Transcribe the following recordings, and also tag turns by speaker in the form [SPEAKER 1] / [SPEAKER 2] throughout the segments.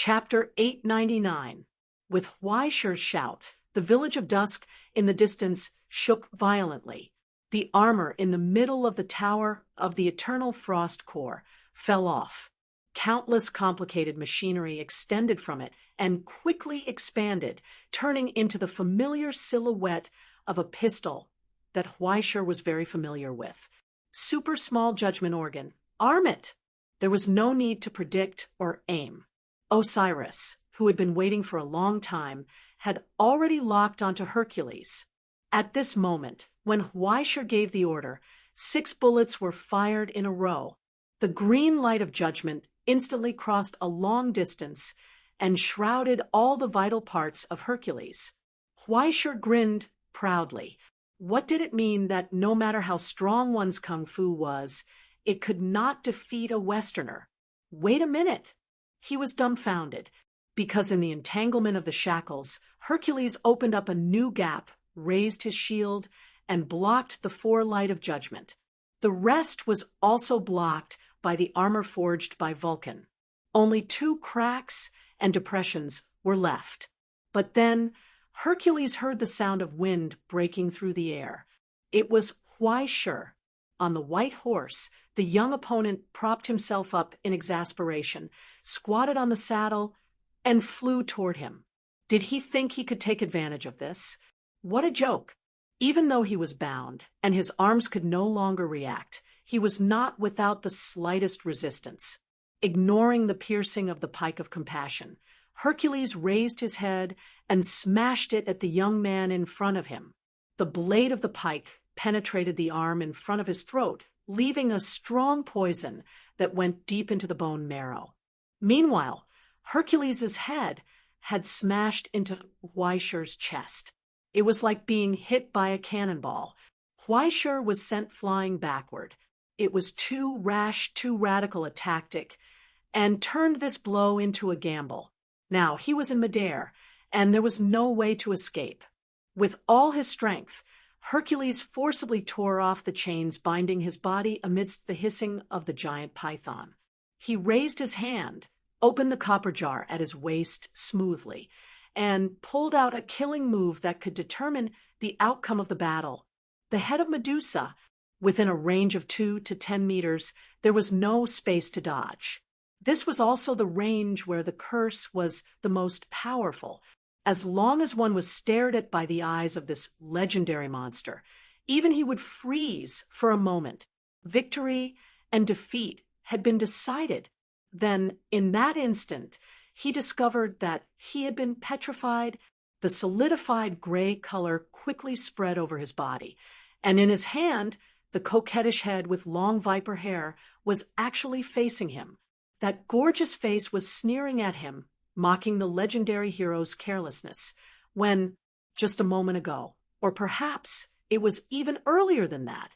[SPEAKER 1] Chapter 899. With Huaisher's shout, the village of Dusk in the distance shook violently. The armor in the middle of the tower of the Eternal Frost Core fell off. Countless complicated machinery extended from it and quickly expanded, turning into the familiar silhouette of a pistol that Huaisher was very familiar with. Super small judgment organ. Arm it! There was no need to predict or aim. Osiris, who had been waiting for a long time, had already locked onto Hercules. At this moment, when Huaisher gave the order, 6 bullets were fired in a row. The green light of judgment instantly crossed a long distance and shrouded all the vital parts of Hercules. Huaisher grinned proudly. What did it mean that no matter how strong one's kung fu was, it could not defeat a Westerner? Wait a minute! He was dumbfounded, because in the entanglement of the shackles, Hercules opened up a new gap, raised his shield, and blocked the forelight of judgment. The rest was also blocked by the armor forged by Vulcan. Only 2 cracks and depressions were left. But then, Hercules heard the sound of wind breaking through the air. It was Huaisher. On the white horse, the young opponent propped himself up in exasperation, squatted on the saddle, and flew toward him. Did he think he could take advantage of this? What a joke! Even though he was bound, and his arms could no longer react, he was not without the slightest resistance. Ignoring the piercing of the pike of compassion, Hercules raised his head and smashed it at the young man in front of him. The blade of the pike penetrated the arm in front of his throat, leaving a strong poison that went deep into the bone marrow. Meanwhile, Hercules's head had smashed into Huaisher's chest. It was like being hit by a cannonball. Huaisher was sent flying backward. It was too rash, too radical a tactic, and turned this blow into a gamble. Now he was in midair, and there was no way to escape. With all his strength, Hercules forcibly tore off the chains binding his body amidst the hissing of the giant python. He raised his hand, opened the copper jar at his waist smoothly, and pulled out a killing move that could determine the outcome of the battle. The head of Medusa, within a range of 2 to 10 meters, there was no space to dodge. This was also the range where the curse was the most powerful. As long as one was stared at by the eyes of this legendary monster, even he would freeze for a moment. Victory and defeat had been decided. Then, in that instant, he discovered that he had been petrified. The solidified gray color quickly spread over his body, and in his hand, the coquettish head with long viper hair was actually facing him. That gorgeous face was sneering at him, mocking the legendary hero's carelessness, when, just a moment ago, or perhaps it was even earlier than that,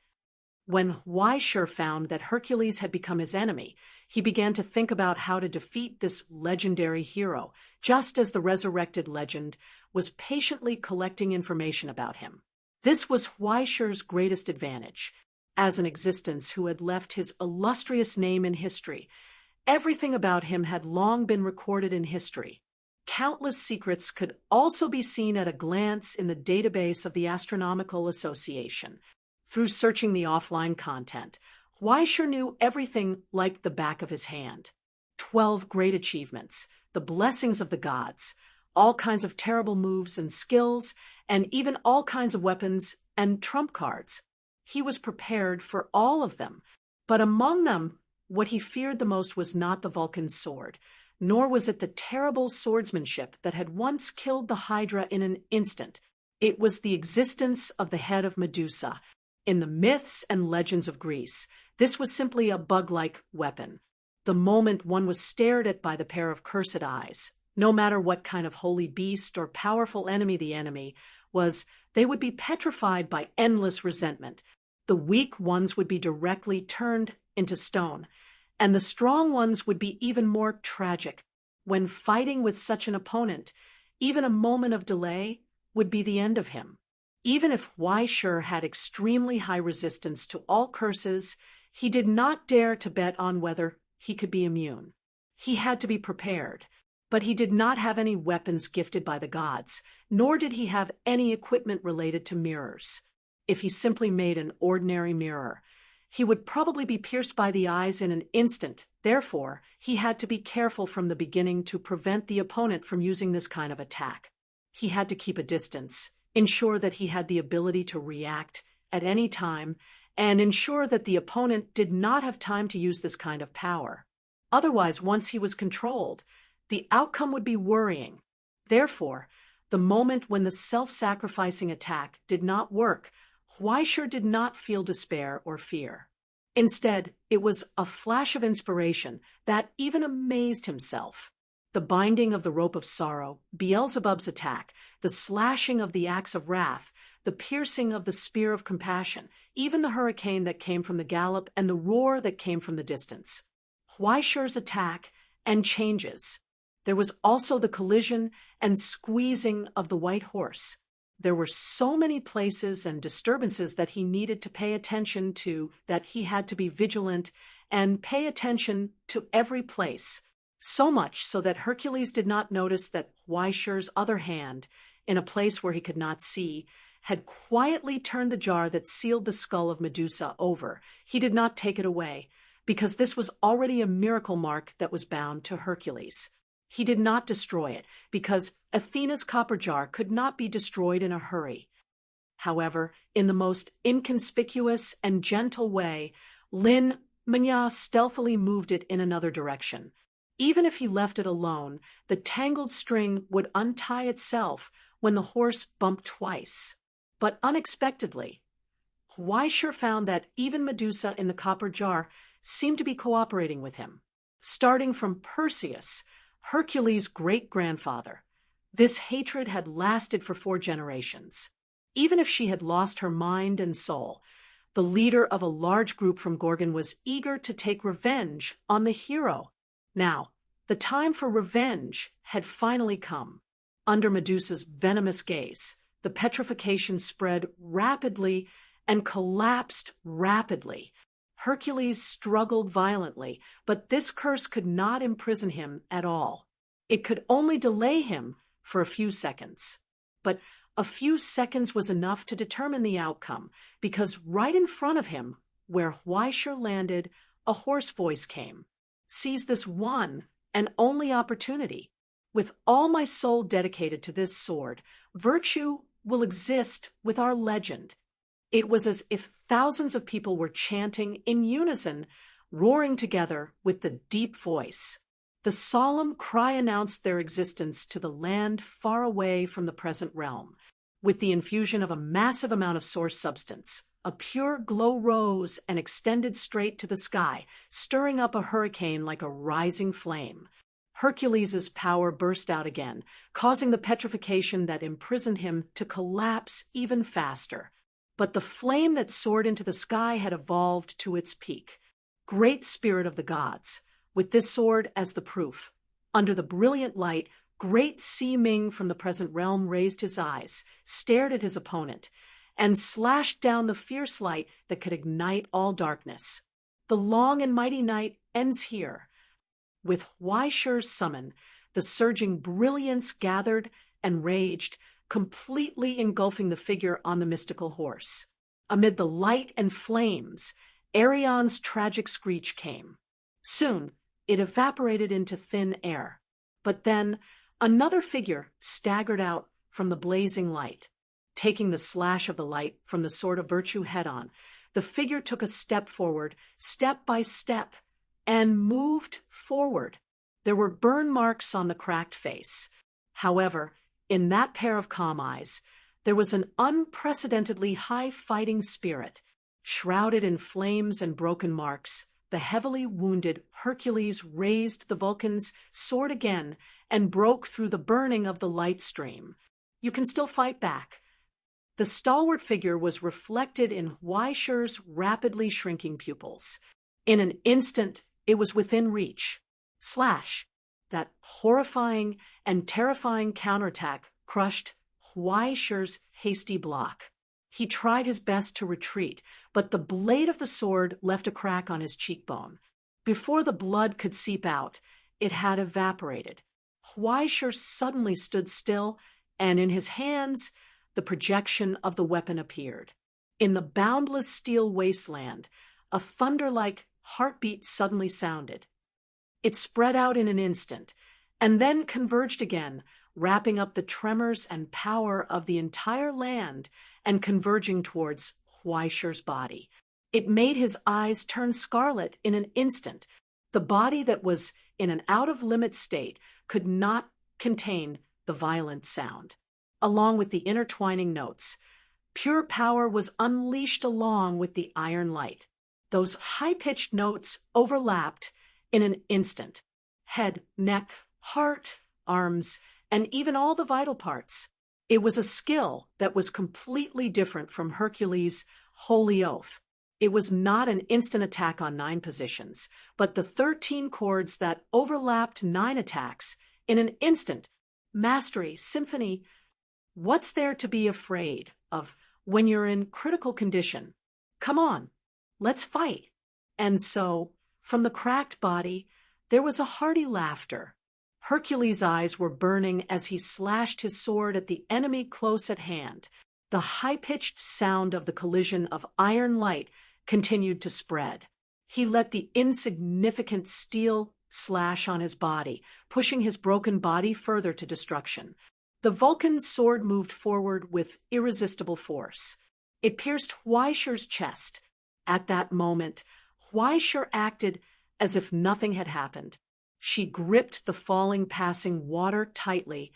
[SPEAKER 1] when Huaisher found that Hercules had become his enemy, he began to think about how to defeat this legendary hero, just as the resurrected legend was patiently collecting information about him. This was Huaisher's greatest advantage, as an existence who had left his illustrious name in history. Everything about him had long been recorded in history. Countless secrets could also be seen at a glance in the database of the Astronomical Association. Through searching the offline content, Huaisher knew everything like the back of his hand. 12 great achievements, the blessings of the gods, all kinds of terrible moves and skills, and even all kinds of weapons and trump cards. He was prepared for all of them, but among them, what he feared the most was not the Vulcan sword, nor was it the terrible swordsmanship that had once killed the Hydra in an instant. It was the existence of the head of Medusa. In the myths and legends of Greece, this was simply a bug-like weapon. The moment one was stared at by the pair of cursed eyes, no matter what kind of holy beast or powerful enemy the enemy was, they would be petrified by endless resentment. The weak ones would be directly turned into stone, and the strong ones would be even more tragic. When fighting with such an opponent, even a moment of delay would be the end of him. Even if Huaisher had extremely high resistance to all curses, he did not dare to bet on whether he could be immune. He had to be prepared. But he did not have any weapons gifted by the gods, nor did he have any equipment related to mirrors. If he simply made an ordinary mirror, he would probably be pierced by the eyes in an instant. Therefore, he had to be careful from the beginning to prevent the opponent from using this kind of attack. He had to keep a distance, ensure that he had the ability to react at any time, and ensure that the opponent did not have time to use this kind of power. Otherwise, once he was controlled, the outcome would be worrying. Therefore, the moment when the self-sacrificing attack did not work, Huaishur did not feel despair or fear. Instead, it was a flash of inspiration that even amazed himself. The binding of the rope of sorrow, Beelzebub's attack, the slashing of the axe of wrath, the piercing of the spear of compassion, even the hurricane that came from the gallop and the roar that came from the distance. Huaishur's attack and changes. There was also the collision and squeezing of the white horse. There were so many places and disturbances that he needed to pay attention to, that he had to be vigilant and pay attention to every place. So much so that Hercules did not notice that Huaishur's other hand, in a place where he could not see, had quietly turned the jar that sealed the skull of Medusa over. He did not take it away, because this was already a miracle mark that was bound to Hercules. He did not destroy it, because Athena's copper jar could not be destroyed in a hurry. However, in the most inconspicuous and gentle way, Lin Manya stealthily moved it in another direction. Even if he left it alone, the tangled string would untie itself when the horse bumped twice. But unexpectedly, Huaishur found that even Medusa in the copper jar seemed to be cooperating with him. Starting from Perseus, Hercules' great-grandfather, this hatred had lasted for 4 generations. Even if she had lost her mind and soul, the leader of a large group from Gorgon was eager to take revenge on the hero. Now, the time for revenge had finally come. Under Medusa's venomous gaze, the petrification spread rapidly and collapsed rapidly. Hercules struggled violently, but this curse could not imprison him at all. It could only delay him for a few seconds. But a few seconds was enough to determine the outcome, because right in front of him, where Huaishur landed, a hoarse voice came. "Seize this one and only opportunity. With all my soul dedicated to this sword, virtue will exist with our legend." It was as if thousands of people were chanting in unison, roaring together with the deep voice. The solemn cry announced their existence to the land far away from the present realm. With the infusion of a massive amount of source substance, a pure glow rose and extended straight to the sky, stirring up a hurricane like a rising flame. Hercules' power burst out again, causing the petrification that imprisoned him to collapse even faster. But the flame that soared into the sky had evolved to its peak. Great spirit of the gods, with this sword as the proof. Under the brilliant light, great Si Ming from the present realm raised his eyes, stared at his opponent, and slashed down the fierce light that could ignite all darkness. The long and mighty night ends here. With Huaishur's summon, the surging brilliance gathered and raged, completely engulfing the figure on the mystical horse. Amid the light and flames, Arion's tragic screech came. Soon, it evaporated into thin air. But then, another figure staggered out from the blazing light. Taking the slash of the light from the sword of virtue head-on, the figure took a step forward, step by step, and moved forward. There were burn marks on the cracked face. However, in that pair of calm eyes, there was an unprecedentedly high fighting spirit. Shrouded in flames and broken marks, the heavily wounded Hercules raised the Vulcan's sword again and broke through the burning of the light stream. "You can still fight back." The stalwart figure was reflected in Huaishur's rapidly shrinking pupils. In an instant, it was within reach. Slash! That horrifying and terrifying counterattack crushed Huaishur's hasty block. He tried his best to retreat, but the blade of the sword left a crack on his cheekbone. Before the blood could seep out, it had evaporated. Huaishur suddenly stood still, and in his hands the projection of the weapon appeared. In the boundless steel wasteland, a thunder-like heartbeat suddenly sounded. It spread out in an instant, and then converged again, wrapping up the tremors and power of the entire land and converging towards Huaishur's body. It made his eyes turn scarlet in an instant. The body that was in an out-of-limit state could not contain the violent sound. Along with the intertwining notes, pure power was unleashed along with the iron light. Those high-pitched notes overlapped in an instant. Head, neck, heart, arms, and even all the vital parts. It was a skill that was completely different from Hercules' holy oath. It was not an instant attack on 9 positions, but the 13 chords that overlapped 9 attacks in an instant. Mastery, symphony. What's there to be afraid of when you're in critical condition? Come on, let's fight. And so, from the cracked body, there was a hearty laughter. Hercules' eyes were burning as he slashed his sword at the enemy close at hand. The high-pitched sound of the collision of iron light continued to spread. He let the insignificant steel slash on his body, pushing his broken body further to destruction. The Vulcan's sword moved forward with irresistible force. It pierced Huaishur's chest. At that moment, Huaishur acted as if nothing had happened. She gripped the falling, passing water tightly,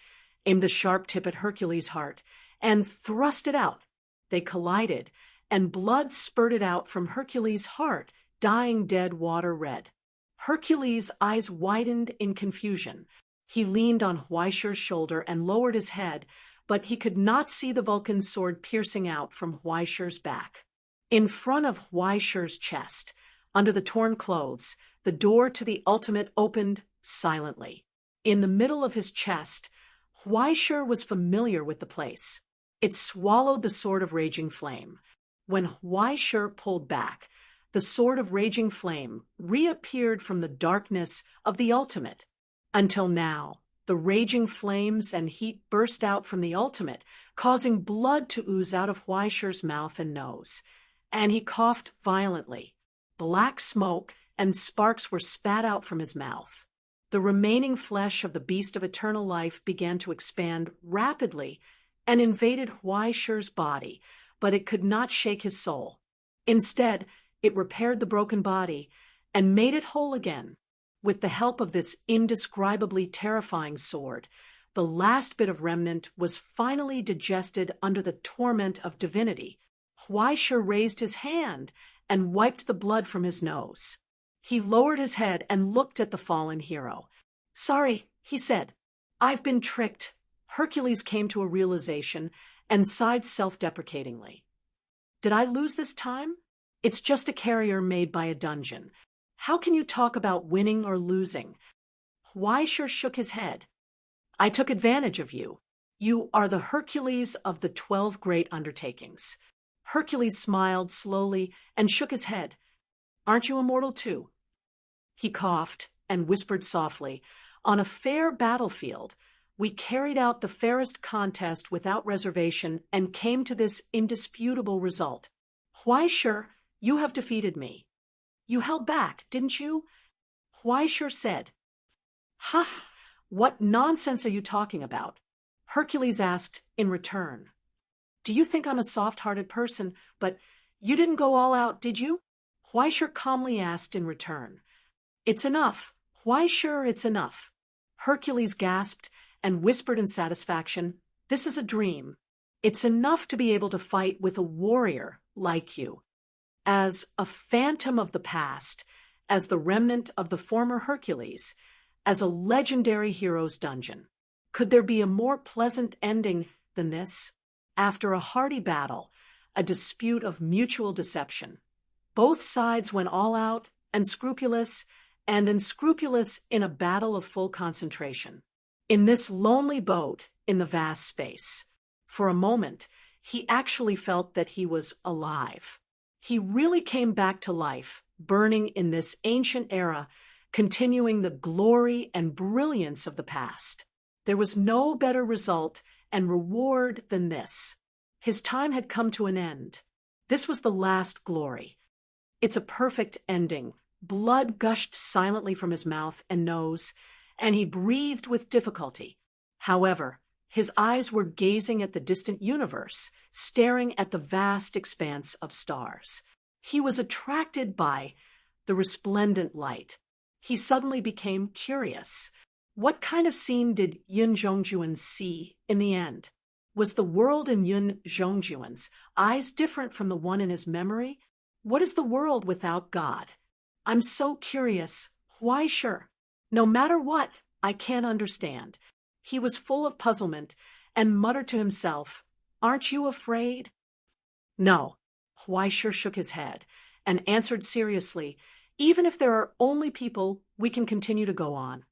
[SPEAKER 1] aimed the sharp tip at Hercules' heart, and thrust it out. They collided, and blood spurted out from Hercules' heart, dyeing dead water red. Hercules' eyes widened in confusion. He leaned on Huaishur's shoulder and lowered his head, but he could not see the Vulcan's sword piercing out from Huaishur's back. In front of Huaishur's chest, under the torn clothes, the door to the ultimate opened silently. In the middle of his chest, Huaishur was familiar with the place. It swallowed the sword of raging flame. When Huaishur pulled back, the sword of raging flame reappeared from the darkness of the ultimate. Until now, the raging flames and heat burst out from the ultimate, causing blood to ooze out of Huaishur's mouth and nose. And he coughed violently. Black smoke and sparks were spat out from his mouth. The remaining flesh of the beast of eternal life began to expand rapidly and invaded Huaishur's body, but it could not shake his soul. Instead, it repaired the broken body and made it whole again. With the help of this indescribably terrifying sword, the last bit of remnant was finally digested under the torment of divinity. Huaishur raised his hand and wiped the blood from his nose. He lowered his head and looked at the fallen hero. "Sorry," he said. "I've been tricked." Hercules came to a realization and sighed self-deprecatingly. "Did I lose this time? It's just a carrier made by a dungeon. How can you talk about winning or losing?" Huaishur shook his head. "I took advantage of you. You are the Hercules of the 12 great undertakings." Hercules smiled slowly and shook his head. "Aren't you immortal too?" He coughed and whispered softly, "On a fair battlefield, we carried out the fairest contest without reservation and came to this indisputable result. Huaishur, you have defeated me. You held back, didn't you?" Huaishur said. "Ha! What nonsense are you talking about?" Hercules asked in return. "Do you think I'm a soft-hearted person, but you didn't go all out, did you?" Huaishur calmly asked in return. "It's enough. Huaishur, it's enough." Hercules gasped and whispered in satisfaction, "This is a dream. It's enough to be able to fight with a warrior like you. As a phantom of the past, as the remnant of the former Hercules, as a legendary hero's dungeon. Could there be a more pleasant ending than this? After a hearty battle, a dispute of mutual deception, both sides went all out and unscrupulous in a battle of full concentration. In this lonely boat in the vast space, for a moment, he actually felt that he was alive. He really came back to life, burning in this ancient era, continuing the glory and brilliance of the past. There was no better result and reward than this. His time had come to an end. This was the last glory. It's a perfect ending. Blood gushed silently from his mouth and nose, and he breathed with difficulty. However, his eyes were gazing at the distant universe, staring at the vast expanse of stars. He was attracted by the resplendent light. He suddenly became curious. What kind of scene did Yun Zhongjuan see in the end? Was the world in Yun Zhongjuan's eyes different from the one in his memory? What is the world without God? I'm so curious. Why sure? No matter what, I can't understand. He was full of puzzlement and muttered to himself, "Aren't you afraid?" No. Huaishur shook his head and answered seriously, "Even if there are only people, we can continue to go on."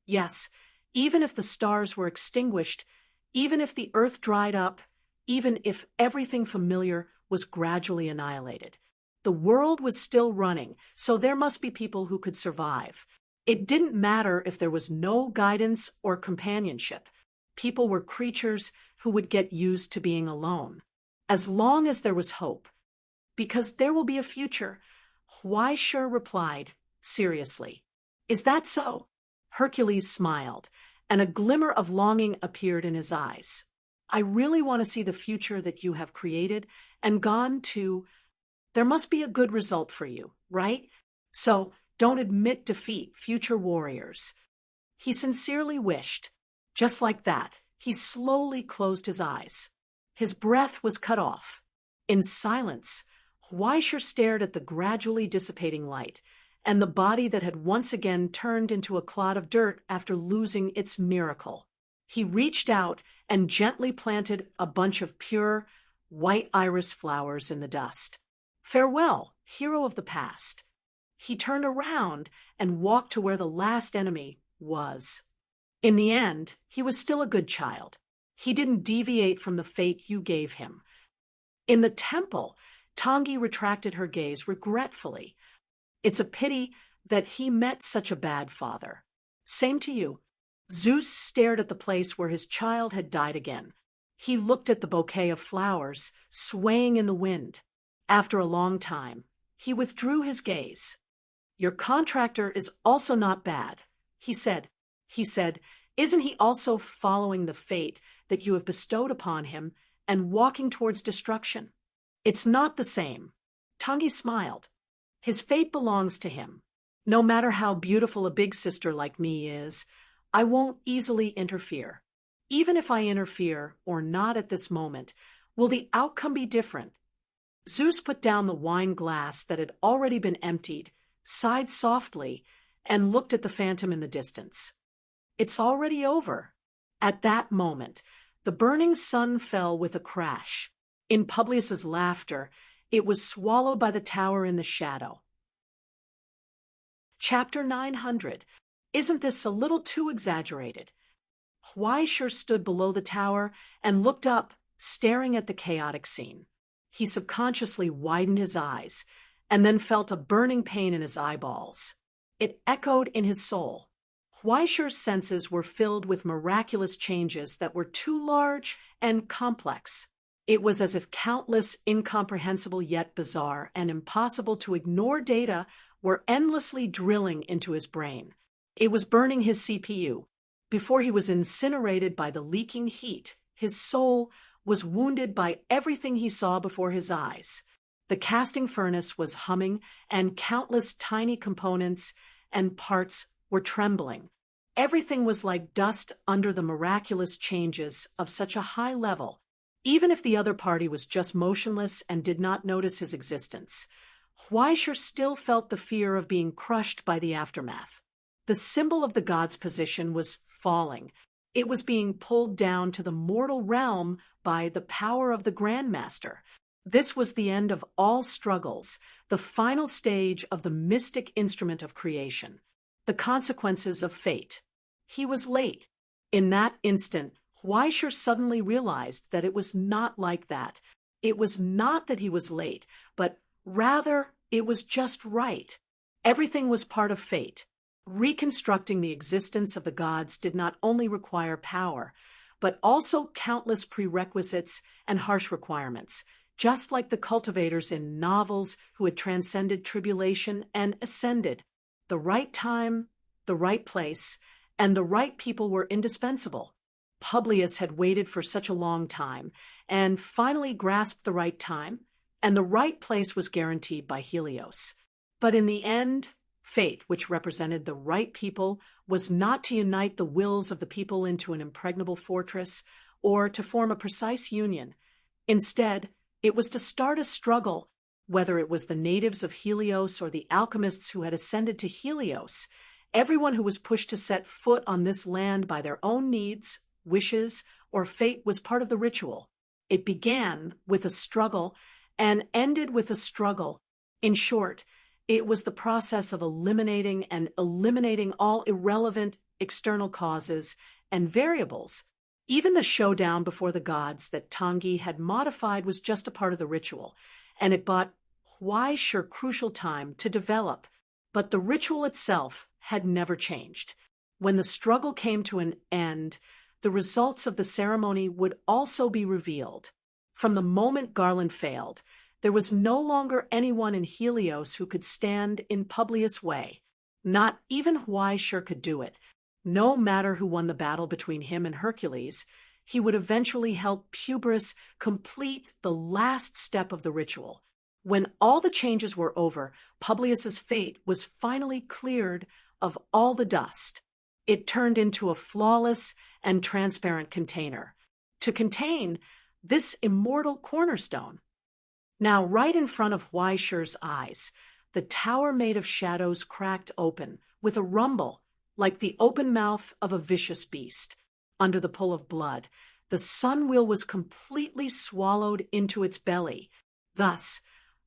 [SPEAKER 1] Yes, even if the stars were extinguished, even if the earth dried up, even if everything familiar was gradually annihilated. The world was still running, so there must be people who could survive. It didn't matter if there was no guidance or companionship. People were creatures who would get used to being alone. As long as there was hope. Because there will be a future, Huaishur replied, seriously. Is that so? Hercules smiled, and a glimmer of longing appeared in his eyes. I really want to see the future that you have created and gone to. There must be a good result for you, right? So, don't admit defeat, future warriors. He sincerely wished. Just like that, he slowly closed his eyes. His breath was cut off. In silence, Huaishur stared at the gradually dissipating light, and the body that had once again turned into a clod of dirt after losing its miracle. He reached out and gently planted a bunch of pure, white iris flowers in the dust. Farewell, hero of the past. He turned around and walked to where the last enemy was. In the end, he was still a good child. He didn't deviate from the fate you gave him. In the temple, Tangi retracted her gaze regretfully. It's a pity that he met such a bad father. Same to you. Zeus stared at the place where his child had died again. He looked at the bouquet of flowers swaying in the wind. After a long time, he withdrew his gaze. Your contractor is also not bad, he said. Isn't he also following the fate that you have bestowed upon him and walking towards destruction? It's not the same. Tangi smiled. His fate belongs to him. No matter how beautiful a big sister like me is, I won't easily interfere. Even if I interfere, or not at this moment, will the outcome be different? Zeus put down the wine glass that had already been emptied, sighed softly, and looked at the phantom in the distance. It's already over. At that moment, the burning sun fell with a crash. In Publius's laughter, it was swallowed by the tower in the shadow. Chapter 900. Isn't this a little too exaggerated? Huaishur stood below the tower and looked up, staring at the chaotic scene. He subconsciously widened his eyes, and then felt a burning pain in his eyeballs. It echoed in his soul. Huaishur's senses were filled with miraculous changes that were too large and complex. It was as if countless, incomprehensible yet bizarre and impossible to ignore data were endlessly drilling into his brain. It was burning his CPU. Before he was incinerated by the leaking heat, his soul was wounded by everything he saw before his eyes. The casting furnace was humming, and countless tiny components and parts were trembling. Everything was like dust under the miraculous changes of such a high level, even if the other party was just motionless and did not notice his existence. Huaishur still felt the fear of being crushed by the aftermath. The symbol of the god's position was falling. It was being pulled down to the mortal realm by the power of the Grandmaster. This was the end of all struggles, the final stage of the mystic instrument of creation, the consequences of fate. He was late. In that instant, Huaishur suddenly realized that it was not like that. It was not that he was late, but rather it was just right. Everything was part of fate. Reconstructing the existence of the gods did not only require power, but also countless prerequisites and harsh requirements, just like the cultivators in novels who had transcended tribulation and ascended. The right time, the right place, and the right people were indispensable. Publius had waited for such a long time, and finally grasped the right time, and the right place was guaranteed by Helios. But in the end, fate, which represented the right people, was not to unite the wills of the people into an impregnable fortress or to form a precise union. Instead, it was to start a struggle, whether it was the natives of Helios or the alchemists who had ascended to Helios. Everyone who was pushed to set foot on this land by their own needs, wishes, or fate was part of the ritual. It began with a struggle and ended with a struggle. In short, it was the process of eliminating all irrelevant external causes and variables. Even the showdown before the gods that Tangi had modified was just a part of the ritual, and it bought Huaishur crucial time to develop. But the ritual itself had never changed. When the struggle came to an end, the results of the ceremony would also be revealed. From the moment Garland failed, there was no longer anyone in Helios who could stand in Publius' way. Not even Huaishur could do it. No matter who won the battle between him and Hercules, he would eventually help Hubris complete the last step of the ritual. When all the changes were over, Publius's fate was finally cleared of all the dust. It turned into a flawless and transparent container to contain this immortal cornerstone. Now, right in front of Huaishur's eyes, the tower made of shadows cracked open with a rumble, like the open mouth of a vicious beast. Under the pull of blood, the sun wheel was completely swallowed into its belly. Thus,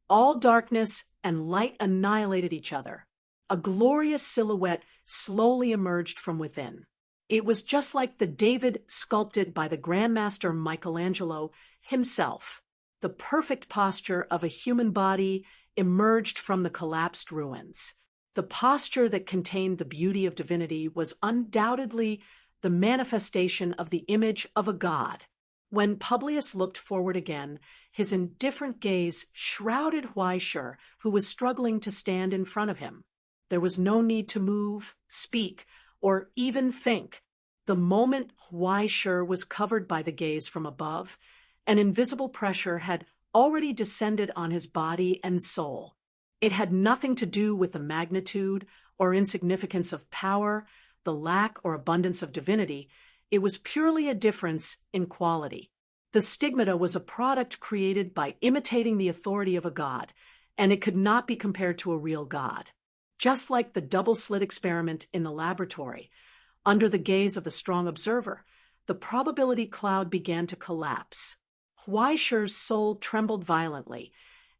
[SPEAKER 1] all darkness and light annihilated each other. A glorious silhouette slowly emerged from within. It was just like the David sculpted by the Grandmaster Michelangelo himself. The perfect posture of a human body emerged from the collapsed ruins. The posture that contained the beauty of divinity was undoubtedly the manifestation of the image of a god. When Publius looked forward again, his indifferent gaze shrouded Huaishur, who was struggling to stand in front of him. There was no need to move, speak, or even think. The moment Huaishur was covered by the gaze from above, an invisible pressure had already descended on his body and soul. It had nothing to do with the magnitude or insignificance of power, the lack or abundance of divinity. It was purely a difference in quality. The stigmata was a product created by imitating the authority of a god, and it could not be compared to a real god. Just like the double-slit experiment in the laboratory, under the gaze of the strong observer, the probability cloud began to collapse. Huaishur's soul trembled violently,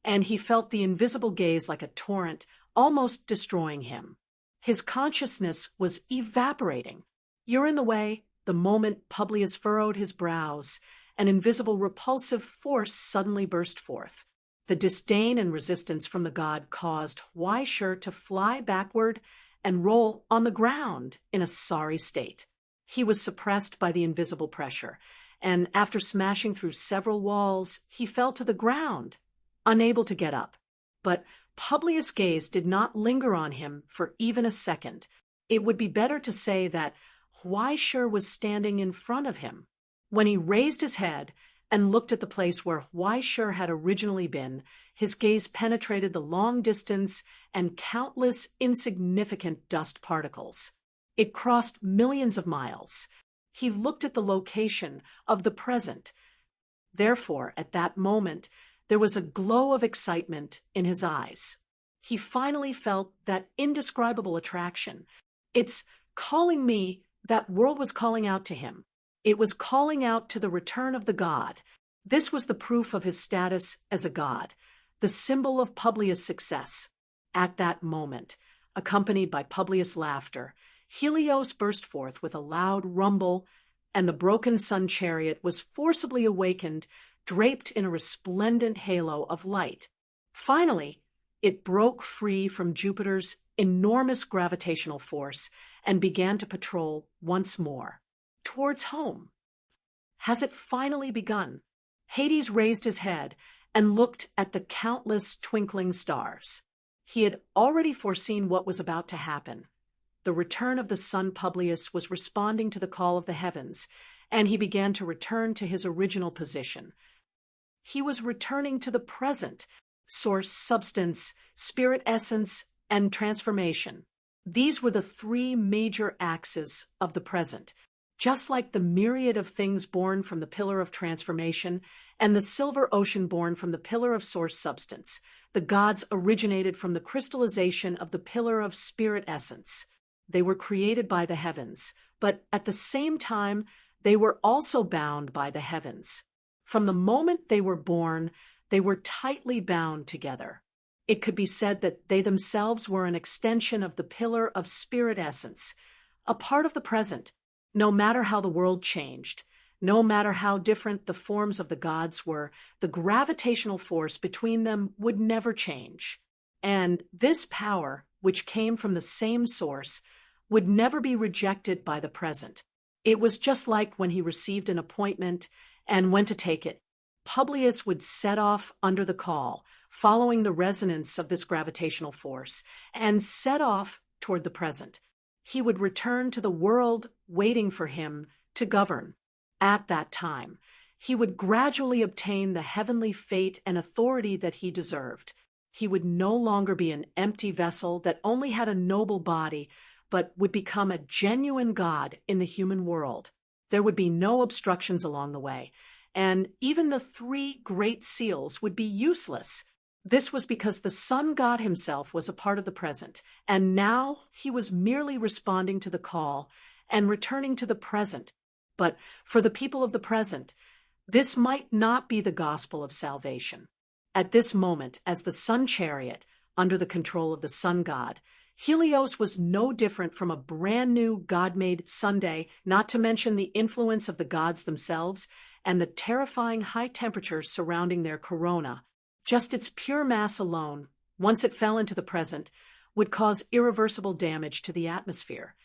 [SPEAKER 1] and he felt the invisible gaze like a torrent, almost destroying him. His consciousness was evaporating. "You're in the way." The moment Publius furrowed his brows, an invisible repulsive force suddenly burst forth. The disdain and resistance from the god caused Huaishur to fly backward and roll on the ground in a sorry state. He was suppressed by the invisible pressure, and after smashing through several walls, he fell to the ground, unable to get up. But Publius' gaze did not linger on him for even a second. It would be better to say that Huaishur was standing in front of him. When he raised his head and looked at the place where Huaishur had originally been, his gaze penetrated the long distance and countless insignificant dust particles. It crossed millions of miles. He looked at the location of the present. Therefore, at that moment, there was a glow of excitement in his eyes. He finally felt that indescribable attraction. "It's calling me." That world was calling out to him. It was calling out to the return of the god. This was the proof of his status as a god, the symbol of Publius' success. At that moment, accompanied by Publius' laughter, Helios burst forth with a loud rumble, and the broken sun chariot was forcibly awakened, draped in a resplendent halo of light. Finally, it broke free from Jupiter's enormous gravitational force and began to patrol once more, towards home. Has it finally begun? Hades raised his head and looked at the countless twinkling stars. He had already foreseen what was about to happen. The return of the sun Publius was responding to the call of the heavens, and he began to return to his original position. He was returning to the present, source, substance, spirit essence, and transformation. These were the three major axes of the present, just like the myriad of things born from the pillar of transformation and the silver ocean born from the pillar of source substance. The gods originated from the crystallization of the pillar of spirit essence. They were created by the heavens, but at the same time, they were also bound by the heavens. From the moment they were born, they were tightly bound together. It could be said that they themselves were an extension of the pillar of spirit essence, a part of the present. No matter how the world changed, no matter how different the forms of the gods were, the gravitational force between them would never change. And this power, which came from the same source, would never be rejected by the present. It was just like when he received an appointment and went to take it. Publius would set off under the call, following the resonance of this gravitational force, and set off toward the present. He would return to the world waiting for him to govern. At that time, he would gradually obtain the heavenly fate and authority that he deserved. He would no longer be an empty vessel that only had a noble body, but would become a genuine god in the human world. There would be no obstructions along the way, and even the three great seals would be useless. This was because the sun god himself was a part of the present, and now he was merely responding to the call and returning to the present. But for the people of the present, this might not be the gospel of salvation. At this moment, as the sun chariot, under the control of the sun god, Helios was no different from a brand new God-made Sunday, not to mention the influence of the gods themselves and the terrifying high temperatures surrounding their corona. Just its pure mass alone, once it fell into the present, would cause irreversible damage to the atmosphere.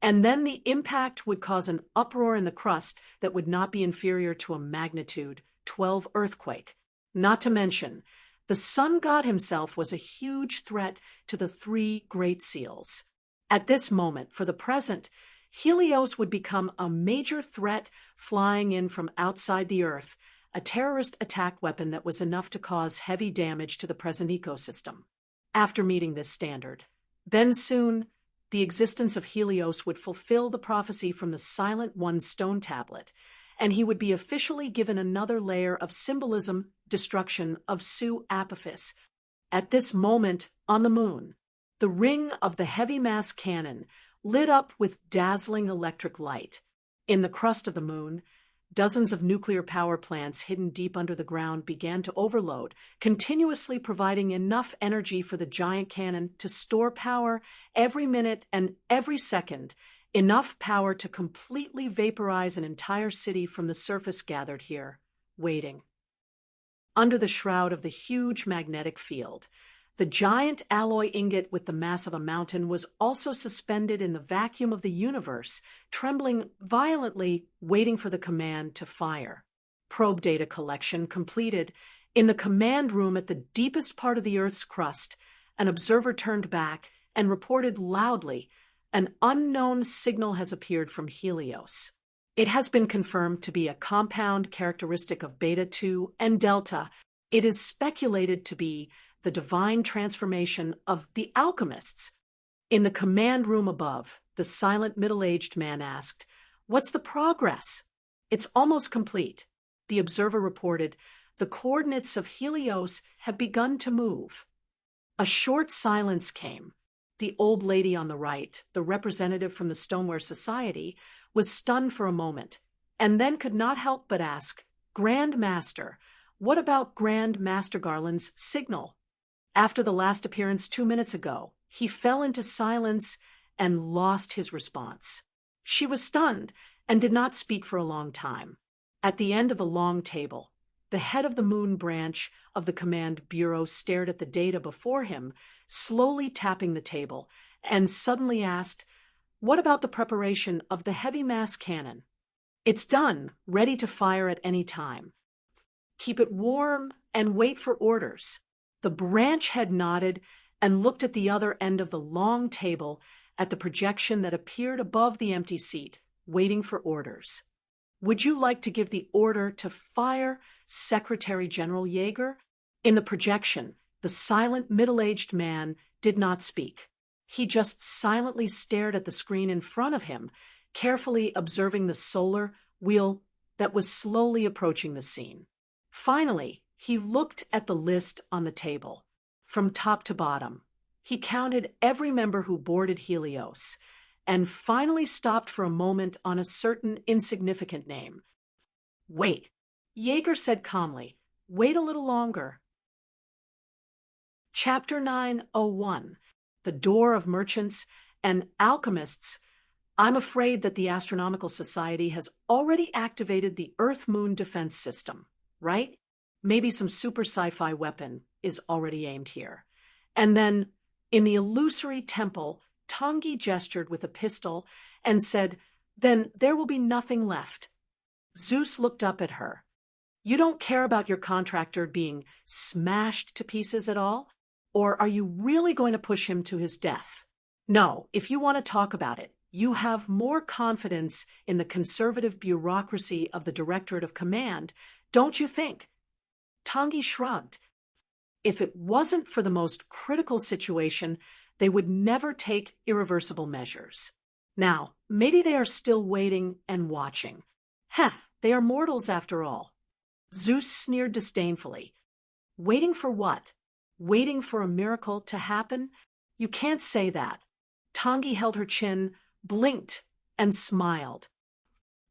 [SPEAKER 1] And then the impact would cause an uproar in the crust that would not be inferior to a magnitude 12 earthquake. Not to mention, the sun god himself was a huge threat to the three great seals. At this moment, for the present, Helios would become a major threat flying in from outside the Earth, a terrorist attack weapon that was enough to cause heavy damage to the present ecosystem. After meeting this standard, then soon, the existence of Helios would fulfill the prophecy from the Silent One's stone tablet, and he would be officially given another layer of symbolism, destruction of Su Apophis. At this moment, on the moon, the ring of the heavy mass cannon lit up with dazzling electric light. In the crust of the moon, dozens of nuclear power plants hidden deep under the ground began to overload, continuously providing enough energy for the giant cannon to store power every minute and every second, enough power to completely vaporize an entire city from the surface gathered here, waiting. Under the shroud of the huge magnetic field, the giant alloy ingot with the mass of a mountain was also suspended in the vacuum of the universe, trembling violently, waiting for the command to fire. Probe data collection completed. In the command room at the deepest part of the Earth's crust, an observer turned back and reported loudly, "An unknown signal has appeared from Helios. It has been confirmed to be a compound characteristic of Beta 2 and Delta. It is speculated to be the divine transformation of the alchemists." In the command room above, the silent middle-aged man asked, "What's the progress?" "It's almost complete," the observer reported. "The coordinates of Helios have begun to move." A short silence came. The old lady on the right, the representative from the Stoneware Society, was stunned for a moment, and then could not help but ask, "Grand Master, what about Grand Master Garland's signal? After the last appearance 2 minutes ago, he fell into silence and lost his response." She was stunned and did not speak for a long time. At the end of the long table, the head of the Moon branch of the Command Bureau stared at the data before him, slowly tapping the table, and suddenly asked, "What about the preparation of the heavy mass cannon?" "It's done, ready to fire at any time. Keep it warm and wait for orders." The branch head nodded and looked at the other end of the long table at the projection that appeared above the empty seat, waiting for orders. "Would you like to give the order to fire, Secretary General Yeager?" In the projection, the silent middle-aged man did not speak. He just silently stared at the screen in front of him, carefully observing the solar wheel that was slowly approaching the scene. Finally, he looked at the list on the table. From top to bottom, he counted every member who boarded Helios, and finally stopped for a moment on a certain insignificant name. "Wait," Yeager said calmly. "Wait a little longer." Chapter 901, The Door of Merchants and Alchemists. I'm afraid that the Astronomical Society has already activated the Earth-Moon defense system, right? Maybe some super sci-fi weapon is already aimed here. And then, in the illusory temple, Tangi gestured with a pistol and said, "Then there will be nothing left." Zeus looked up at her. "You don't care about your contractor being smashed to pieces at all? Or are you really going to push him to his death? No, if you want to talk about it, you have more confidence in the conservative bureaucracy of the Directorate of Command, don't you think?" Tangi shrugged. If it wasn't for the most critical situation, they would never take irreversible measures. Now, maybe they are still waiting and watching. They are mortals after all. Zeus sneered disdainfully. Waiting for what? Waiting for a miracle to happen? You can't say that. Tangi held her chin, blinked, and smiled.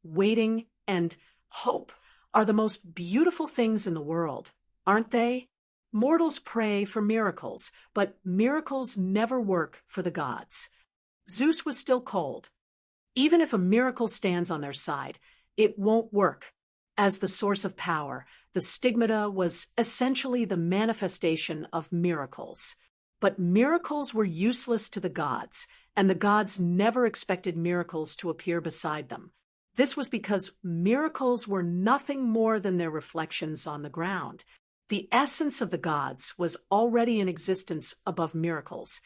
[SPEAKER 1] Waiting and hope are the most beautiful things in the world, aren't they? Mortals pray for miracles, but miracles never work for the gods. Zeus was still cold. Even if a miracle stands on their side, it won't work. As the source of power, the stigmata was essentially the manifestation of miracles. But miracles were useless to the gods, and the gods never expected miracles to appear beside them. This was because miracles were nothing more than their reflections on the ground. The essence of the gods was already in existence above miracles,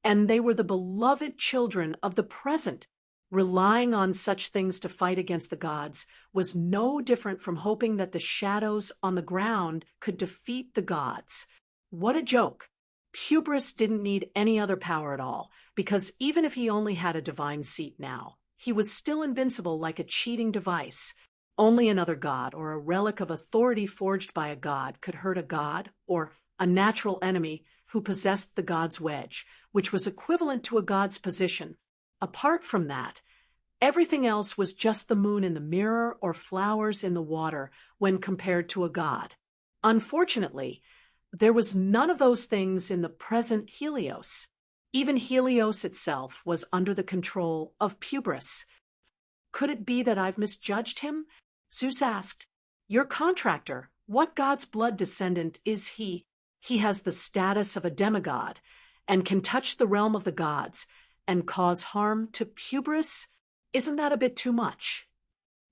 [SPEAKER 1] and they were the beloved children of the present. Relying on such things to fight against the gods was no different from hoping that the shadows on the ground could defeat the gods. What a joke! Hubris didn't need any other power at all, because even if he only had a divine seat now, he was still invincible like a cheating device. Only another god or a relic of authority forged by a god could hurt a god or a natural enemy who possessed the god's wedge, which was equivalent to a god's position. Apart from that, everything else was just the moon in the mirror or flowers in the water when compared to a god. Unfortunately, there was none of those things in the present Helios. Even Helios itself was under the control of hubris. Could it be that I've misjudged him? Zeus asked. Your contractor, what god's blood descendant is he? He has the status of a demigod and can touch the realm of the gods and cause harm to hubris? Isn't that a bit too much?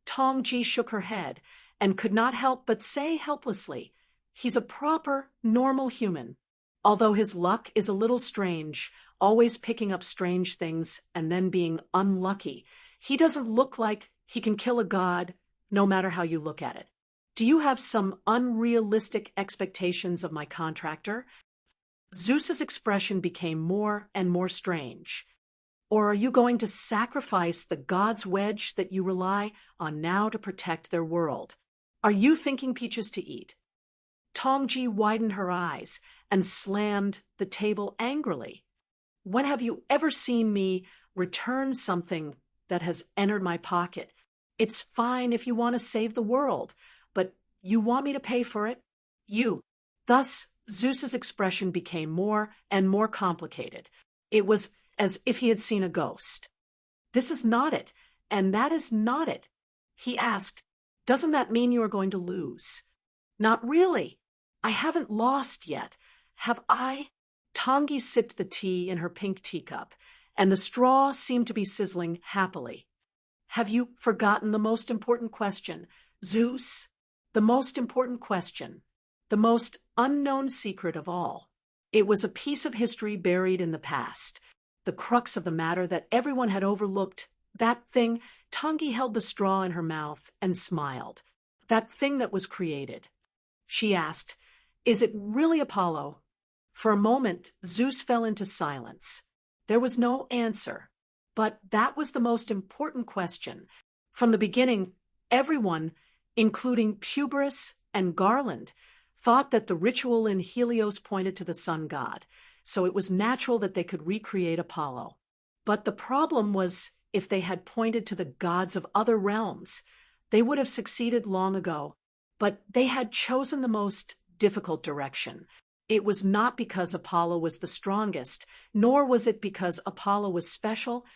[SPEAKER 1] Tongji shook her head and could not help but say helplessly, he's a proper, normal human. Although his luck is a little strange, always picking up strange things and then being unlucky, he doesn't look like he can kill a god, no matter how you look at it. Do you have some unrealistic expectations of my contractor? Zeus's expression became more and more strange. Or are you going to sacrifice the god's wedge that you rely on now to protect their world? Are you thinking peaches to eat? Tongji widened her eyes and slammed the table angrily. When have you ever seen me return something that has entered my pocket? It's fine if you want to save the world, but you want me to pay for it? You. Thus, Zeus's expression became more and more complicated. It was as if he had seen a ghost. This is not it, and that is not it. He asked, doesn't that mean you are going to lose? Not really. I haven't lost yet. Have I? Tongi sipped the tea in her pink teacup, and the straw seemed to be sizzling happily. Have you forgotten the most important question, Zeus? The most important question. The most unknown secret of all. It was a piece of history buried in the past. The crux of the matter that everyone had overlooked. That thing. Tongi held the straw in her mouth and smiled. That thing that was created. She asked, "Is it really Apollo?" For a moment, Zeus fell into silence. There was no answer. But that was the most important question. From the beginning, everyone, including Puberus and Garland, thought that the ritual in Helios pointed to the sun god, so it was natural that they could recreate Apollo. But the problem was, if they had pointed to the gods of other realms, they would have succeeded long ago. But they had chosen the most difficult direction. It was not because Apollo was the strongest, nor was it because Apollo was special,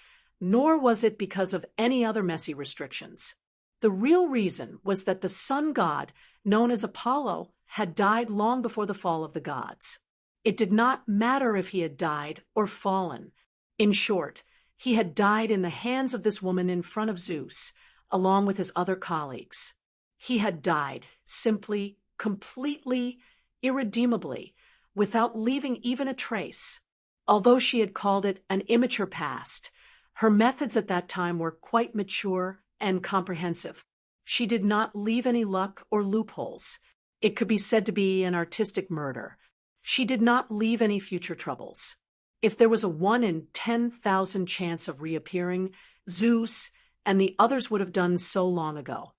[SPEAKER 1] nor was it because of any other messy restrictions. The real reason was that the sun god, known as Apollo, had died long before the fall of the gods. It did not matter if he had died or fallen. In short, he had died in the hands of this woman in front of Zeus, along with his other colleagues. He had died, simply, completely, irredeemably, without leaving even a trace. Although she had called it an immature past, her methods at that time were quite mature and comprehensive. She did not leave any luck or loopholes. It could be said to be an artistic murder. She did not leave any future troubles. If there was a 1 in 10,000 chance of reappearing, Zeus and the others would have done so long ago.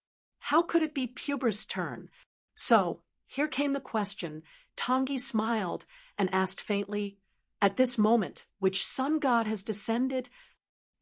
[SPEAKER 1] How could it be Puber's turn? So, here came the question. Tongi smiled and asked faintly, "At this moment, which sun god has descended?"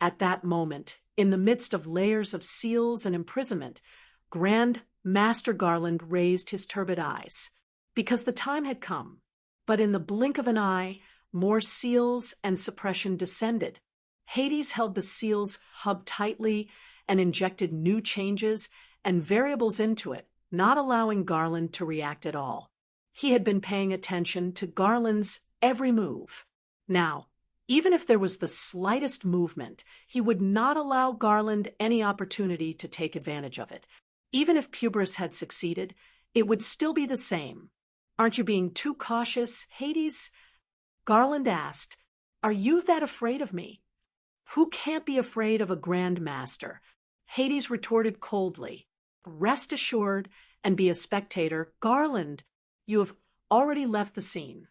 [SPEAKER 1] At that moment, in the midst of layers of seals and imprisonment, Grand Master Garland raised his turbid eyes, because the time had come. But in the blink of an eye, more seals and suppression descended. Hades held the seals hub tightly and injected new changes and variables into it, not allowing Garland to react at all. He had been paying attention to Garland's every move. Now, even if there was the slightest movement, he would not allow Garland any opportunity to take advantage of it. Even if Puberus had succeeded, it would still be the same. "Aren't you being too cautious, Hades?" Garland asked. "Are you that afraid of me?" "Who can't be afraid of a Grand Master?" Hades retorted coldly. "Rest assured and be a spectator. Garland, you have already left the scene.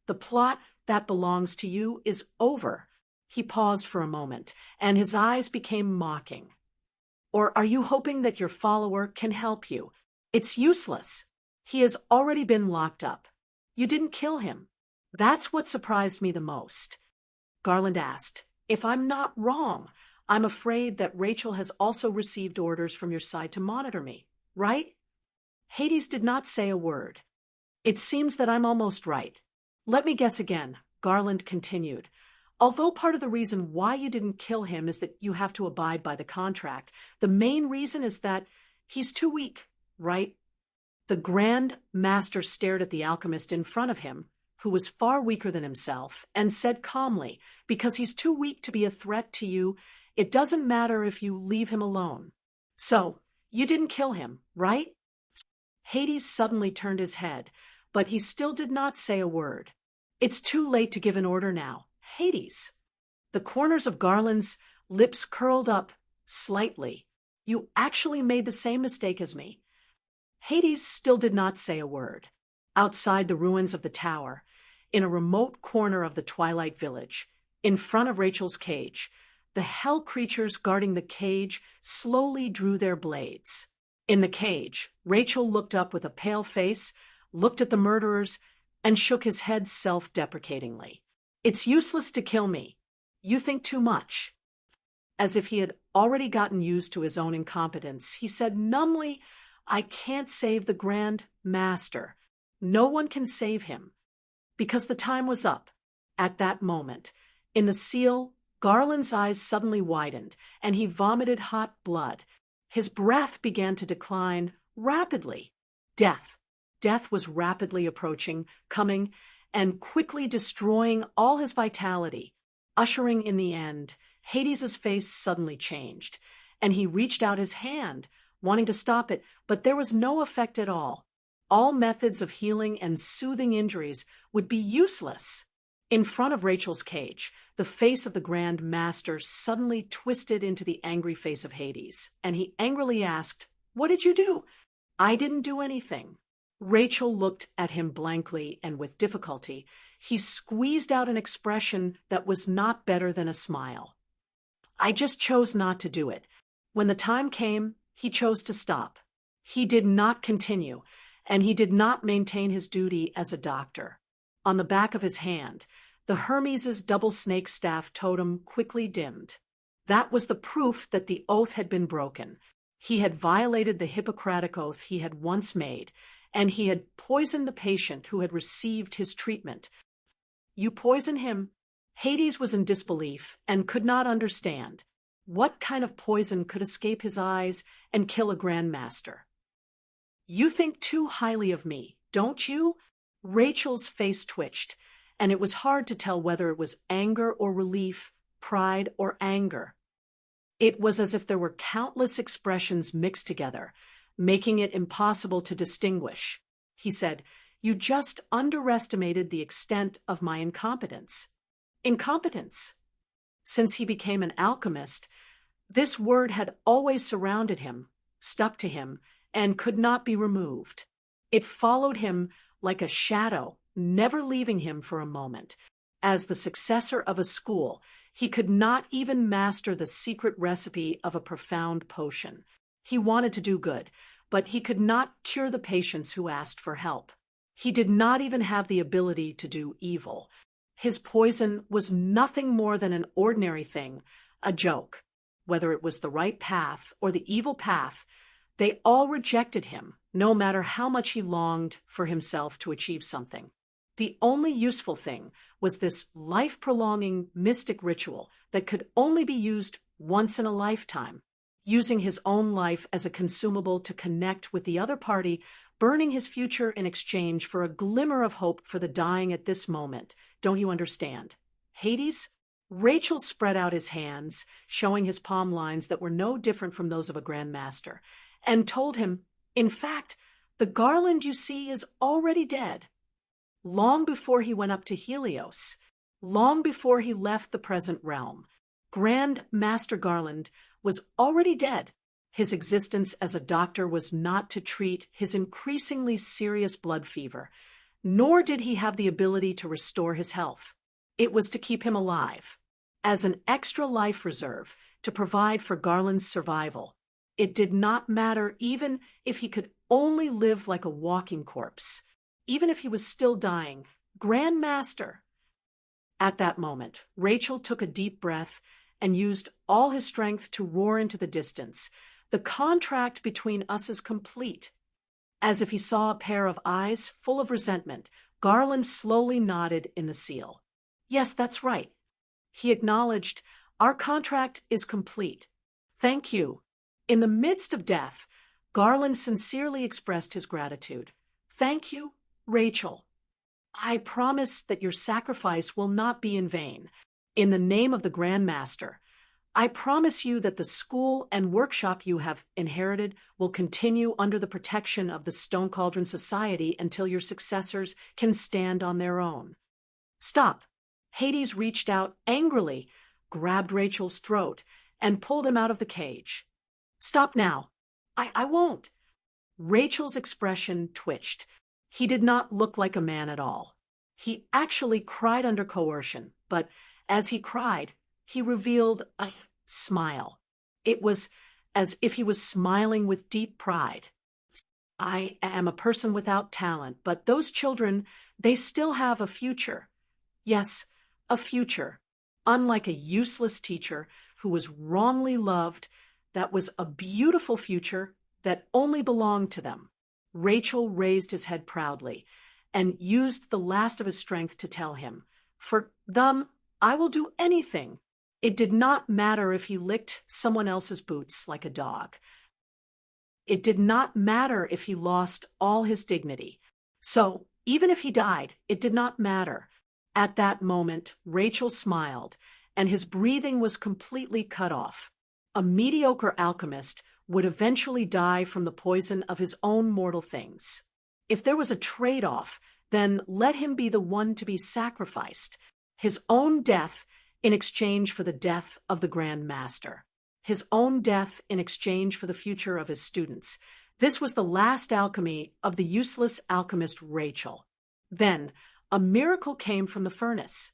[SPEAKER 1] The plot that belongs to you is over." He paused for a moment, and his eyes became mocking. "Or are you hoping that your follower can help you? It's useless. He has already been locked up. You didn't kill him." "That's what surprised me the most." Garland asked, "If I'm not wrong, I'm afraid that Rachel has also received orders from your side to monitor me, right?" Hades did not say a word. "It seems that I'm almost right. Let me guess again," Garland continued. "Although part of the reason why you didn't kill him is that you have to abide by the contract, the main reason is that he's too weak, right?" The Grand Master stared at the alchemist in front of him, who was far weaker than himself, and said calmly, "Because he's too weak to be a threat to you, it doesn't matter if you leave him alone. So, you didn't kill him, right?" Hades suddenly turned his head, but he still did not say a word. "It's too late to give an order now. Hades." The corners of Garland's lips curled up slightly. "You actually made the same mistake as me." Hades still did not say a word. Outside the ruins of the tower, in a remote corner of the Twilight Village, in front of Rachel's cage, the hell creatures guarding the cage slowly drew their blades. In the cage, Rachel looked up with a pale face, looked at the murderers, and shook his head self-deprecatingly. "It's useless to kill me. You think too much." As if he had already gotten used to his own incompetence, he said numbly, "I can't save the Grand Master. No one can save him." Because the time was up. At that moment, in the seal, Garland's eyes suddenly widened, and he vomited hot blood. His breath began to decline rapidly. Death. Death was rapidly approaching, coming, and quickly destroying all his vitality, ushering in the end. Hades's face suddenly changed, and he reached out his hand, wanting to stop it, but there was no effect at all. All methods of healing and soothing injuries would be useless. In front of Rachel's cage, the face of the Grand Master suddenly twisted into the angry face of Hades, and he angrily asked, "What did you do?" "I didn't do anything." Rachel looked at him blankly and with difficulty. He squeezed out an expression that was not better than a smile. "I just chose not to do it. When the time came, he chose to stop. He did not continue, and he did not maintain his duty as a doctor." On the back of his hand, the Hermes's double snake staff totem quickly dimmed. That was the proof that the oath had been broken. He had violated the Hippocratic oath he had once made, and he had poisoned the patient who had received his treatment. "You poison him?" Hades was in disbelief and could not understand. What kind of poison could escape his eyes and kill a Grand Master? "You think too highly of me, don't you?" Rachel's face twitched, and it was hard to tell whether it was anger or relief, pride or anger. It was as if there were countless expressions mixed together, making it impossible to distinguish. He said, "You just underestimated the extent of my incompetence." Incompetence. Since he became an alchemist, this word had always surrounded him, stuck to him, and could not be removed. It followed him like a shadow, never leaving him for a moment. As the successor of a school, he could not even master the secret recipe of a profound potion. He wanted to do good, but he could not cure the patients who asked for help. He did not even have the ability to do evil. His poison was nothing more than an ordinary thing, a joke. Whether it was the right path or the evil path, they all rejected him, no matter how much he longed for himself to achieve something. The only useful thing was this life-prolonging mystic ritual that could only be used once in a lifetime. Using his own life as a consumable to connect with the other party, burning his future in exchange for a glimmer of hope for the dying at this moment. Don't you understand? Hades? Rachel spread out his hands, showing his palm lines that were no different from those of a Grand Master, and told him, "In fact, the garland you see is already dead." Long before he went up to Helios, long before he left the present realm, Grand Master Garland was already dead. His existence as a doctor was not to treat his increasingly serious blood fever, nor did he have the ability to restore his health. It was to keep him alive, as an extra life reserve to provide for Garland's survival. It did not matter even if he could only live like a walking corpse, even if he was still dying. Grand Master. At that moment, Rachel took a deep breath and used all his strength to roar into the distance. "The contract between us is complete." As if he saw a pair of eyes full of resentment, Garland slowly nodded in the seal. "Yes, that's right." He acknowledged, "Our contract is complete. Thank you." In the midst of death, Garland sincerely expressed his gratitude. "Thank you, Rachel. I promise that your sacrifice will not be in vain. In the name of the Grand Master, I promise you that the school and workshop you have inherited will continue under the protection of the Stone Cauldron Society until your successors can stand on their own." "Stop!" Hades reached out angrily, grabbed Rachel's throat, and pulled him out of the cage. "Stop now." I won't." Rachel's expression twitched. He did not look like a man at all. He actually cried under coercion, but as he cried, he revealed a smile. It was as if he was smiling with deep pride. "I am a person without talent, but those children, they still have a future. Yes, a future. Unlike a useless teacher who was wrongly loved, that was a beautiful future that only belonged to them." Rachel raised his head proudly and used the last of his strength to tell him, "For them, I will do anything." It did not matter if he licked someone else's boots like a dog. It did not matter if he lost all his dignity. So, even if he died, it did not matter. At that moment, Rachel smiled, and his breathing was completely cut off. A mediocre alchemist would eventually die from the poison of his own mortal things. If there was a trade-off, then let him be the one to be sacrificed. His own death in exchange for the death of the Grand Master. His own death in exchange for the future of his students. This was the last alchemy of the useless alchemist Rachel. Then, a miracle came from the furnace.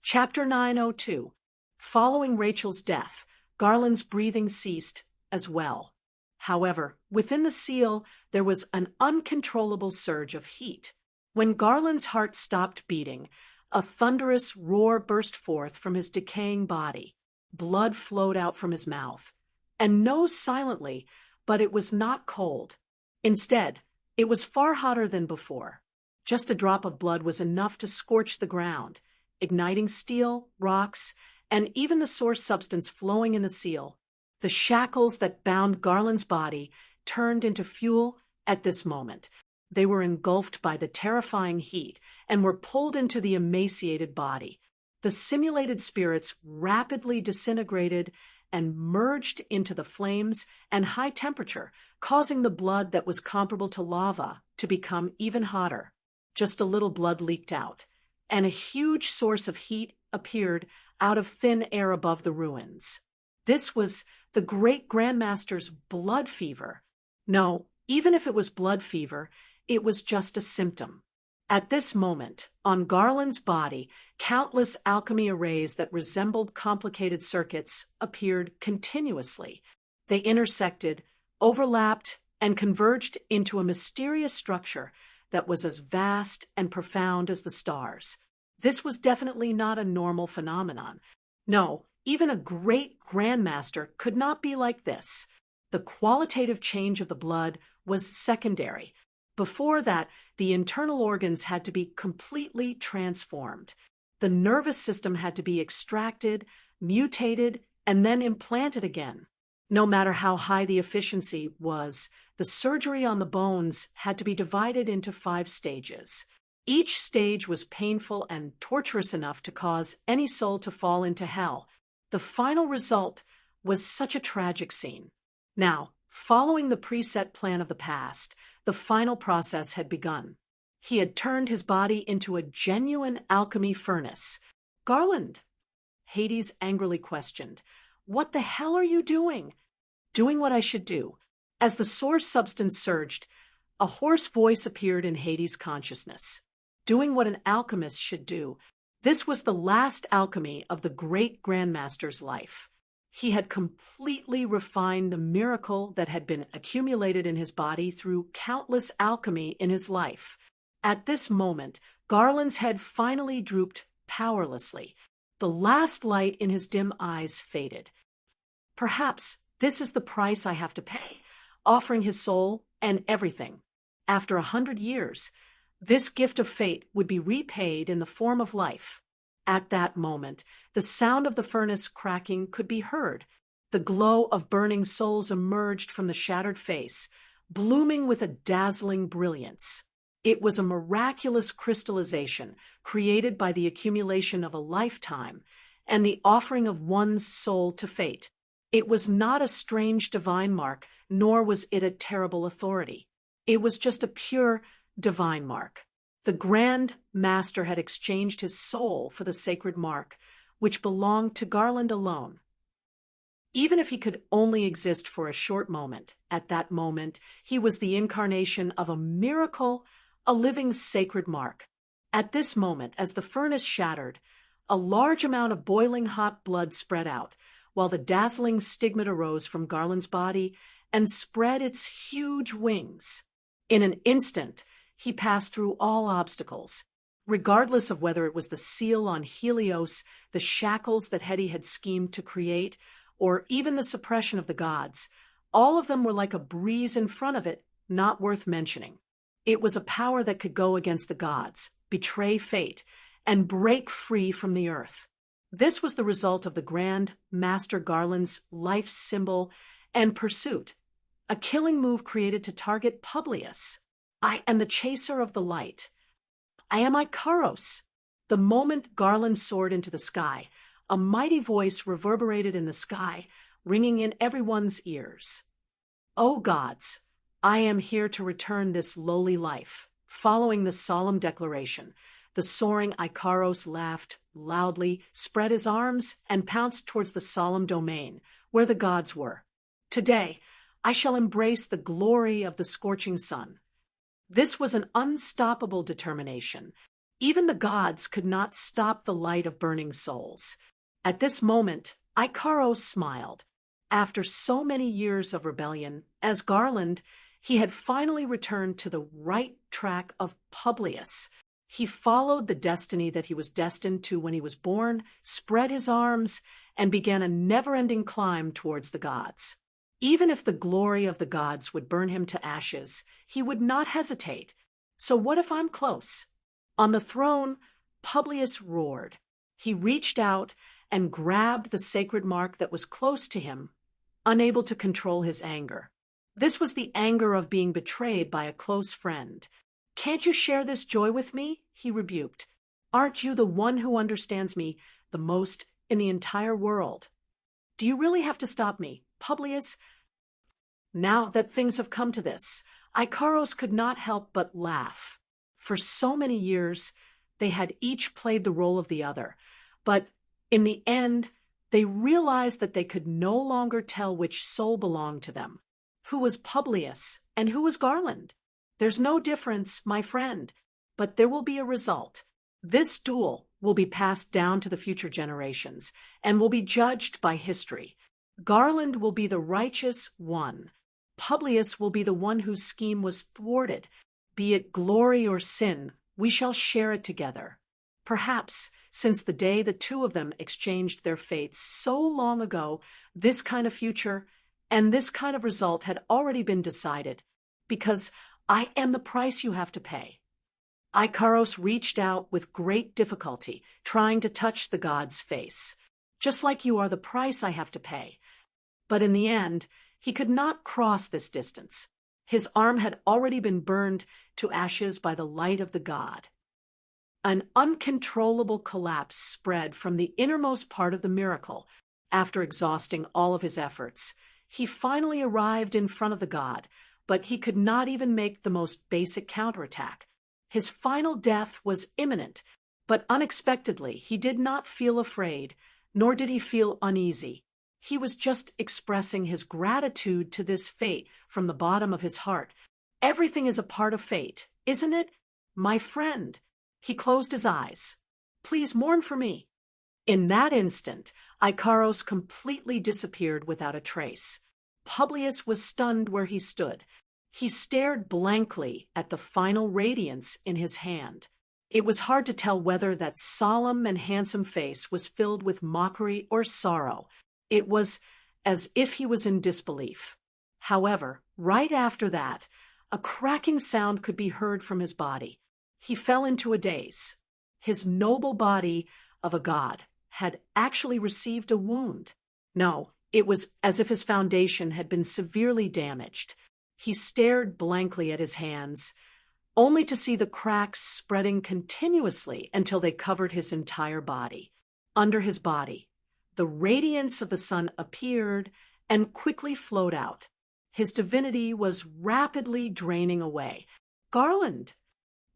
[SPEAKER 1] Chapter 902. Following Rachel's death, Garland's breathing ceased as well. However, within the seal, there was an uncontrollable surge of heat. When Garland's heart stopped beating, a thunderous roar burst forth from his decaying body. Blood flowed out from his mouth, and no silently, but it was not cold. Instead, it was far hotter than before. Just a drop of blood was enough to scorch the ground, igniting steel, rocks, and even the source substance flowing in the seal. The shackles that bound Garland's body turned into fuel at this moment. They were engulfed by the terrifying heat and were pulled into the emaciated body. The simulated spirits rapidly disintegrated and merged into the flames and high temperature, causing the blood that was comparable to lava to become even hotter. Just a little blood leaked out, and a huge source of heat appeared out of thin air above the ruins. This was the great Grandmaster's blood fever. No, even if it was blood fever, it was just a symptom. At this moment, on Garland's body, countless alchemy arrays that resembled complicated circuits appeared continuously. They intersected, overlapped, and converged into a mysterious structure that was as vast and profound as the stars. This was definitely not a normal phenomenon. No, even a great Grandmaster could not be like this. The qualitative change of the blood was secondary. Before that, the internal organs had to be completely transformed. The nervous system had to be extracted, mutated, and then implanted again. No matter how high the efficiency was, the surgery on the bones had to be divided into 5 stages. Each stage was painful and torturous enough to cause any soul to fall into hell. The final result was such a tragic scene. Now, following the preset plan of the past, the final process had begun. He had turned his body into a genuine alchemy furnace. "Garland," Hades angrily questioned, "what the hell are you doing?" "Doing what I should do." As the source substance surged, a hoarse voice appeared in Hades' consciousness. Doing what an alchemist should do. This was the last alchemy of the great Grandmaster's life. He had completely refined the miracle that had been accumulated in his body through countless alchemy in his life. At this moment, Garland's head finally drooped powerlessly. The last light in his dim eyes faded. Perhaps this is the price I have to pay, offering his soul and everything. After 100 years, this gift of fate would be repaid in the form of life. At that moment, the sound of the furnace cracking could be heard. The glow of burning souls emerged from the shattered face, blooming with a dazzling brilliance. It was a miraculous crystallization created by the accumulation of a lifetime and the offering of one's soul to fate. It was not a strange divine mark, nor was it a terrible authority. It was just a pure divine mark. The Grand Master had exchanged his soul for the sacred mark, which belonged to Garland alone. Even if he could only exist for a short moment, at that moment he was the incarnation of a miracle, a living sacred mark. At this moment, as the furnace shattered, a large amount of boiling hot blood spread out, while the dazzling stigmata arose from Garland's body and spread its huge wings. In an instant, he passed through all obstacles. Regardless of whether it was the seal on Helios, the shackles that Hedy had schemed to create, or even the suppression of the gods, all of them were like a breeze in front of it, not worth mentioning. It was a power that could go against the gods, betray fate, and break free from the earth. This was the result of the Grand Master Garland's life symbol and pursuit, a killing move created to target Publius. I am the chaser of the light. I am Icaros. The moment Garland soared into the sky, a mighty voice reverberated in the sky, ringing in everyone's ears. O gods, I am here to return this lowly life. Following the solemn declaration, the soaring Icaros laughed loudly, spread his arms, and pounced towards the solemn domain, where the gods were. Today, I shall embrace the glory of the scorching sun. This was an unstoppable determination. Even the gods could not stop the light of burning souls. At this moment, Icaros smiled. After so many years of rebellion, as Garland, he had finally returned to the right track of Publius. He followed the destiny that he was destined to when he was born, spread his arms, and began a never-ending climb towards the gods. Even if the glory of the gods would burn him to ashes, he would not hesitate. So what if I'm close? On the throne, Publius roared. He reached out and grabbed the sacred mark that was close to him, unable to control his anger. This was the anger of being betrayed by a close friend. Can't you share this joy with me? He rebuked. Aren't you the one who understands me the most in the entire world? Do you really have to stop me, Publius? Now that things have come to this, Icaros could not help but laugh. For so many years, they had each played the role of the other, but in the end, they realized that they could no longer tell which soul belonged to them. Who was Publius and who was Garland? There's no difference, my friend, but there will be a result. This duel will be passed down to the future generations and will be judged by history. Garland will be the righteous one. Publius will be the one whose scheme was thwarted. Be it glory or sin, we shall share it together. Perhaps, since the day the two of them exchanged their fates so long ago, this kind of future and this kind of result had already been decided, because I am the price you have to pay. Icaros reached out with great difficulty, trying to touch the god's face. Just like you are the price I have to pay. But in the end, he could not cross this distance. His arm had already been burned to ashes by the light of the god. An uncontrollable collapse spread from the innermost part of the miracle. After exhausting all of his efforts, he finally arrived in front of the god, but he could not even make the most basic counterattack. His final death was imminent, but unexpectedly he did not feel afraid, nor did he feel uneasy. He was just expressing his gratitude to this fate from the bottom of his heart. Everything is a part of fate, isn't it? My friend. He closed his eyes. Please mourn for me. In that instant, Icaros completely disappeared without a trace. Publius was stunned where he stood. He stared blankly at the final radiance in his hand. It was hard to tell whether that solemn and handsome face was filled with mockery or sorrow. It was as if he was in disbelief. However, right after that, a cracking sound could be heard from his body. He fell into a daze. His noble body of a god had actually received a wound. No, it was as if his foundation had been severely damaged. He stared blankly at his hands, only to see the cracks spreading continuously until they covered his entire body. Under his body, the radiance of the sun appeared and quickly flowed out. His divinity was rapidly draining away. Garland!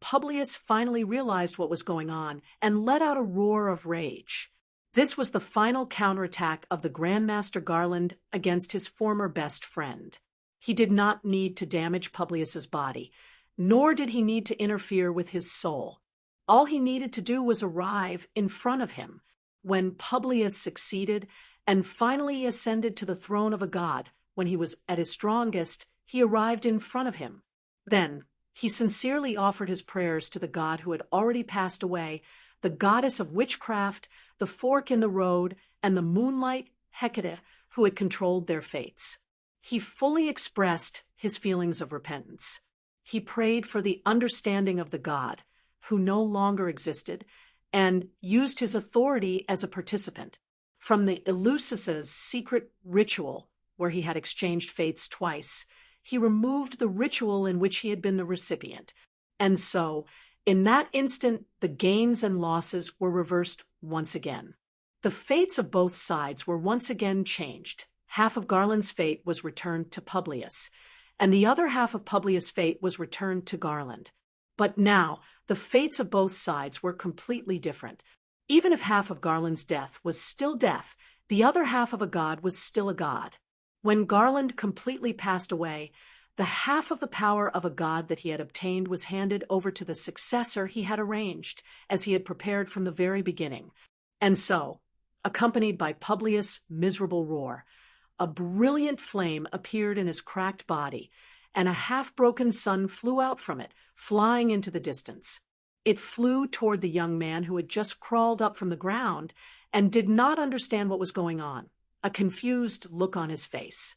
[SPEAKER 1] Publius finally realized what was going on and let out a roar of rage. This was the final counterattack of the Grandmaster Garland against his former best friend. He did not need to damage Publius's body, nor did he need to interfere with his soul. All he needed to do was arrive in front of him. When Publius succeeded and finally ascended to the throne of a god, when he was at his strongest, he arrived in front of him. Then, he sincerely offered his prayers to the god who had already passed away, the goddess of witchcraft, the fork in the road, and the moonlight, Hecate, who had controlled their fates. He fully expressed his feelings of repentance. He prayed for the understanding of the god, who no longer existed, and used his authority as a participant. From the Eleusis' secret ritual, where he had exchanged fates twice, he removed the ritual in which he had been the recipient. And so, in that instant, the gains and losses were reversed once again. The fates of both sides were once again changed. Half of Garland's fate was returned to Publius, and the other half of Publius' fate was returned to Garland. But now, the fates of both sides were completely different. Even if half of Garland's death was still death, the other half of a god was still a god. When Garland completely passed away, the half of the power of a god that he had obtained was handed over to the successor he had arranged, as he had prepared from the very beginning. And so, accompanied by Publius' miserable roar, a brilliant flame appeared in his cracked body, and a half-broken sun flew out from it, flying into the distance. It flew toward the young man who had just crawled up from the ground and did not understand what was going on, a confused look on his face.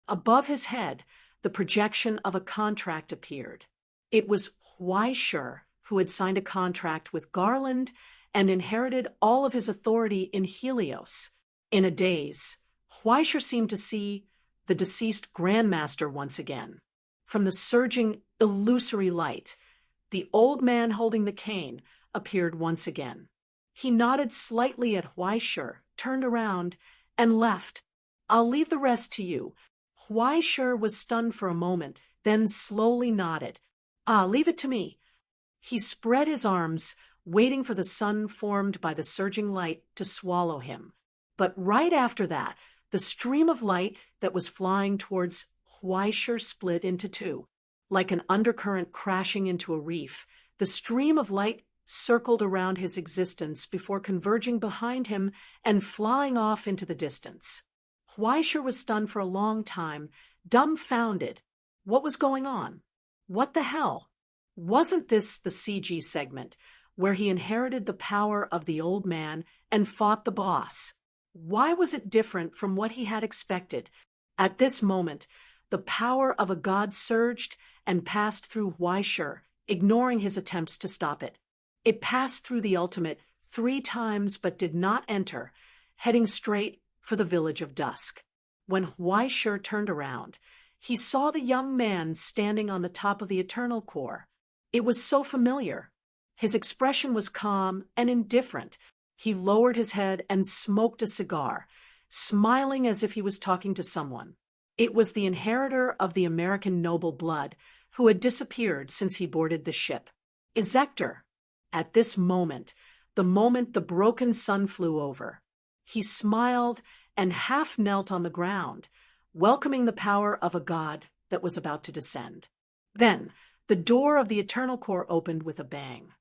[SPEAKER 1] Above his head, the projection of a contract appeared. It was Huaishur, who had signed a contract with Garland and inherited all of his authority in Helios. In a daze, Huaishur seemed to see the deceased Grandmaster once again. From the surging, illusory light, the old man holding the cane appeared once again. He nodded slightly at Huaishur, turned around, and left. "I'll leave the rest to you." Huaishur was stunned for a moment, then slowly nodded. "Leave it to me." He spread his arms, waiting for the sun formed by the surging light to swallow him. But right after that, the stream of light that was flying towards Huaishur split into two. Like an undercurrent crashing into a reef, the stream of light circled around his existence before converging behind him and flying off into the distance. Huaishur was stunned for a long time, dumbfounded. What was going on? What the hell? Wasn't this the CG segment, where he inherited the power of the old man and fought the boss? Why was it different from what he had expected? At this moment, the power of a god surged and passed through Huaishur, ignoring his attempts to stop it. It passed through the ultimate 3 times but did not enter, heading straight for the village of Dusk. When Huaishur turned around, he saw the young man standing on the top of the Eternal Core. It was so familiar. His expression was calm and indifferent. He lowered his head and smoked a cigar, smiling as if he was talking to someone. It was the inheritor of the American noble blood, who had disappeared since he boarded the ship. Ezektor. At this moment, the broken sun flew over, he smiled and half knelt on the ground, welcoming the power of a god that was about to descend. Then, the door of the Eternal Core opened with a bang.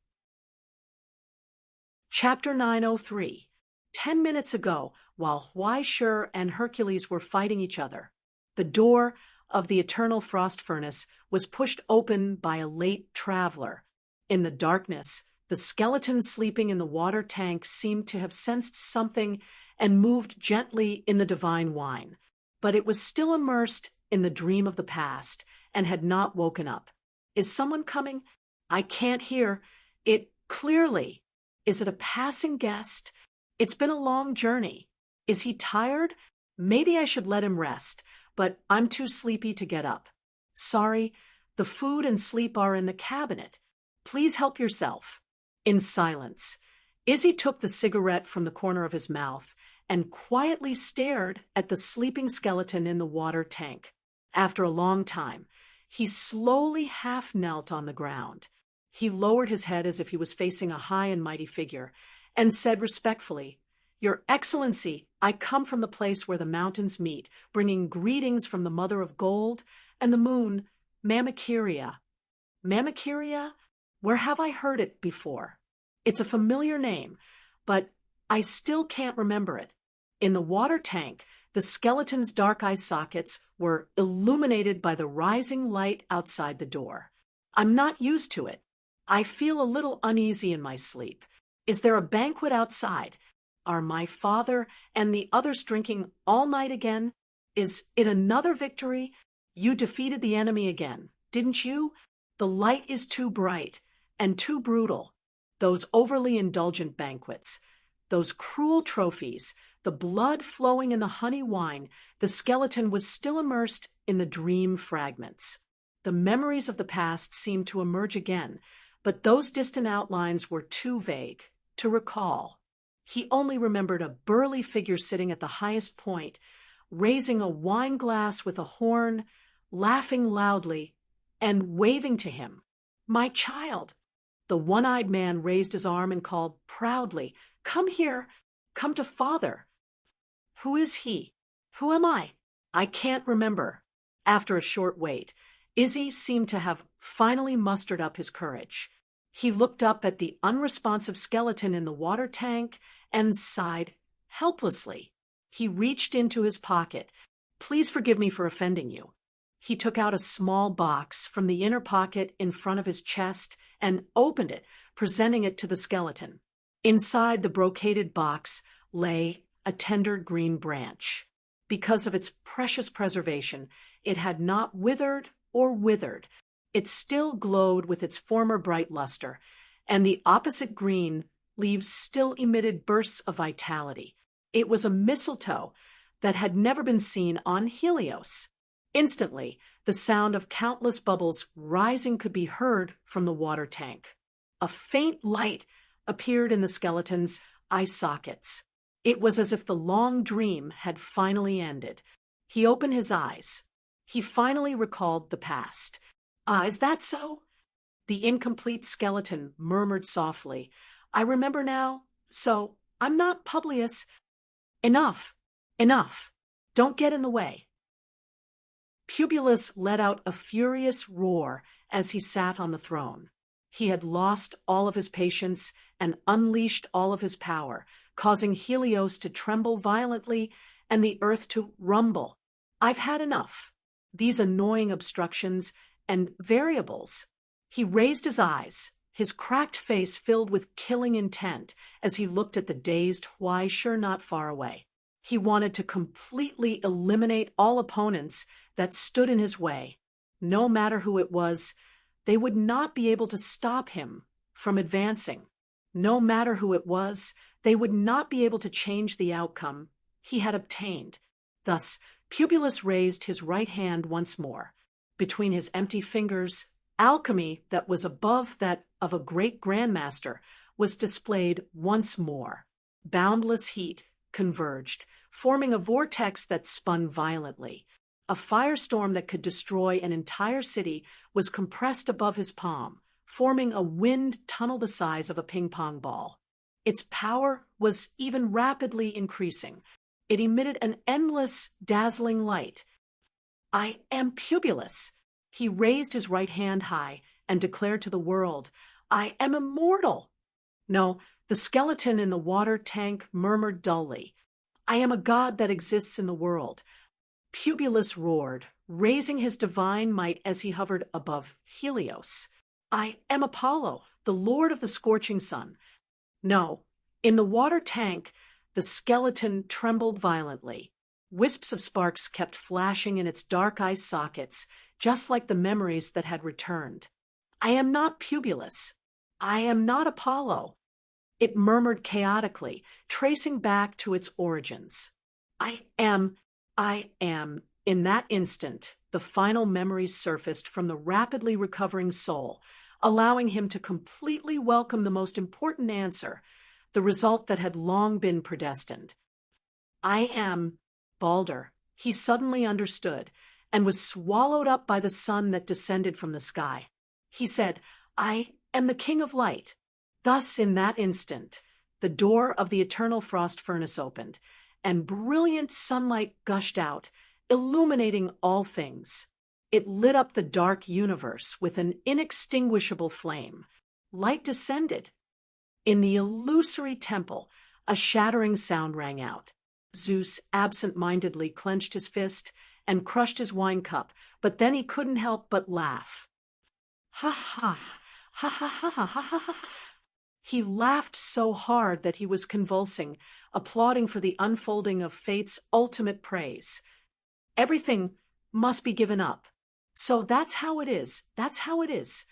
[SPEAKER 1] Chapter 903. 10 minutes ago, while Huaishur and Hercules were fighting each other, the door of the Eternal Frost Furnace was pushed open by a late traveler. In the darkness, the skeleton sleeping in the water tank seemed to have sensed something and moved gently in the divine wine. But it was still immersed in the dream of the past and had not woken up. Is someone coming? I can't hear. It clearly. Is it a passing guest? It's been a long journey. Is he tired? Maybe I should let him rest, but I'm too sleepy to get up. Sorry, the food and sleep are in the cabinet. Please help yourself. In silence, Izzy took the cigarette from the corner of his mouth and quietly stared at the sleeping skeleton in the water tank. After a long time, he slowly half knelt on the ground. He lowered his head as if he was facing a high and mighty figure, and said respectfully, "Your Excellency, I come from the place where the mountains meet, bringing greetings from the Mother of Gold and the moon, Mamakiria." Mamakiria? Where have I heard it before? It's a familiar name, but I still can't remember it. In the water tank, the skeleton's dark eye sockets were illuminated by the rising light outside the door. I'm not used to it. I feel a little uneasy in my sleep. Is there a banquet outside? Are my father and the others drinking all night again? Is it another victory? You defeated the enemy again, didn't you? The light is too bright and too brutal. Those overly indulgent banquets, those cruel trophies, The blood flowing in the honey wine, the skeleton was still immersed in the dream fragments. The memories of the past seemed to emerge again, but those distant outlines were too vague to recall. He only remembered a burly figure sitting at the highest point, raising a wine glass with a horn, laughing loudly, and waving to him. "My child!" The one-eyed man raised his arm and called proudly, "Come here! Come to father!" "Who is he? Who am I?" "I can't remember." After a short wait, Izzy seemed to have finally mustered up his courage. He looked up at the unresponsive skeleton in the water tank and sighed helplessly. He reached into his pocket. "Please forgive me for offending you." He took out a small box from the inner pocket in front of his chest and opened it, presenting it to the skeleton. Inside the brocaded box lay a tender green branch. Because of its precious preservation, it had not withered or withered. It still glowed with its former bright luster, and the opposite green leaves still emitted bursts of vitality. It was a mistletoe that had never been seen on Helios. Instantly, the sound of countless bubbles rising could be heard from the water tank. A faint light appeared in the skeleton's eye sockets. It was as if the long dream had finally ended. He opened his eyes. He finally recalled the past. Is that so?" The incomplete skeleton murmured softly. "I remember now. So, I'm not Publius." "Enough. Enough. Don't get in the way." Publius let out a furious roar as he sat on the throne. He had lost all of his patience and unleashed all of his power, causing Helios to tremble violently and the earth to rumble. "I've had enough. These annoying obstructions and variables." He raised his eyes, his cracked face filled with killing intent as he looked at the dazed Huaishur not far away. He wanted to completely eliminate all opponents that stood in his way. No matter who it was, they would not be able to stop him from advancing. No matter who it was, they would not be able to change the outcome he had obtained. Thus, Publius raised his right hand once more. Between his empty fingers, alchemy that was above that of a great grandmaster was displayed once more. Boundless heat converged, forming a vortex that spun violently. A firestorm that could destroy an entire city was compressed above his palm, forming a wind tunnel the size of a ping-pong ball. Its power was even rapidly increasing. It emitted an endless, dazzling light. "I am Publius." He raised his right hand high and declared to the world, "I am immortal." No, the skeleton in the water tank murmured dully, "I am a god that exists in the world." Publius roared, raising his divine might as he hovered above Helios. "I am Apollo, the lord of the scorching sun." No, in the water tank, the skeleton trembled violently. Wisps of sparks kept flashing in its dark eye sockets, just like the memories that had returned. "I am not Publius. I am not Apollo." It murmured chaotically, tracing back to its origins. I am. In that instant, the final memories surfaced from the rapidly recovering soul, allowing him to completely welcome the most important answer, the result that had long been predestined. "I am Balder." He suddenly understood, and was swallowed up by the sun that descended from the sky. He said, "I am the King of Light." Thus, in that instant, the door of the eternal frost furnace opened, and brilliant sunlight gushed out, illuminating all things. It lit up the dark universe with an inextinguishable flame. Light descended. In the illusory temple, a shattering sound rang out. Zeus absent-mindedly clenched his fist and crushed his wine cup, but then he couldn't help but laugh. "Ha ha, ha ha ha ha ha ha ha." He laughed so hard that he was convulsing, applauding for the unfolding of fate's ultimate praise. Everything must be given up. So that's how it is. That's how it is.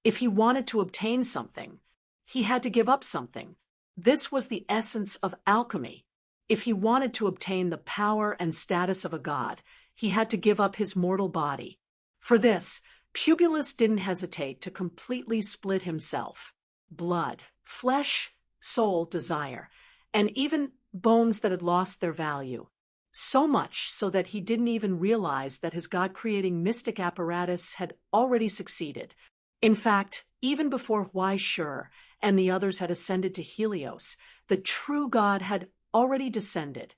[SPEAKER 1] If he wanted to obtain something, he had to give up something. This was the essence of alchemy. If he wanted to obtain the power and status of a god, he had to give up his mortal body. For this, Publius didn't hesitate to completely split himself. Blood, flesh, soul, desire, and even bones that had lost their value. So much so that he didn't even realize that his god-creating mystic apparatus had already succeeded. In fact, even before Shur and the others had ascended to Helios, the true god had already descended.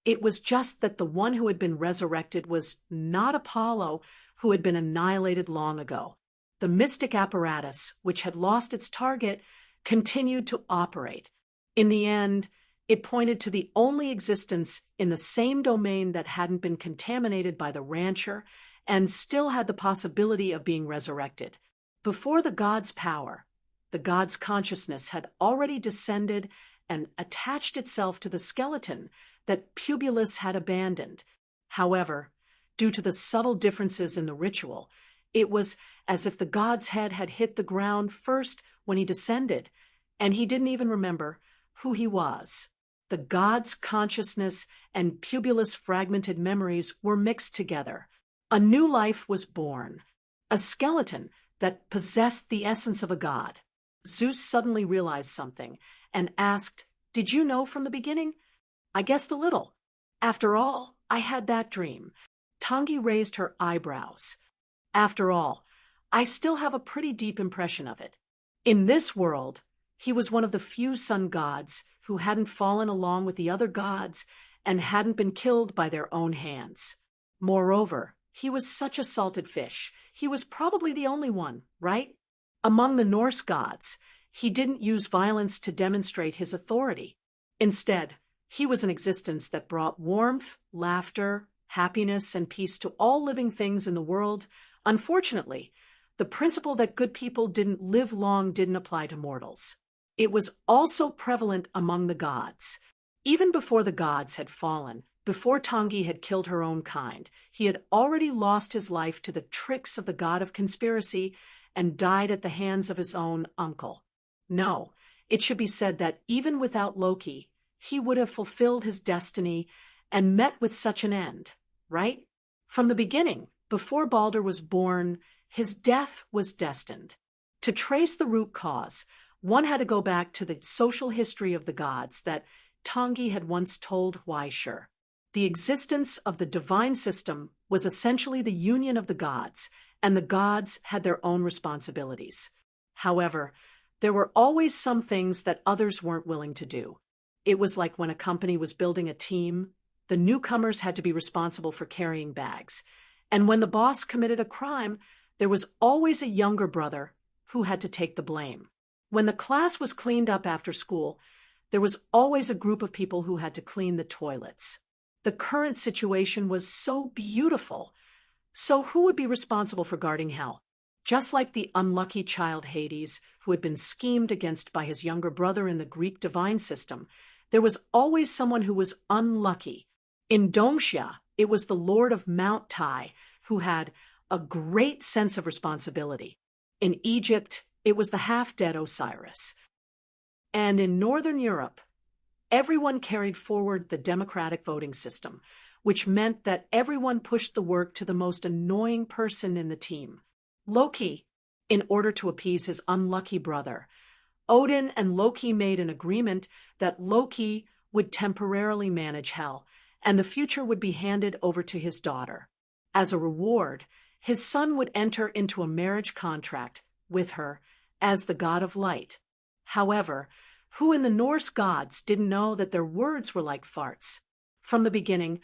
[SPEAKER 1] It was just that the one who had been resurrected was not Apollo, who had been annihilated long ago. The mystic apparatus, which had lost its target, continued to operate. In the end, it pointed to the only existence in the same domain that hadn't been contaminated by the rancher and still had the possibility of being resurrected. Before the god's power, the god's consciousness had already descended and attached itself to the skeleton that Publius had abandoned. However, due to the subtle differences in the ritual, it was as if the god's head had hit the ground first when he descended, and he didn't even remember who he was. The god's consciousness and Publius' fragmented memories were mixed together. A new life was born, a skeleton that possessed the essence of a god. Zeus suddenly realized something and asked, "Did you know from the beginning?" "I guessed a little. After all, I had that dream." Tangi raised her eyebrows. "After all, I still have a pretty deep impression of it." In this world, he was one of the few sun gods who hadn't fallen along with the other gods and hadn't been killed by their own hands. Moreover, he was such a salted fish. He was probably the only one, right? Among the Norse gods, he didn't use violence to demonstrate his authority. Instead, he was an existence that brought warmth, laughter, happiness, and peace to all living things in the world. Unfortunately, the principle that good people didn't live long didn't apply to mortals. It was also prevalent among the gods. Even before the gods had fallen, before Tangi had killed her own kind, he had already lost his life to the tricks of the god of conspiracy and died at the hands of his own uncle. No, it should be said that even without Loki, he would have fulfilled his destiny and met with such an end, right? From the beginning, before Balder was born, his death was destined. To trace the root cause, one had to go back to the social history of the gods that Tangi had once told Shur. The existence of the divine system was essentially the union of the gods, and the gods had their own responsibilities. However, there were always some things that others weren't willing to do. It was like when a company was building a team, the newcomers had to be responsible for carrying bags. And when the boss committed a crime, there was always a younger brother who had to take the blame. When the class was cleaned up after school, there was always a group of people who had to clean the toilets. The current situation was so beautiful. So who would be responsible for guarding hell? Just like the unlucky child Hades, who had been schemed against by his younger brother in the Greek divine system, there was always someone who was unlucky. In Domshia, it was the Lord of Mount Tai, who had a great sense of responsibility. In Egypt, it was the half-dead Osiris. And in Northern Europe, everyone carried forward the democratic voting system, which meant that everyone pushed the work to the most annoying person in the team. Loki, in order to appease his unlucky brother. Odin and Loki made an agreement that Loki would temporarily manage hell, and the future would be handed over to his daughter. As a reward, his son would enter into a marriage contract with her as the god of light. However, who in the Norse gods didn't know that their words were like farts? From the beginning,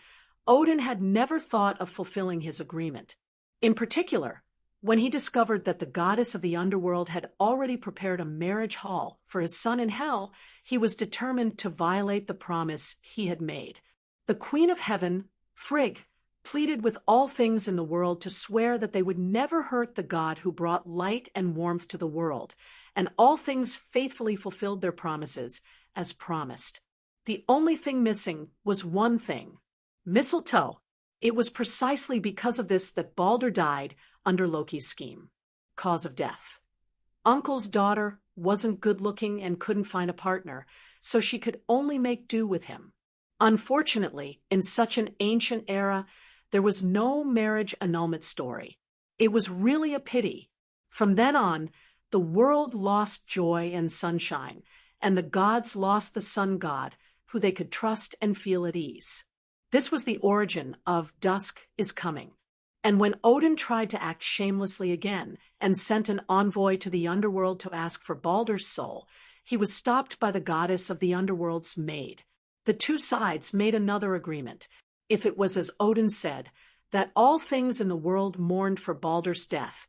[SPEAKER 1] Odin had never thought of fulfilling his agreement. In particular, when he discovered that the goddess of the underworld had already prepared a marriage hall for his son in hell, he was determined to violate the promise he had made. The Queen of Heaven, Frigg, pleaded with all things in the world to swear that they would never hurt the god who brought light and warmth to the world, and all things faithfully fulfilled their promises, as promised. The only thing missing was one thing: mistletoe. It was precisely because of this that Balder died under Loki's scheme. Cause of death: Uncle's daughter wasn't good-looking and couldn't find a partner, so she could only make do with him. Unfortunately, in such an ancient era, there was no marriage annulment story. It was really a pity. From then on, the world lost joy and sunshine, and the gods lost the sun god, who they could trust and feel at ease. This was the origin of Dusk is Coming. And when Odin tried to act shamelessly again and sent an envoy to the underworld to ask for Baldur's soul, he was stopped by the goddess of the underworld's maid. The two sides made another agreement. If it was as Odin said, that all things in the world mourned for Baldur's death,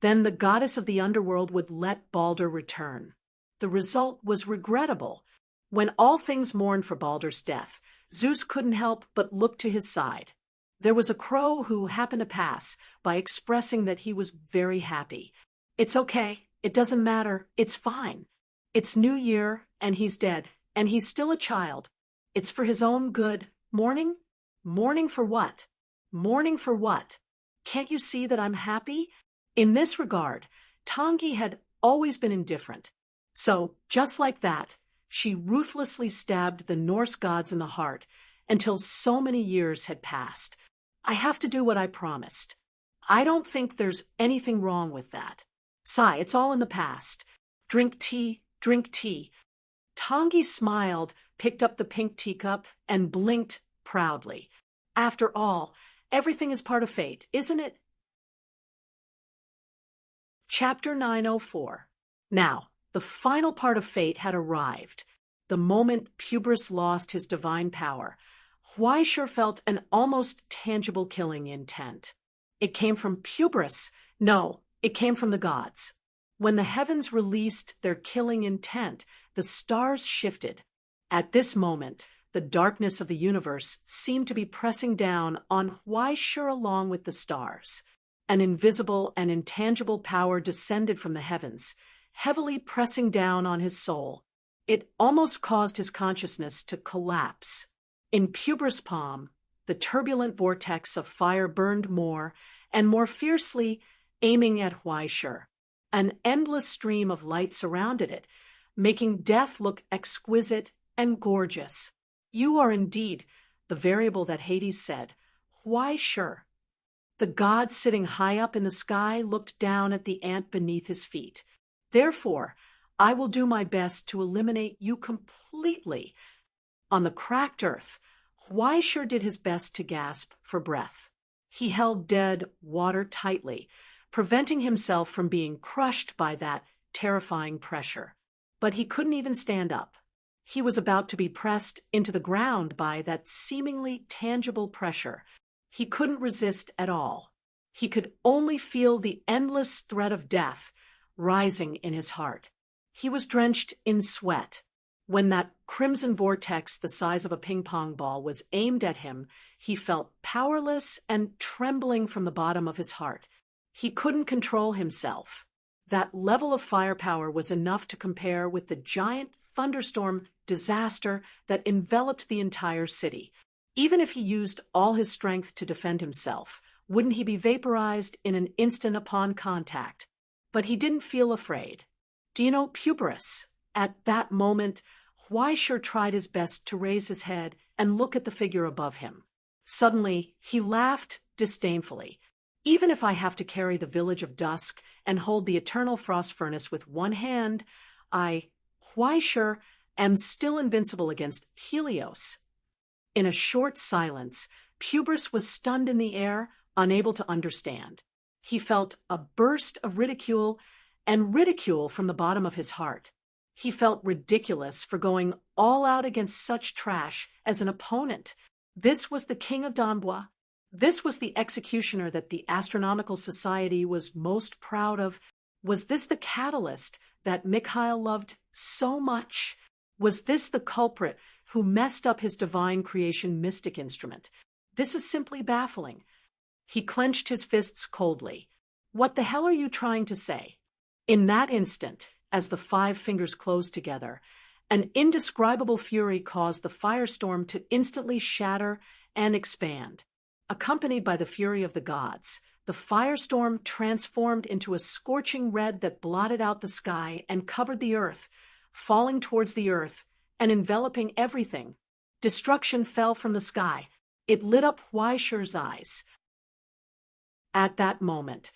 [SPEAKER 1] then the goddess of the underworld would let Baldur return. The result was regrettable. When all things mourned for Baldur's death, Zeus couldn't help but look to his side. There was a crow who happened to pass by expressing that he was very happy. It's okay, it doesn't matter, it's fine. It's New Year, and he's dead, and he's still a child. It's for his own good. Mourning? Mourning for what? Mourning for what? Can't you see that I'm happy? In this regard, Tangi had always been indifferent. So, just like that, she ruthlessly stabbed the Norse gods in the heart until so many years had passed. I have to do what I promised. I don't think there's anything wrong with that. Sigh, it's all in the past. Drink tea, drink tea. Tangi smiled, picked up the pink teacup, and blinked proudly. After all, everything is part of fate, isn't it? Chapter 904. Now, the final part of fate had arrived. The moment Pubris lost his divine power, Hwaishur felt an almost tangible killing intent. It came from Pubris. No, it came from the gods. When the heavens released their killing intent, the stars shifted. At this moment, the darkness of the universe seemed to be pressing down on Hwaishur along with the stars. An invisible and intangible power descended from the heavens, heavily pressing down on his soul. It almost caused his consciousness to collapse. In Pubris' palm, the turbulent vortex of fire burned more and more fiercely, aiming at Hwaishur. An endless stream of light surrounded it, making death look exquisite and gorgeous. You are indeed the variable that Hades said. Hwaishur. The god sitting high up in the sky looked down at the ant beneath his feet. Therefore, I will do my best to eliminate you completely. On the cracked earth, Hwaishur did his best to gasp for breath. He held dead water tightly, preventing himself from being crushed by that terrifying pressure. But he couldn't even stand up. He was about to be pressed into the ground by that seemingly tangible pressure. He couldn't resist at all. He could only feel the endless threat of death rising in his heart. He was drenched in sweat. When that crimson vortex the size of a ping-pong ball was aimed at him, he felt powerless and trembling from the bottom of his heart. He couldn't control himself. That level of firepower was enough to compare with the giant thunderstorm disaster that enveloped the entire city. Even if he used all his strength to defend himself, wouldn't he be vaporized in an instant upon contact? But he didn't feel afraid. Do you know Pubris? At that moment, Hwaishur tried his best to raise his head and look at the figure above him. Suddenly, he laughed disdainfully. Even if I have to carry the village of Dusk and hold the eternal frost furnace with one hand, Hwaishur, am still invincible against Helios. In a short silence, Pubris was stunned in the air, unable to understand. He felt a burst of ridicule, and ridicule from the bottom of his heart. He felt ridiculous for going all out against such trash as an opponent. This was the king of Donbua. This was the executioner that the Astronomical Society was most proud of. Was this the catalyst that Mikhail loved so much? Was this the culprit who messed up his divine creation mystic instrument? This is simply baffling. He clenched his fists coldly. What the hell are you trying to say? In that instant, as the 5 fingers closed together, an indescribable fury caused the firestorm to instantly shatter and expand. Accompanied by the fury of the gods, the firestorm transformed into a scorching red that blotted out the sky and covered the earth. Falling towards the earth, and enveloping everything. Destruction fell from the sky. It lit up Huaishur's eyes. At that moment,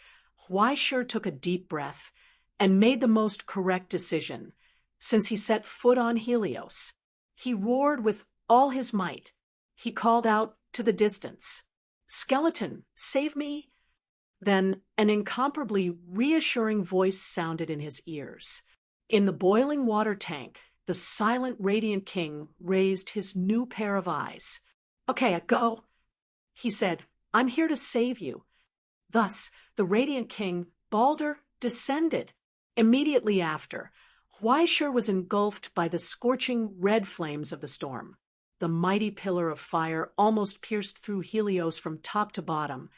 [SPEAKER 1] Huaishur took a deep breath and made the most correct decision, since he set foot on Helios. He roared with all his might. He called out to the distance, "Skeleton, save me!" Then an incomparably reassuring voice sounded in his ears. In the boiling water tank, the silent, radiant king raised his new pair of eyes. "Okay, go," he said. "I'm here to save you." Thus, the radiant king, Balder, descended. Immediately after, Huaishur was engulfed by the scorching red flames of the storm. The mighty pillar of fire almost pierced through Helios from top to bottom,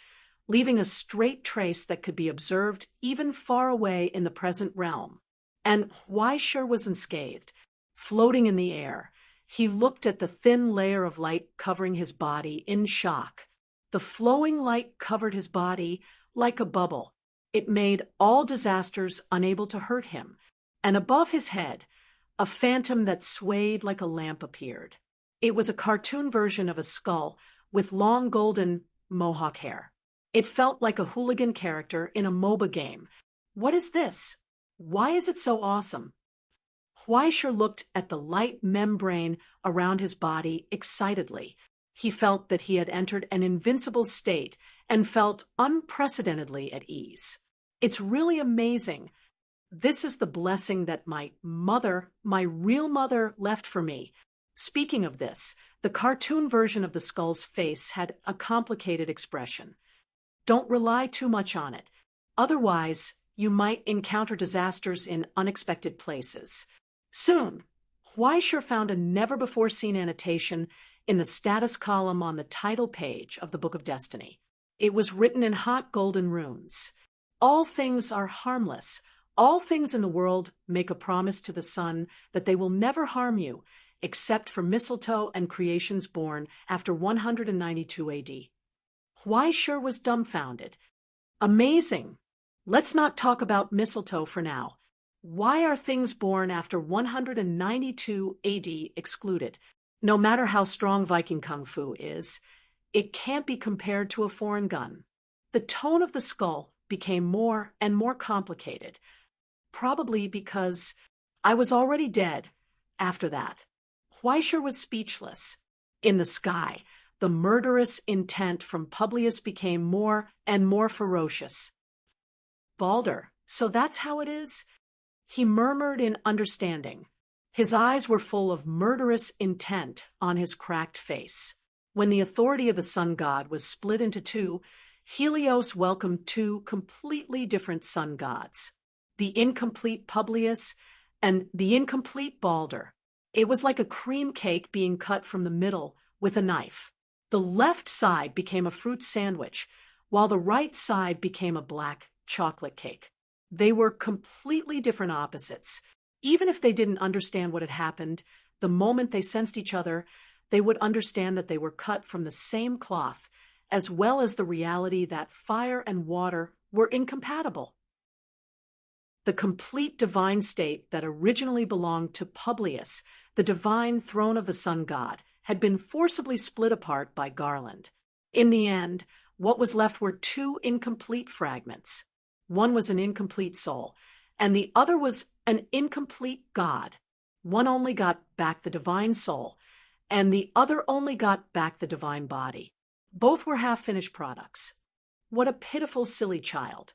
[SPEAKER 1] leaving a straight trace that could be observed even far away in the present realm. And Huaishur was unscathed. Floating in the air, he looked at the thin layer of light covering his body in shock. The flowing light covered his body like a bubble. It made all disasters unable to hurt him, and above his head, a phantom that swayed like a lamp appeared. It was a cartoon version of a skull with long golden mohawk hair. It felt like a hooligan character in a MOBA game. What is this? Why is it so awesome? Huaishur looked at the light membrane around his body excitedly. He felt that he had entered an invincible state and felt unprecedentedly at ease. It's really amazing. This is the blessing that my mother, my real mother, left for me. Speaking of this, the cartoon version of the skull's face had a complicated expression. Don't rely too much on it. Otherwise, you might encounter disasters in unexpected places. Soon, Huaishur found a never-before-seen annotation in the status column on the title page of the Book of Destiny. It was written in hot golden runes. All things are harmless. All things in the world make a promise to the sun that they will never harm you, except for mistletoe and creations born after 192 AD. Huaishur was dumbfounded. Amazing. Let's not talk about mistletoe for now. Why are things born after 192 AD excluded? No matter how strong Viking kung fu is, it can't be compared to a foreign gun. The tone of the skull became more and more complicated, probably because I was already dead after that. Huaishur was speechless. In the sky, the murderous intent from Publius became more and more ferocious. "Balder, so that's how it is?" He murmured in understanding. His eyes were full of murderous intent on his cracked face. When the authority of the sun god was split into two, Helios welcomed two completely different sun gods, the incomplete Publius and the incomplete Balder. It was like a cream cake being cut from the middle with a knife. The left side became a fruit sandwich, while the right side became a black chocolate cake. They were completely different opposites. Even if they didn't understand what had happened, the moment they sensed each other, they would understand that they were cut from the same cloth, as well as the reality that fire and water were incompatible. The complete divine state that originally belonged to Publius, the divine throne of the sun god, had been forcibly split apart by Garland. In the end, what was left were two incomplete fragments. One was an incomplete soul, and the other was an incomplete god. One only got back the divine soul, and the other only got back the divine body. Both were half-finished products. What a pitiful, silly child.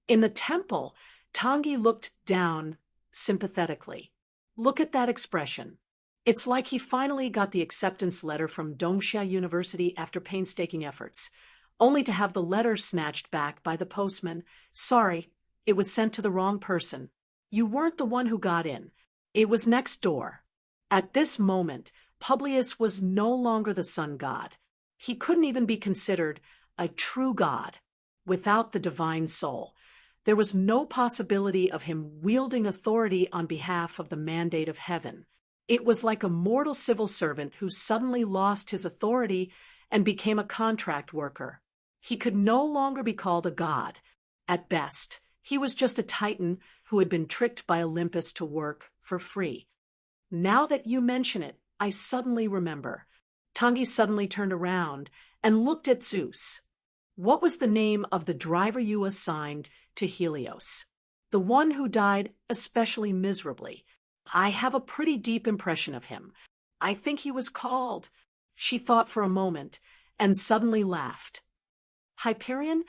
[SPEAKER 1] In the temple, Tangi looked down sympathetically. Look at that expression. It's like he finally got the acceptance letter from Dongsha University after painstaking efforts, only to have the letter snatched back by the postman. "Sorry, it was sent to the wrong person. You weren't the one who got in. It was next door." At this moment, Publius was no longer the sun god. He couldn't even be considered a true god without the divine soul. There was no possibility of him wielding authority on behalf of the mandate of heaven. It was like a mortal civil servant who suddenly lost his authority and became a contract worker. He could no longer be called a god. At best, he was just a titan who had been tricked by Olympus to work for free. Now that you mention it, I suddenly remember. Tangi suddenly turned around and looked at Zeus. What was the name of the driver you assigned to Helios? The one who died especially miserably. I have a pretty deep impression of him. I think he was called. She thought for a moment and suddenly laughed. Hyperion?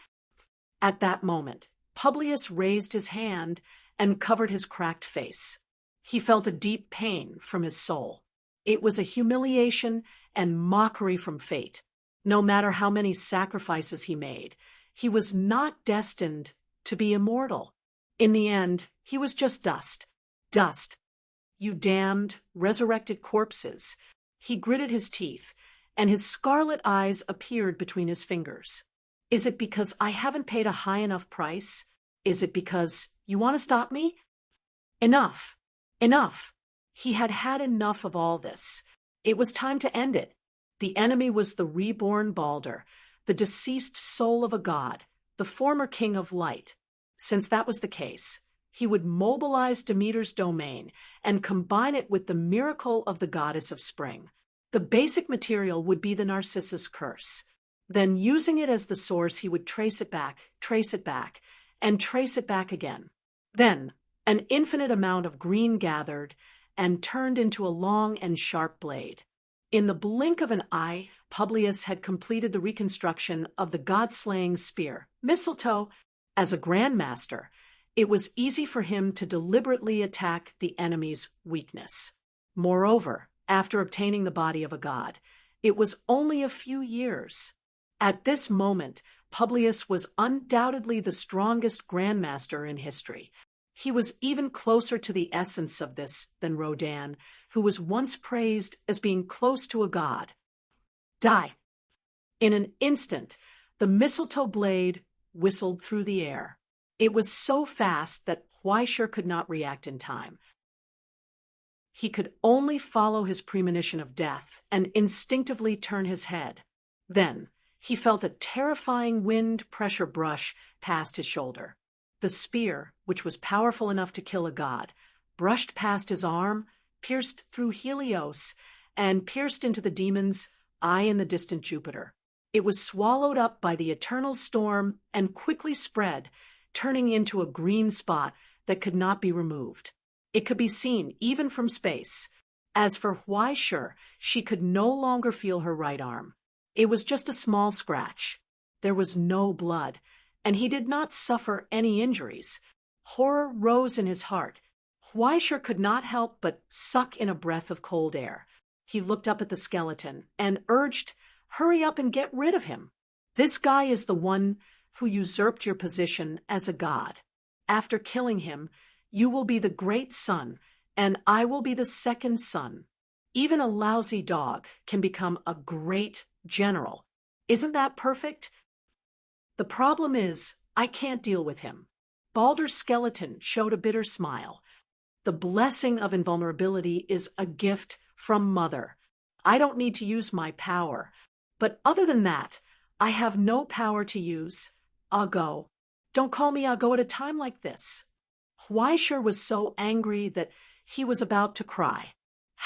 [SPEAKER 1] At that moment, Publius raised his hand and covered his cracked face. He felt a deep pain from his soul. It was a humiliation and mockery from fate. No matter how many sacrifices he made, he was not destined to be immortal. In the end, he was just dust. Dust. You damned, resurrected corpses. He gritted his teeth, and his scarlet eyes appeared between his fingers. Is it because I haven't paid a high enough price? Is it because you want to stop me? Enough. Enough. He had had enough of all this. It was time to end it. The enemy was the reborn Balder, the deceased soul of a god, the former king of light. Since that was the case, he would mobilize Demeter's domain and combine it with the miracle of the goddess of spring. The basic material would be the Narcissus curse. Then, using it as the source, he would trace it back, and trace it back again. Then, an infinite amount of green gathered and turned into a long and sharp blade. In the blink of an eye, Publius had completed the reconstruction of the god-slaying spear, mistletoe. As a grandmaster, it was easy for him to deliberately attack the enemy's weakness. Moreover, after obtaining the body of a god, it was only a few years. At this moment, Publius was undoubtedly the strongest grandmaster in history. He was even closer to the essence of this than Rodan, who was once praised as being close to a god. Die! In an instant, the mistletoe blade whistled through the air. It was so fast that Hwaishur could not react in time. He could only follow his premonition of death and instinctively turn his head. Then, he felt a terrifying wind pressure brush past his shoulder. The spear, which was powerful enough to kill a god, brushed past his arm, pierced through Helios, and pierced into the demon's eye in the distant Jupiter. It was swallowed up by the eternal storm and quickly spread, turning into a green spot that could not be removed. It could be seen even from space. As for Hwaishur, she could no longer feel her right arm. It was just a small scratch. There was no blood, and he did not suffer any injuries. Horror rose in his heart. Hwaishur could not help but suck in a breath of cold air. He looked up at the skeleton and urged, "Hurry up and get rid of him. This guy is the one who usurped your position as a god. After killing him, you will be the great son, and I will be the second son. Even a lousy dog can become a great general. Isn't that perfect? The problem is, I can't deal with him." Balder's skeleton showed a bitter smile. "The blessing of invulnerability is a gift from Mother. I don't need to use my power. But other than that, I have no power to use. I'll go. Don't call me I'll go at a time like this." Hwaishur was so angry that he was about to cry.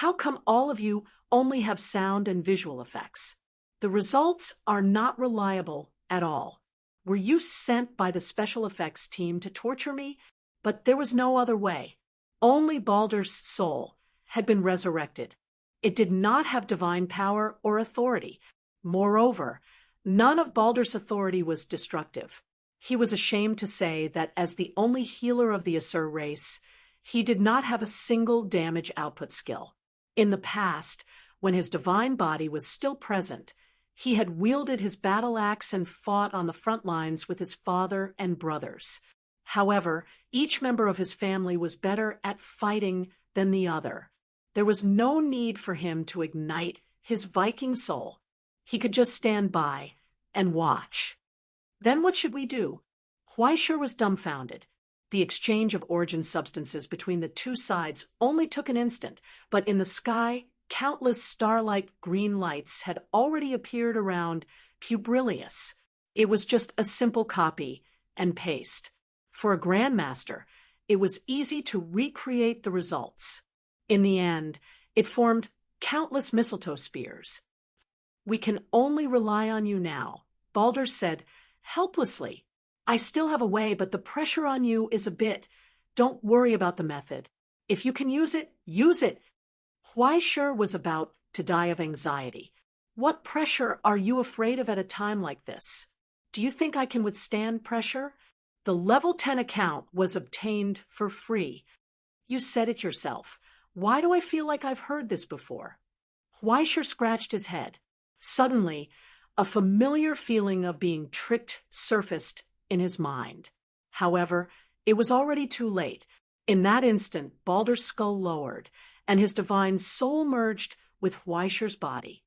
[SPEAKER 1] "How come all of you only have sound and visual effects? The results are not reliable at all. Were you sent by the special effects team to torture me? But there was no other way. Only Balder's soul had been resurrected. It did not have divine power or authority. Moreover, none of Balder's authority was destructive. He was ashamed to say that as the only healer of the Asur race, he did not have a single damage output skill. In the past, when his divine body was still present, he had wielded his battle axe and fought on the front lines with his father and brothers. However, each member of his family was better at fighting than the other. There was no need for him to ignite his Viking soul. He could just stand by and watch. Then what should we do? Hwaishur was dumbfounded. The exchange of origin substances between the two sides only took an instant, but in the sky, countless star-like green lights had already appeared around Publius. It was just a simple copy and paste. For a grandmaster, it was easy to recreate the results. In the end, it formed countless mistletoe spears. "We can only rely on you now," Balder said, helplessly. "I still have a way, but the pressure on you is a bit. Don't worry about the method. If you can use it, use it." Hwaishur was about to die of anxiety. "What pressure are you afraid of at a time like this? Do you think I can withstand pressure?" The level 10 account was obtained for free. "You said it yourself. Why do I feel like I've heard this before?" Hwaishur scratched his head. Suddenly, a familiar feeling of being tricked surfaced in his mind. However, it was already too late. In that instant, Balder's skull lowered, and his divine soul merged with Hwaishur's body.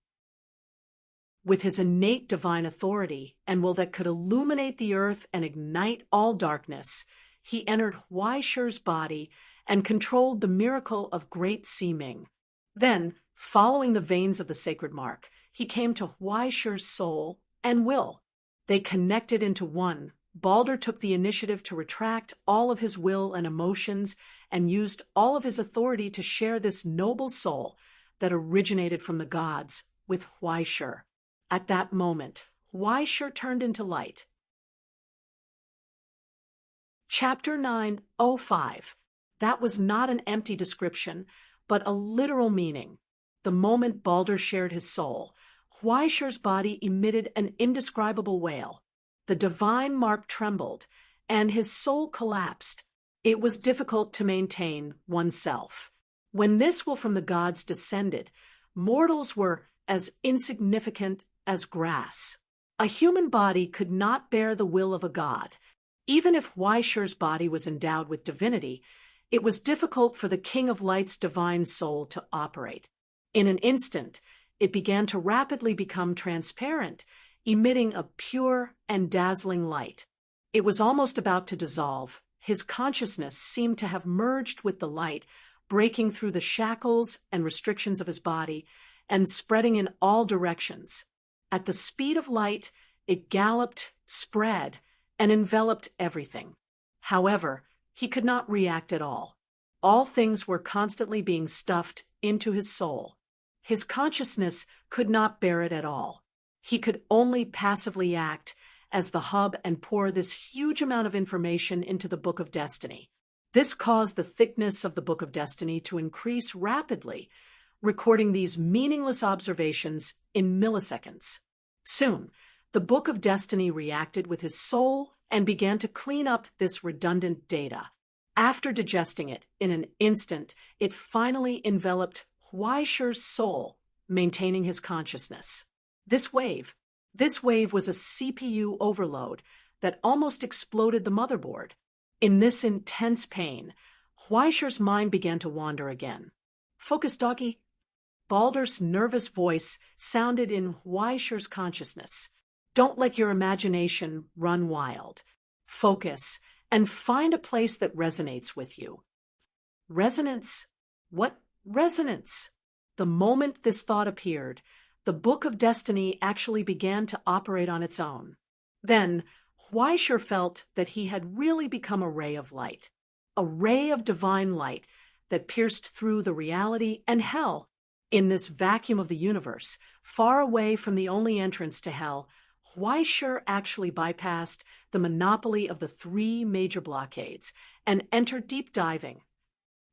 [SPEAKER 1] With his innate divine authority and will that could illuminate the earth and ignite all darkness, he entered Hwaishur's body and controlled the miracle of great seeming. Then, following the veins of the sacred mark, he came to Hwaishur's soul and will. They connected into one. Balder took the initiative to retract all of his will and emotions and used all of his authority to share this noble soul that originated from the gods with Hwaishur. At that moment, Hwaishur turned into light. Chapter 9:05. That was not an empty description, but a literal meaning. The moment Balder shared his soul, Hwaishur's body emitted an indescribable wail. The divine mark trembled, and his soul collapsed. It was difficult to maintain oneself. When this will from the gods descended, mortals were as insignificant as grass. A human body could not bear the will of a god. Even if Hwaishur's body was endowed with divinity, it was difficult for the King of Light's divine soul to operate. In an instant, it began to rapidly become transparent, emitting a pure and dazzling light. It was almost about to dissolve. His consciousness seemed to have merged with the light, breaking through the shackles and restrictions of his body and spreading in all directions. At the speed of light, it galloped, spread, and enveloped everything. However, he could not react at all. All things were constantly being stuffed into his soul. His consciousness could not bear it at all. He could only passively act as the hub and pour this huge amount of information into the Book of Destiny. This caused the thickness of the Book of Destiny to increase rapidly, recording these meaningless observations in milliseconds. Soon, the Book of Destiny reacted with his soul and began to clean up this redundant data. After digesting it in an instant, it finally enveloped Hwaishur's soul, maintaining his consciousness. This wave was a CPU overload that almost exploded the motherboard. In this intense pain, Hwaishur's mind began to wander again. "Focus, doggy." Balder's nervous voice sounded in Hwaishur's consciousness. "Don't let your imagination run wild. Focus and find a place that resonates with you." Resonance? What resonance? The moment this thought appeared, the Book of Destiny actually began to operate on its own. Then, Hwaishur felt that he had really become a ray of light, a ray of divine light that pierced through the reality and hell. In this vacuum of the universe, far away from the only entrance to hell, Hwaishur actually bypassed the monopoly of the 3 major blockades and entered deep diving.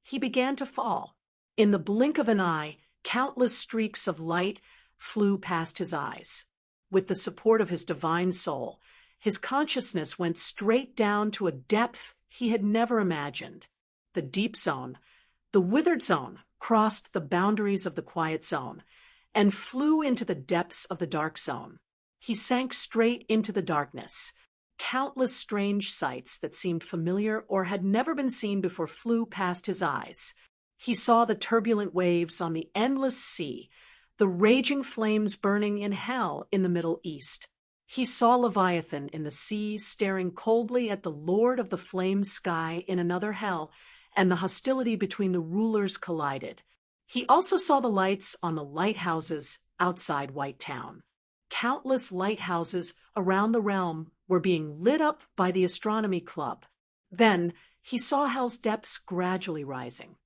[SPEAKER 1] He began to fall. In the blink of an eye, countless streaks of light flew past his eyes. With the support of his divine soul, his consciousness went straight down to a depth he had never imagined. The deep zone, the withered zone, crossed the boundaries of the quiet zone and flew into the depths of the dark zone. He sank straight into the darkness. Countless strange sights that seemed familiar or had never been seen before flew past his eyes. He saw the turbulent waves on the endless sea, the raging flames burning in hell in the Middle East. He saw Leviathan in the sea staring coldly at the Lord of the flamed sky in another hell, and the hostility between the rulers collided. He also saw the lights on the lighthouses outside White Town. Countless lighthouses around the realm were being lit up by the astronomy club. Then he saw hell's depths gradually rising.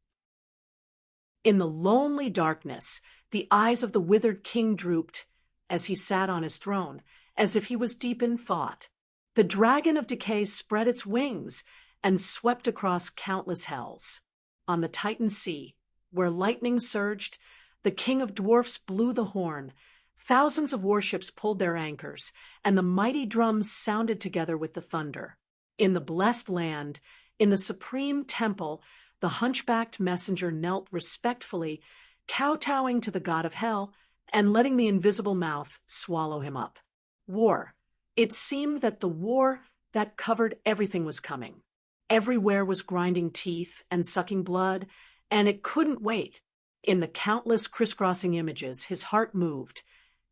[SPEAKER 1] In the lonely darkness, the eyes of the withered king drooped as he sat on his throne, as if he was deep in thought. The dragon of decay spread its wings and swept across countless hells. On the Titan Sea, where lightning surged, the king of dwarfs blew the horn. Thousands of warships pulled their anchors, and the mighty drums sounded together with the thunder. In the blessed land, in the supreme temple, the hunchbacked messenger knelt respectfully, kowtowing to the god of hell and letting the invisible mouth swallow him up. War. It seemed that the war that covered everything was coming. Everywhere was grinding teeth and sucking blood, and it couldn't wait. In the countless crisscrossing images, his heart moved,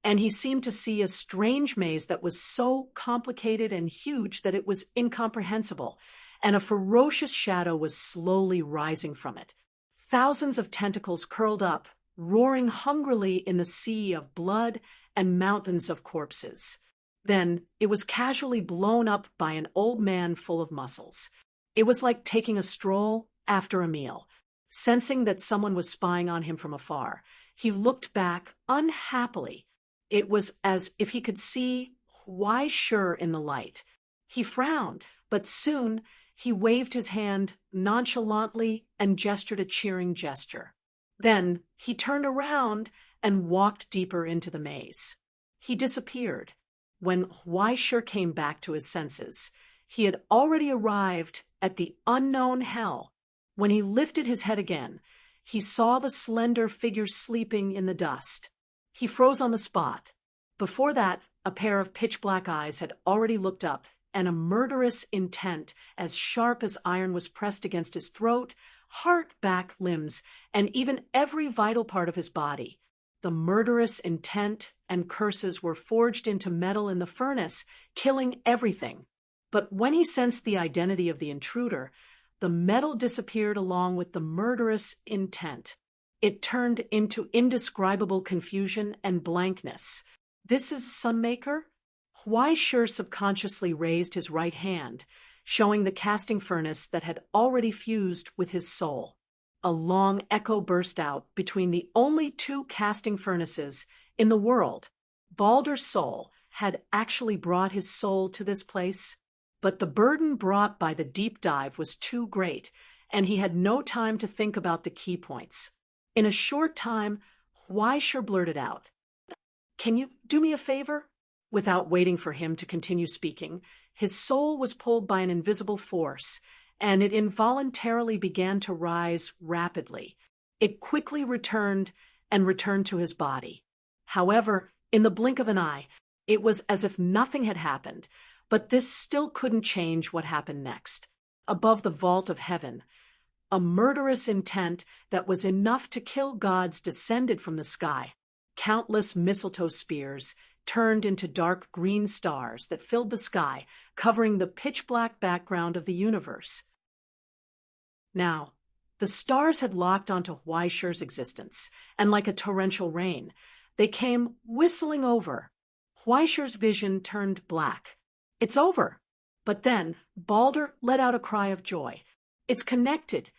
[SPEAKER 1] and he seemed to see a strange maze that was so complicated and huge that it was incomprehensible, and a ferocious shadow was slowly rising from it. Thousands of tentacles curled up, roaring hungrily in the sea of blood and mountains of corpses. Then it was casually blown up by an old man full of muscles. It was like taking a stroll after a meal. Sensing that someone was spying on him from afar, he looked back unhappily. It was as if he could see why sure in the light. He frowned, but soon he waved his hand nonchalantly and gestured a cheering gesture. Then he turned around and walked deeper into the maze. He disappeared. When Huaishur came back to his senses, he had already arrived at the unknown hell. When he lifted his head again, he saw the slender figure sleeping in the dust. He froze on the spot. Before that, a pair of pitch-black eyes had already looked up, and a murderous intent as sharp as iron was pressed against his throat, heart, back, limbs, and even every vital part of his body. The murderous intent and curses were forged into metal in the furnace, killing everything. But when he sensed the identity of the intruder, the metal disappeared along with the murderous intent. It turned into indescribable confusion and blankness. This is Sunmaker? Huaishur subconsciously raised his right hand, showing the casting furnace that had already fused with his soul. A long echo burst out between the only two casting furnaces in the world. Baldur's soul had actually brought his soul to this place, but the burden brought by the deep dive was too great, and he had no time to think about the key points. In a short time, Huaishur blurted out, "Can you do me a favor?" Without waiting for him to continue speaking, his soul was pulled by an invisible force, and it involuntarily began to rise rapidly. It quickly returned to his body. However, in the blink of an eye, it was as if nothing had happened, but this still couldn't change what happened next. Above the vault of heaven, a murderous intent that was enough to kill gods descended from the sky. Countless mistletoe spears turned into dark green stars that filled the sky, covering the pitch-black background of the universe. Now, the stars had locked onto Huaishur's existence, and like a torrential rain, they came whistling over. Huaishur's vision turned black. It's over. But then, Baldur let out a cry of joy. It's connected.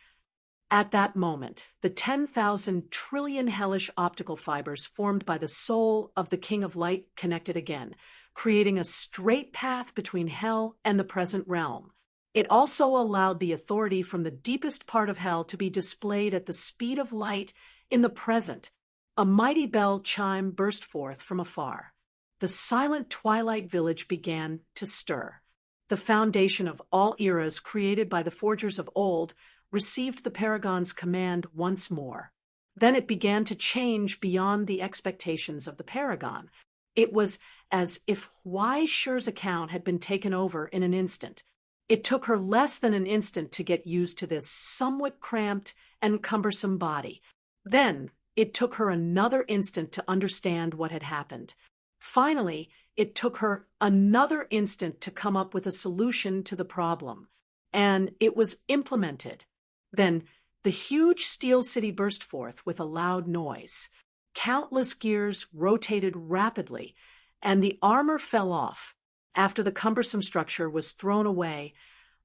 [SPEAKER 1] At that moment, the 10,000 trillion hellish optical fibers formed by the soul of the King of Light connected again, creating a straight path between hell and the present realm. It also allowed the authority from the deepest part of hell to be displayed at the speed of light in the present. A mighty bell chime burst forth from afar. The silent twilight village began to stir. The foundation of all eras created by the forgers of old received the Paragon's command once more. Then it began to change beyond the expectations of the Paragon. It was as if Huaishur's account had been taken over in an instant. It took her less than an instant to get used to this somewhat cramped and cumbersome body. Then it took her another instant to understand what had happened. Finally, it took her another instant to come up with a solution to the problem, and it was implemented. Then the huge steel city burst forth with a loud noise. Countless gears rotated rapidly, and the armor fell off. After the cumbersome structure was thrown away,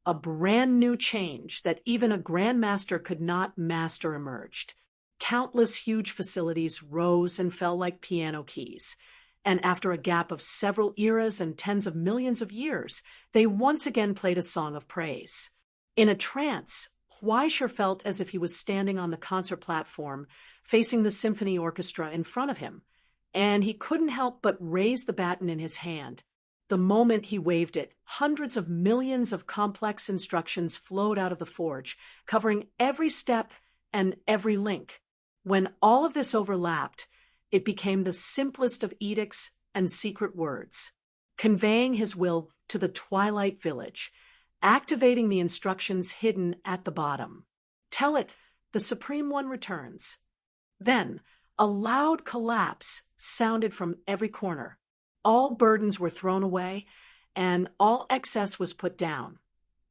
[SPEAKER 1] a brand new change that even a grandmaster could not master emerged. Countless huge facilities rose and fell like piano keys, and after a gap of several eras and tens of millions of years, they once again played a song of praise. In a trance, Weischer felt as if he was standing on the concert platform, facing the symphony orchestra in front of him, and he couldn't help but raise the baton in his hand. The moment he waved it, hundreds of millions of complex instructions flowed out of the forge, covering every step and every link. When all of this overlapped, it became the simplest of edicts and secret words, conveying his will to the Twilight Village, activating the instructions hidden at the bottom. Tell it, the Supreme One returns. Then, a loud collapse sounded from every corner. All burdens were thrown away, and all excess was put down,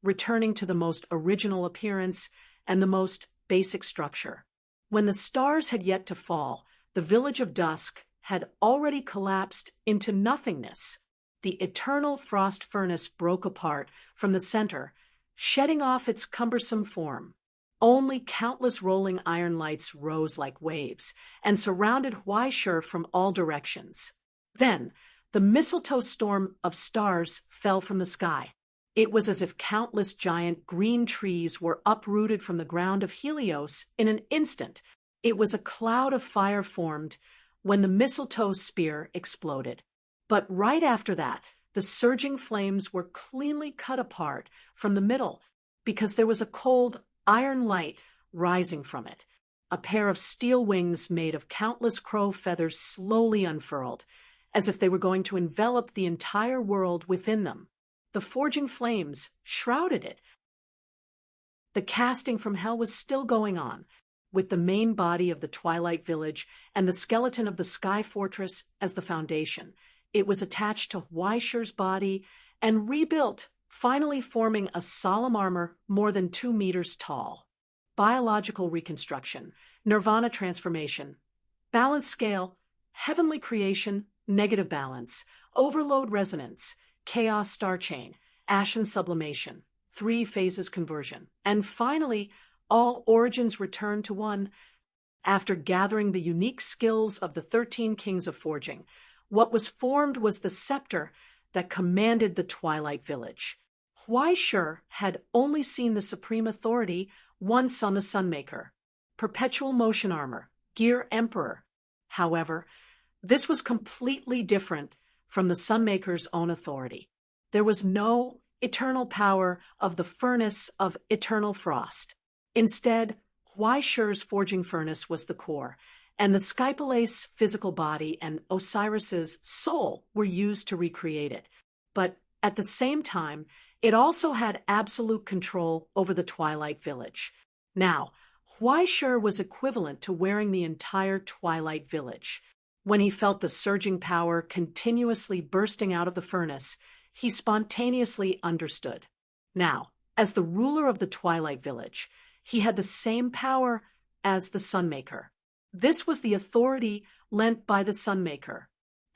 [SPEAKER 1] returning to the most original appearance and the most basic structure. When the stars had yet to fall, the Village of Dusk had already collapsed into nothingness. The eternal frost furnace broke apart from the center, shedding off its cumbersome form. Only countless rolling iron lights rose like waves and surrounded Weischer from all directions. Then, the mistletoe storm of stars fell from the sky. It was as if countless giant green trees were uprooted from the ground of Helios in an instant. It was a cloud of fire formed when the mistletoe spear exploded. But right after that, the surging flames were cleanly cut apart from the middle because there was a cold, iron light rising from it. A pair of steel wings made of countless crow feathers slowly unfurled, as if they were going to envelop the entire world within them. The forging flames shrouded it. The casting from hell was still going on, with the main body of the Twilight Village and the skeleton of the Sky Fortress as the foundation. It was attached to Weischer's body and rebuilt, finally forming a solemn armor more than 2 meters tall. Biological reconstruction, nirvana transformation, balance scale, heavenly creation, negative balance, overload resonance, chaos star chain, ashen sublimation, 3 phases conversion, and finally, all origins return to one. After gathering the unique skills of the 13 kings of forging, what was formed was the scepter that commanded the Twilight Village. Weischer had only seen the supreme authority once on the Sunmaker, perpetual motion armor, Gear Emperor. However, this was completely different from the Sunmaker's own authority. There was no eternal power of the furnace of eternal frost. Instead, Weischer's forging furnace was the core, and the Skypalace physical body and Osiris's soul were used to recreate it. But at the same time, it also had absolute control over the Twilight Village. Now, Weischer was equivalent to wearing the entire Twilight Village. When he felt the surging power continuously bursting out of the furnace, he spontaneously understood. Now, as the ruler of the Twilight Village, he had the same power as the Sunmaker. This was the authority lent by the Sunmaker.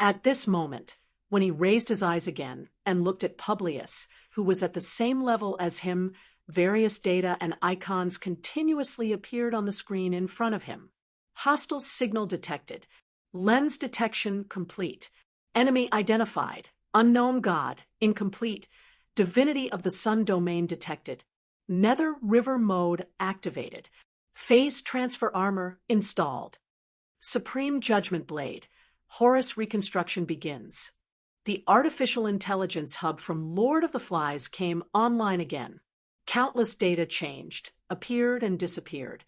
[SPEAKER 1] At this moment, when he raised his eyes again and looked at Publius, who was at the same level as him, various data and icons continuously appeared on the screen in front of him. Hostile signal detected. Lens detection complete. Enemy identified. Unknown god incomplete. Divinity of the Sun domain detected. Nether River mode activated. Phase transfer armor installed. Supreme Judgment Blade. Horus reconstruction begins. The artificial intelligence hub from Lord of the Flies came online again. Countless data changed, appeared and disappeared,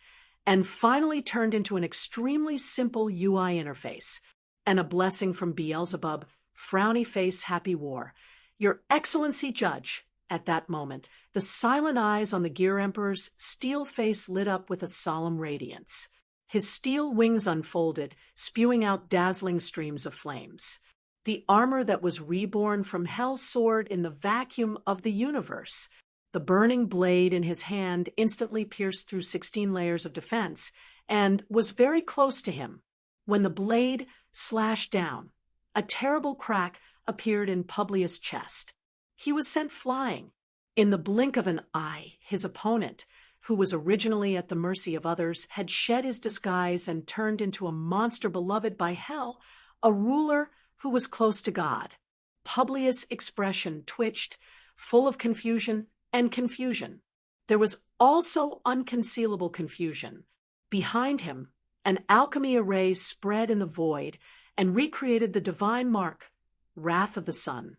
[SPEAKER 1] and finally turned into an extremely simple UI interface. And a blessing from Beelzebub, frowny face, happy war. Your Excellency Judge. At that moment, the silent eyes on the Gear Emperor's steel face lit up with a solemn radiance. His steel wings unfolded, spewing out dazzling streams of flames. The armor that was reborn from hell soared in the vacuum of the universe. The burning blade in his hand instantly pierced through 16 layers of defense and was very close to him. When the blade slashed down, a terrible crack appeared in Publius' chest. He was sent flying. In the blink of an eye, his opponent, who was originally at the mercy of others, had shed his disguise and turned into a monster beloved by hell, a ruler who was close to God. Publius' expression twitched, full of confusion and confusion. There was also unconcealable confusion. Behind him, an alchemy array spread in the void and recreated the divine mark, wrath of the sun.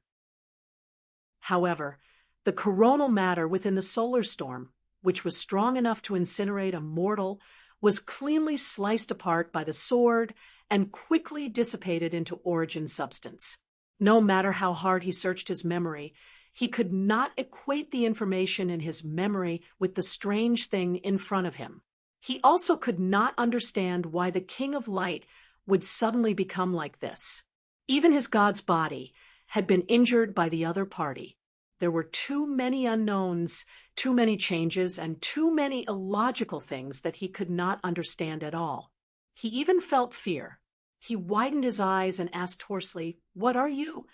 [SPEAKER 1] However, the coronal matter within the solar storm, which was strong enough to incinerate a mortal, was cleanly sliced apart by the sword and quickly dissipated into origin substance. No matter how hard he searched his memory, he could not equate the information in his memory with the strange thing in front of him. He also could not understand why the King of Light would suddenly become like this. Even his god's body had been injured by the other party. There were too many unknowns, too many changes, and too many illogical things that he could not understand at all. He even felt fear. He widened his eyes and asked hoarsely, "What are you?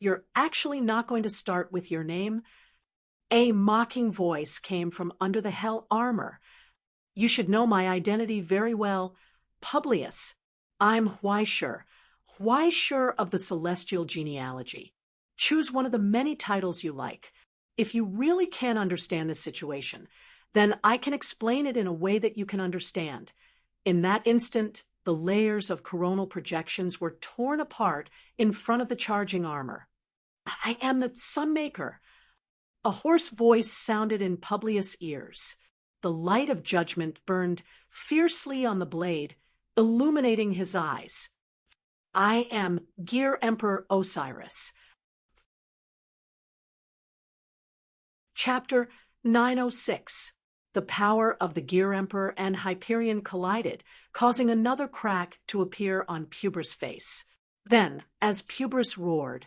[SPEAKER 1] You're actually not going to start with your name?" A mocking voice came from under the hell armor. "You should know my identity very well. Publius. I'm Huaishur of the celestial genealogy. Choose one of the many titles you like. If you really can't understand this situation, then I can explain it in a way that you can understand." In that instant, the layers of coronal projections were torn apart in front of the charging armor. "I am the Sunmaker." A hoarse voice sounded in Publius' ears. The light of judgment burned fiercely on the blade, illuminating his eyes. "I am Gear Emperor Osiris." Chapter 906. The power of the Gear Emperor and Hyperion collided, causing another crack to appear on Pubris' face. Then, as Pubris roared,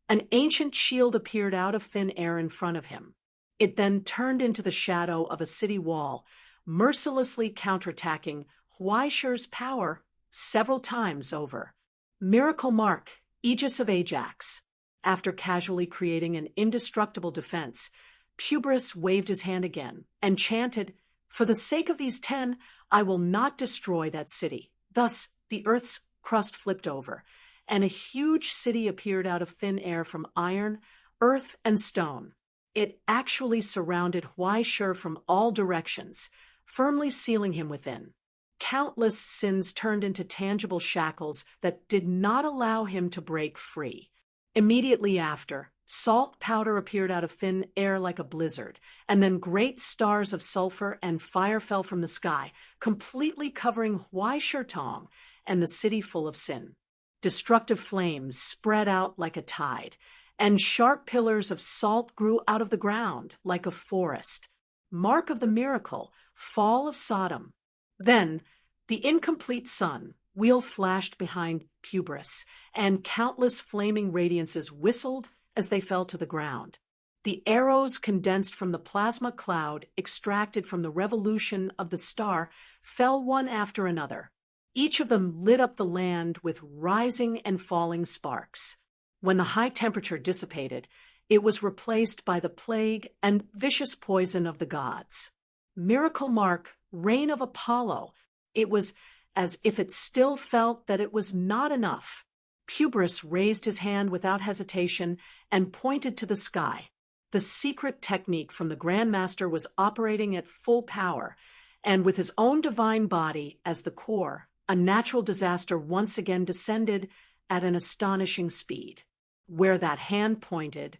[SPEAKER 1] an ancient shield appeared out of thin air in front of him. It then turned into the shadow of a city wall, mercilessly counterattacking Huaishur's power several times over. Miracle Mark, Aegis of Ajax. After casually creating an indestructible defense, Pubris waved his hand again and chanted, "For the sake of these 10, I will not destroy that city." Thus, the earth's crust flipped over, and a huge city appeared out of thin air from iron, earth, and stone. It actually surrounded Huaishur from all directions, firmly sealing him within. Countless sins turned into tangible shackles that did not allow him to break free. Immediately after, salt powder appeared out of thin air like a blizzard, and then great stars of sulfur and fire fell from the sky, completely covering Huaishur and the city full of sin. Destructive flames spread out like a tide, and sharp pillars of salt grew out of the ground like a forest. Mark of the miracle, fall of Sodom. Then, the incomplete sun, wheel flashed behind Pubris, and countless flaming radiances whistled as they fell to the ground. The arrows condensed from the plasma cloud extracted from the revolution of the star fell one after another. Each of them lit up the land with rising and falling sparks. When the high temperature dissipated, it was replaced by the plague and vicious poison of the gods. Miracle Mark, reign of Apollo. It was as if it still felt that it was not enough. Pubris raised his hand without hesitation and pointed to the sky. The secret technique from the Grand Master was operating at full power, and with his own divine body as the core, a natural disaster once again descended at an astonishing speed. Where that hand pointed,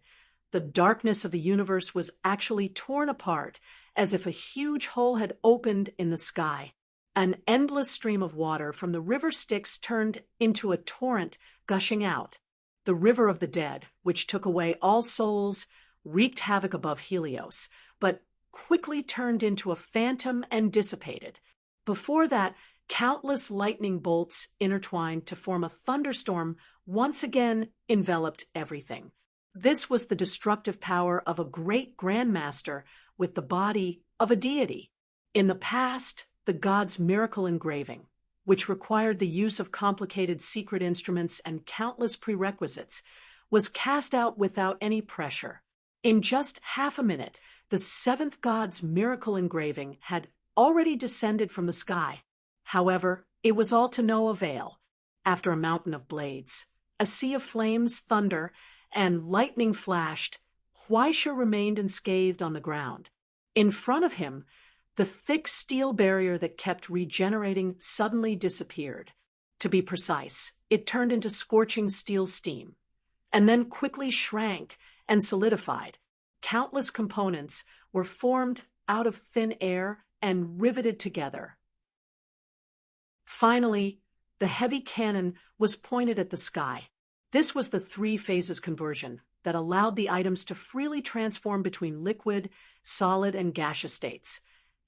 [SPEAKER 1] the darkness of the universe was actually torn apart as if a huge hole had opened in the sky. An endless stream of water from the river Styx turned into a torrent gushing out. The river of the dead, which took away all souls, wreaked havoc above Helios, but quickly turned into a phantom and dissipated. Before that, countless lightning bolts intertwined to form a thunderstorm once again enveloped everything. This was the destructive power of a great grandmaster with the body of a deity. In the past, the god's miracle engraving, which required the use of complicated secret instruments and countless prerequisites, was cast out without any pressure. In just half a minute, The seventh god's miracle engraving had already descended from the sky. However, it was all to no avail. After a mountain of blades, a sea of flames, thunder, and lightning flashed, Huaisha remained unscathed on the ground. In front of him, the thick steel barrier that kept regenerating suddenly disappeared. To be precise, it turned into scorching steel steam, and then quickly shrank and solidified. Countless components were formed out of thin air and riveted together. Finally, the heavy cannon was pointed at the sky. This was the three-phases conversion that allowed the items to freely transform between liquid, solid, and gaseous states,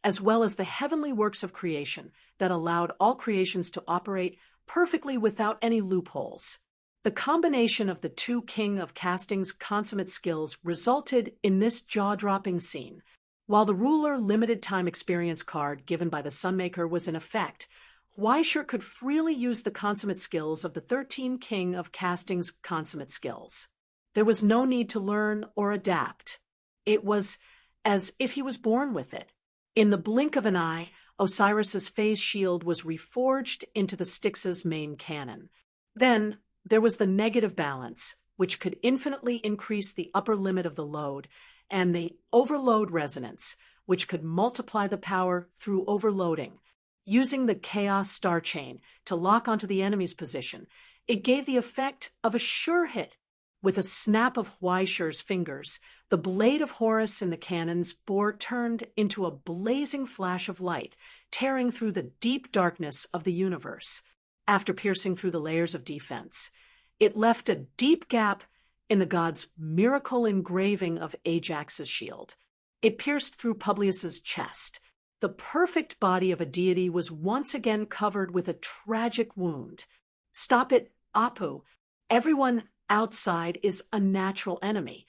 [SPEAKER 1] as well as the heavenly works of creation that allowed all creations to operate perfectly without any loopholes. The combination of the two King of Casting's consummate skills resulted in this jaw-dropping scene. While the ruler limited time experience card given by the Sunmaker was in effect, Huaisha could freely use the consummate skills of the 13 King of Casting's consummate skills. There was no need to learn or adapt. It was as if he was born with it. In the blink of an eye, Osiris's phase shield was reforged into the Styx's main cannon. Then there was the negative balance, which could infinitely increase the upper limit of the load, and the overload resonance, which could multiply the power through overloading. Using the Chaos Star Chain to lock onto the enemy's position, it gave the effect of a sure hit. With a snap of Huaisha's fingers, the blade of Horus in the cannon's bore turned into a blazing flash of light, tearing through the deep darkness of the universe. After piercing through the layers of defense, it left a deep gap in the god's miracle engraving of Ajax's shield. It pierced through Publius's chest. The perfect body of a deity was once again covered with a tragic wound. Stop it, Apu. Everyone outside is a natural enemy.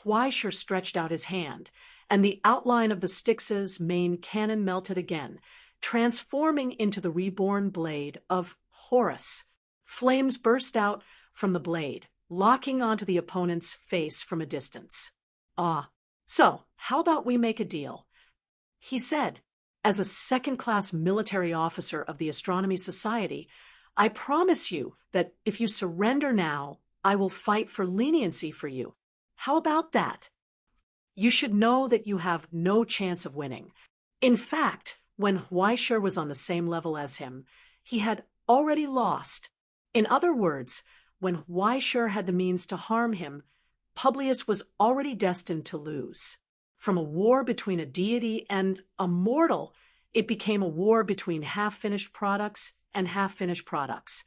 [SPEAKER 1] Huaisha stretched out his hand, and the outline of the Styx's main cannon melted again, transforming into the reborn blade of Horus. Flames burst out from the blade, locking onto the opponent's face from a distance. So, how about we make a deal? He said, as a second-class military officer of the Astronomy Society, I promise you that if you surrender now, I will fight for leniency for you. How about that? You should know that you have no chance of winning. In fact, when Huaisha was on the same level as him, he had already lost. In other words, when Huaisha had the means to harm him, Publius was already destined to lose. From a war between a deity and a mortal, it became a war between half-finished products and half-finished products,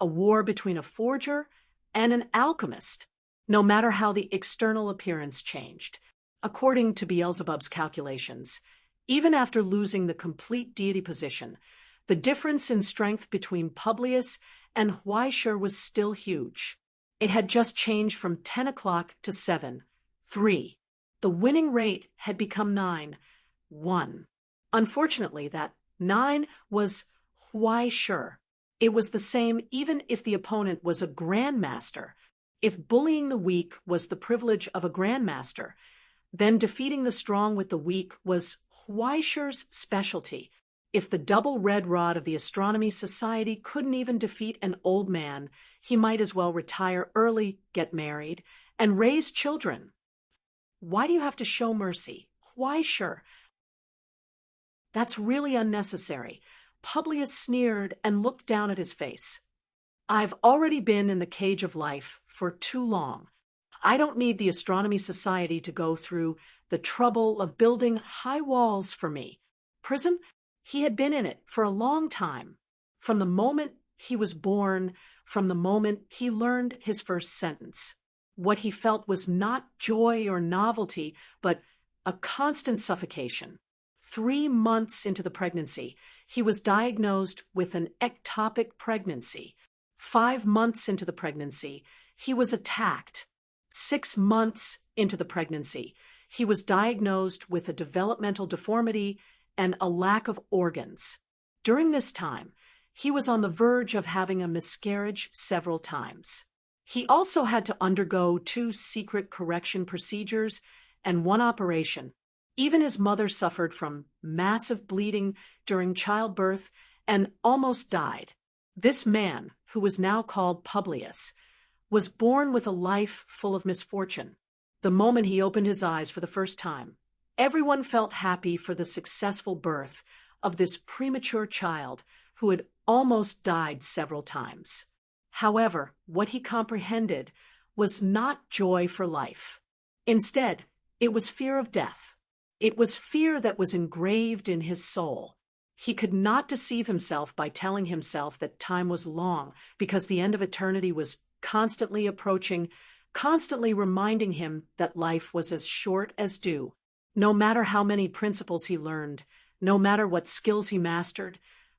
[SPEAKER 1] a war between a forger and an alchemist, no matter how the external appearance changed. According to Beelzebub's calculations, even after losing the complete deity position, the difference in strength between Publius and Huaisha was still huge. It had just changed from 10 o'clock to 7, 3. The winning rate had become 9, 1. Unfortunately, that 9 was Huaisha. It was the same even if the opponent was a grandmaster. If bullying the weak was the privilege of a grandmaster, then defeating the strong with the weak was Huaisha's specialty. If the double red rod of the Astronomy Society couldn't even defeat an old man, he might as well retire early, get married, and raise children. Why do you have to show mercy? Huaisha. That's really unnecessary. Publius sneered and looked down at his face. I've already been in the cage of life for too long. I don't need the Astronomy Society to go through the trouble of building high walls for me. Prison? He had been in it for a long time. From the moment he was born, from the moment he learned his first sentence. What he felt was not joy or novelty, but a constant suffocation. 3 months into the pregnancy, he was diagnosed with an ectopic pregnancy. 5 months into the pregnancy, he was attacked. 6 months into the pregnancy, he was diagnosed with a developmental deformity and a lack of organs. During this time, he was on the verge of having a miscarriage several times. He also had to undergo 2 secret correction procedures and 1 operation. Even his mother suffered from massive bleeding during childbirth and almost died. This man, who was now called Publius, was born with a life full of misfortune. The moment he opened his eyes for the first time, everyone felt happy for the successful birth of this premature child who had almost died several times. However, what he comprehended was not joy for life. Instead, it was fear of death. It was fear that was engraved in his soul. He could not deceive himself by telling himself that time was long because the end of eternity was constantly approaching, constantly reminding him that life was as short as dew. No matter how many principles he learned, no matter what skills he mastered,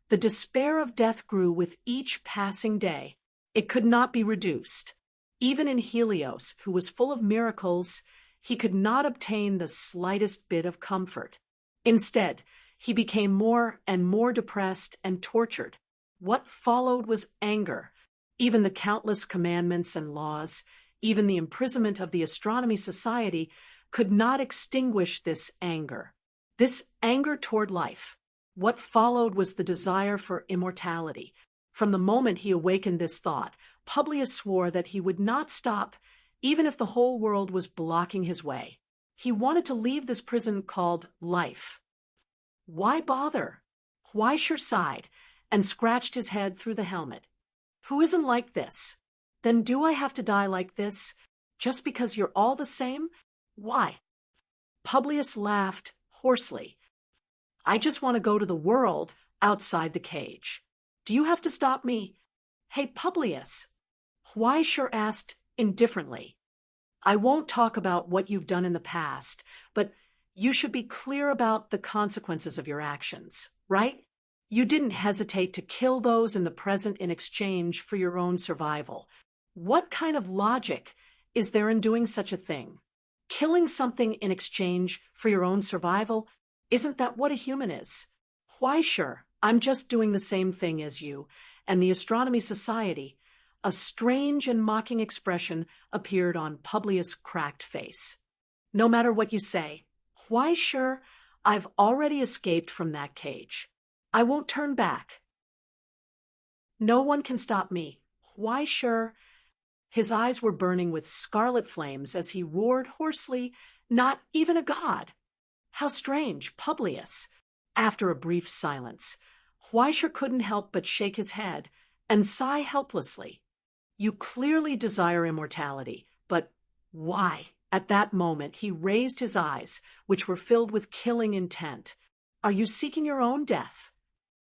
[SPEAKER 1] the despair of death grew with each passing day. It could not be reduced. Even in Helios, who was full of miracles, he could not obtain the slightest bit of comfort. Instead, he became more and more depressed and tortured. What followed was anger. Even the countless commandments and laws, even the imprisonment of the Astronomy Society, could not extinguish this anger. This anger toward life. What followed was the desire for immortality. From the moment he awakened this thought, Publius swore that he would not stop even if the whole world was blocking his way. He wanted to leave this prison called life. Why bother? Huaisher sighed and scratched his head through the helmet. Who isn't like this? Then do I have to die like this? Just because you're all the same? Why? Publius laughed hoarsely. I just want to go to the world outside the cage. Do you have to stop me? Hey, Publius. Huaisher asked indifferently. I won't talk about what you've done in the past, but you should be clear about the consequences of your actions, right? You didn't hesitate to kill those in the present in exchange for your own survival. What kind of logic is there in doing such a thing? Killing something in exchange for your own survival? Isn't that what a human is? Why, sure, I'm just doing the same thing as you and the Astronomy Society. A strange and mocking expression appeared on Publius' cracked face. No matter what you say, why, sure, I've already escaped from that cage. I won't turn back. No one can stop me. Why, sure. His eyes were burning with scarlet flames as he roared hoarsely, not even a god. How strange, Publius. After a brief silence, Huaisher couldn't help but shake his head and sigh helplessly. You clearly desire immortality, but why? At that moment, he raised his eyes, which were filled with killing intent. Are you seeking your own death?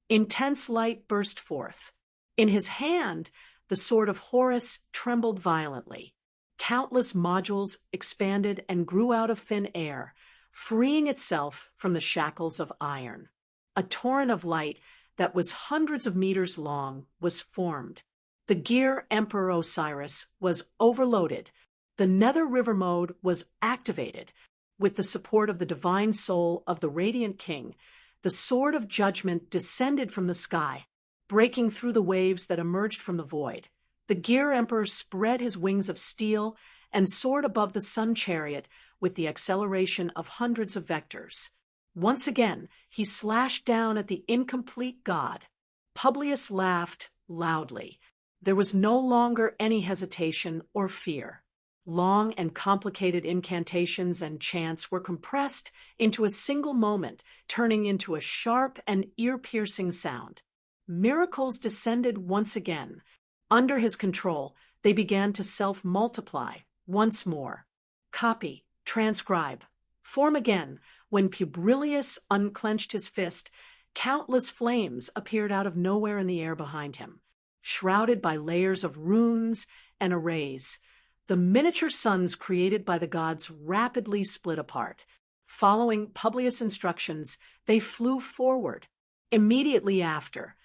[SPEAKER 1] Intense light burst forth. In his hand, the sword of Horus trembled violently. Countless modules expanded and grew out of thin air, freeing itself from the shackles of iron. A torrent of light that was hundreds of meters long was formed. The gear Emperor Osiris was overloaded. The Nether River mode was activated. With the support of the divine soul of the Radiant King, the sword of judgment descended from the sky, breaking through the waves that emerged from the void. The Gear Emperor spread his wings of steel and soared above the sun chariot with the acceleration of hundreds of vectors. Once again, he slashed down at the incomplete god. Publius laughed loudly. There was no longer any hesitation or fear. Long and complicated incantations and chants were compressed into a single moment, turning into a sharp and ear-piercing sound. Miracles descended once again. Under his control, they began to self-multiply once more. Copy, transcribe, form again. When Publius unclenched his fist, countless flames appeared out of nowhere in the air behind him. Shrouded by layers of runes and arrays, the miniature suns created by the gods rapidly split apart. Following Publius' instructions, they flew forward. Immediately after,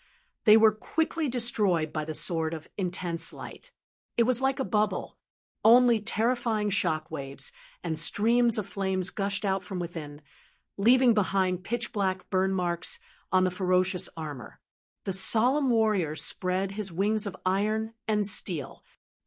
[SPEAKER 1] they were quickly destroyed by the sword of intense light. It was like a bubble. Only terrifying shock waves and streams of flames gushed out from within, leaving behind pitch-black burn marks on the ferocious armor. The solemn warrior spread his wings of iron and steel.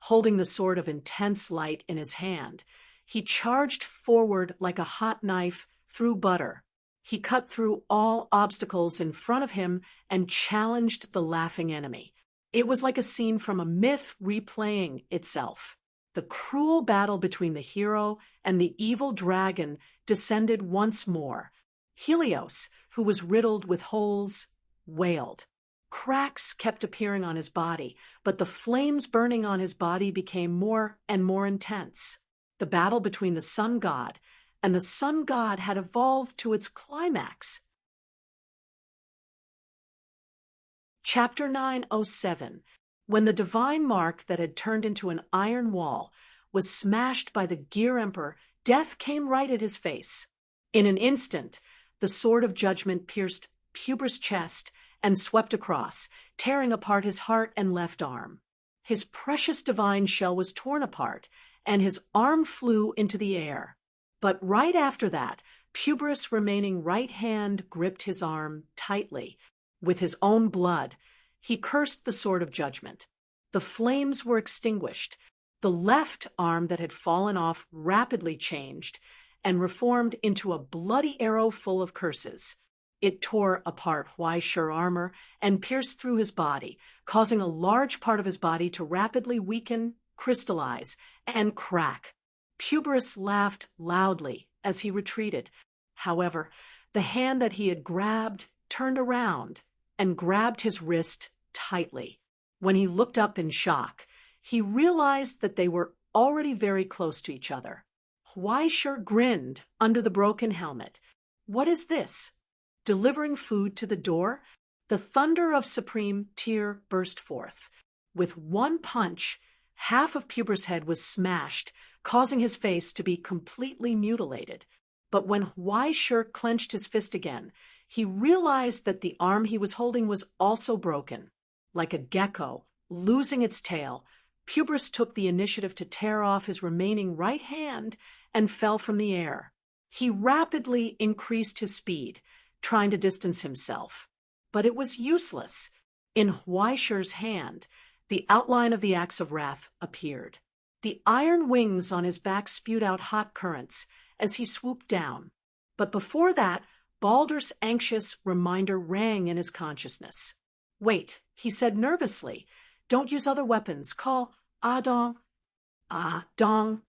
[SPEAKER 1] Holding the sword of intense light in his hand, he charged forward like a hot knife through butter. He cut through all obstacles in front of him and challenged the laughing enemy. It was like a scene from a myth replaying itself. The cruel battle between the hero and the evil dragon descended once more. Helios, who was riddled with holes, wailed. Cracks kept appearing on his body, but the flames burning on his body became more and more intense. The battle between the sun god and the sun god had evolved to its climax. Chapter 907. When the divine mark that had turned into an iron wall was smashed by the Gear Emperor, death came right at his face. In an instant, the sword of judgment pierced Puber's chest and swept across, tearing apart his heart and left arm. His precious divine shell was torn apart, and his arm flew into the air. But right after that, Puber's remaining right hand gripped his arm tightly. With his own blood, he cursed the sword of judgment. The flames were extinguished. The left arm that had fallen off rapidly changed and reformed into a bloody arrow full of curses. It tore apart Huaishur armor and pierced through his body, causing a large part of his body to rapidly weaken, crystallize, and crack. Puberus laughed loudly as he retreated. However, the hand that he had grabbed turned around and grabbed his wrist tightly. When he looked up in shock, he realized that they were already very close to each other. Huaishur grinned under the broken helmet. "What is this? Delivering food to the door?" The thunder of supreme Tyr burst forth. With one punch, half of Puber's head was smashed, causing his face to be completely mutilated. But when Huaishur clenched his fist again, he realized that the arm he was holding was also broken. Like a gecko losing its tail, Puberus took the initiative to tear off his remaining right hand and fell from the air. He rapidly increased his speed, trying to distance himself. But it was useless. In Huaishur's hand, the outline of the axe of wrath appeared. The iron wings on his back spewed out hot currents as he swooped down. But before that, Baldur's anxious reminder rang in his consciousness. "Wait," he said nervously. "Don't use other weapons. Call Adong." Dong.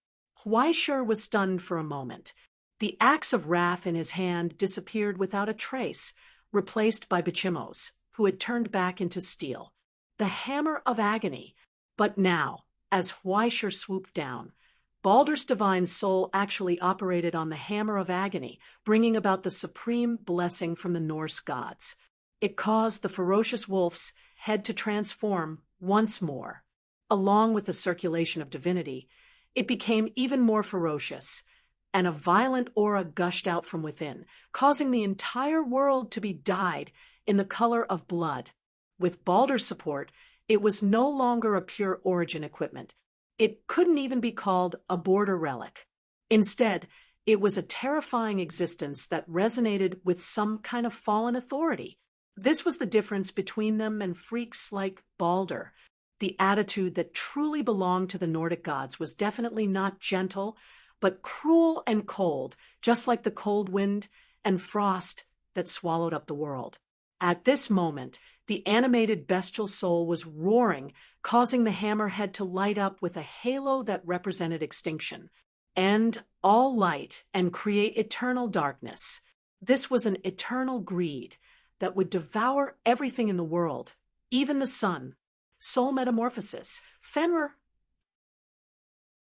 [SPEAKER 1] Huaishur was stunned for a moment. The axe of wrath in his hand disappeared without a trace, replaced by Bichimos, who had turned back into steel. The hammer of agony. But now, as Huaishur swooped down, Baldur's divine soul actually operated on the hammer of agony, bringing about the supreme blessing from the Norse gods. It caused the ferocious wolf's head to transform once more. Along with the circulation of divinity, it became even more ferocious, and a violent aura gushed out from within, causing the entire world to be dyed in the color of blood. With Baldur's support, it was no longer a pure origin equipment. It couldn't even be called a border relic. Instead, it was a terrifying existence that resonated with some kind of fallen authority. This was the difference between them and freaks like Baldur. The attitude that truly belonged to the Nordic gods was definitely not gentle, but cruel and cold, just like the cold wind and frost that swallowed up the world. At this moment, the animated bestial soul was roaring, causing the hammerhead to light up with a halo that represented extinction. End all light and create eternal darkness. This was an eternal greed that would devour everything in the world, even the sun. Soul metamorphosis. Fenrir,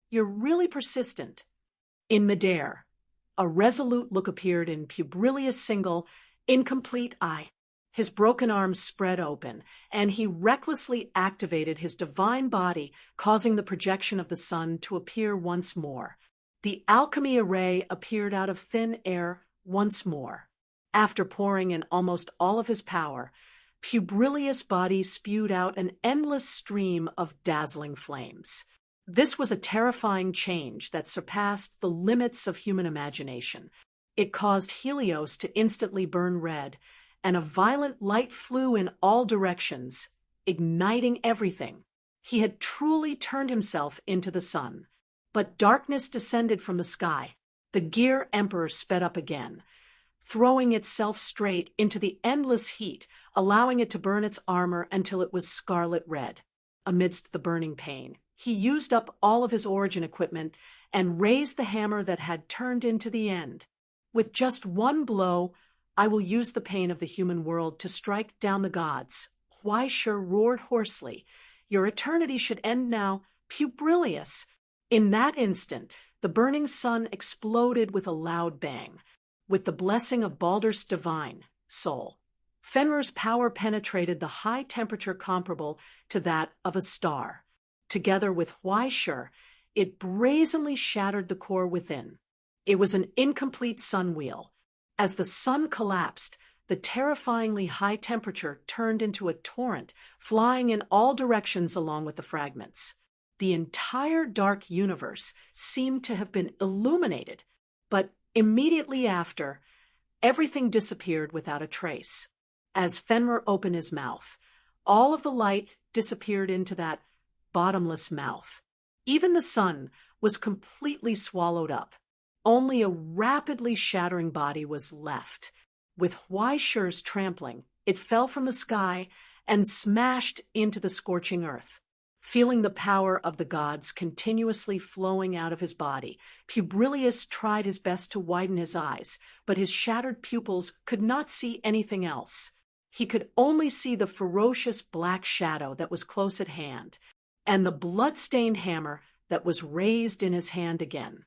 [SPEAKER 1] you're really persistent. In midair, a resolute look appeared in Publilius' single, incomplete eye. His broken arms spread open, and he recklessly activated his divine body, causing the projection of the sun to appear once more. The alchemy array appeared out of thin air once more. After pouring in almost all of his power, Publilius' body spewed out an endless stream of dazzling flames. This was a terrifying change that surpassed the limits of human imagination. It caused Helios to instantly burn red, and a violent light flew in all directions, igniting everything. He had truly turned himself into the sun. But darkness descended from the sky. The Gear Emperor sped up again, throwing itself straight into the endless heat, allowing it to burn its armor until it was scarlet red. Amidst the burning pain, he used up all of his origin equipment and raised the hammer that had turned into the end. With just one blow, I will use the pain of the human world to strike down the gods. Huaishur roared hoarsely. Your eternity should end now, Publius. In that instant, the burning sun exploded with a loud bang. With the blessing of Baldur's divine soul, Fenrir's power penetrated the high temperature comparable to that of a star. Together with Huaishur, it brazenly shattered the core within. It was an incomplete sun wheel. As the sun collapsed, the terrifyingly high temperature turned into a torrent, flying in all directions along with the fragments. The entire dark universe seemed to have been illuminated, but immediately after, everything disappeared without a trace. As Fenrir opened his mouth, all of the light disappeared into that bottomless mouth. Even the sun was completely swallowed up. Only a rapidly shattering body was left. With Huaishur's trampling, it fell from the sky and smashed into the scorching earth. Feeling the power of the gods continuously flowing out of his body, Publius tried his best to widen his eyes, but his shattered pupils could not see anything else. He could only see the ferocious black shadow that was close at hand, and the blood-stained hammer that was raised in his hand again.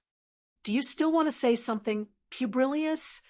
[SPEAKER 1] Do you still want to say something, Publius?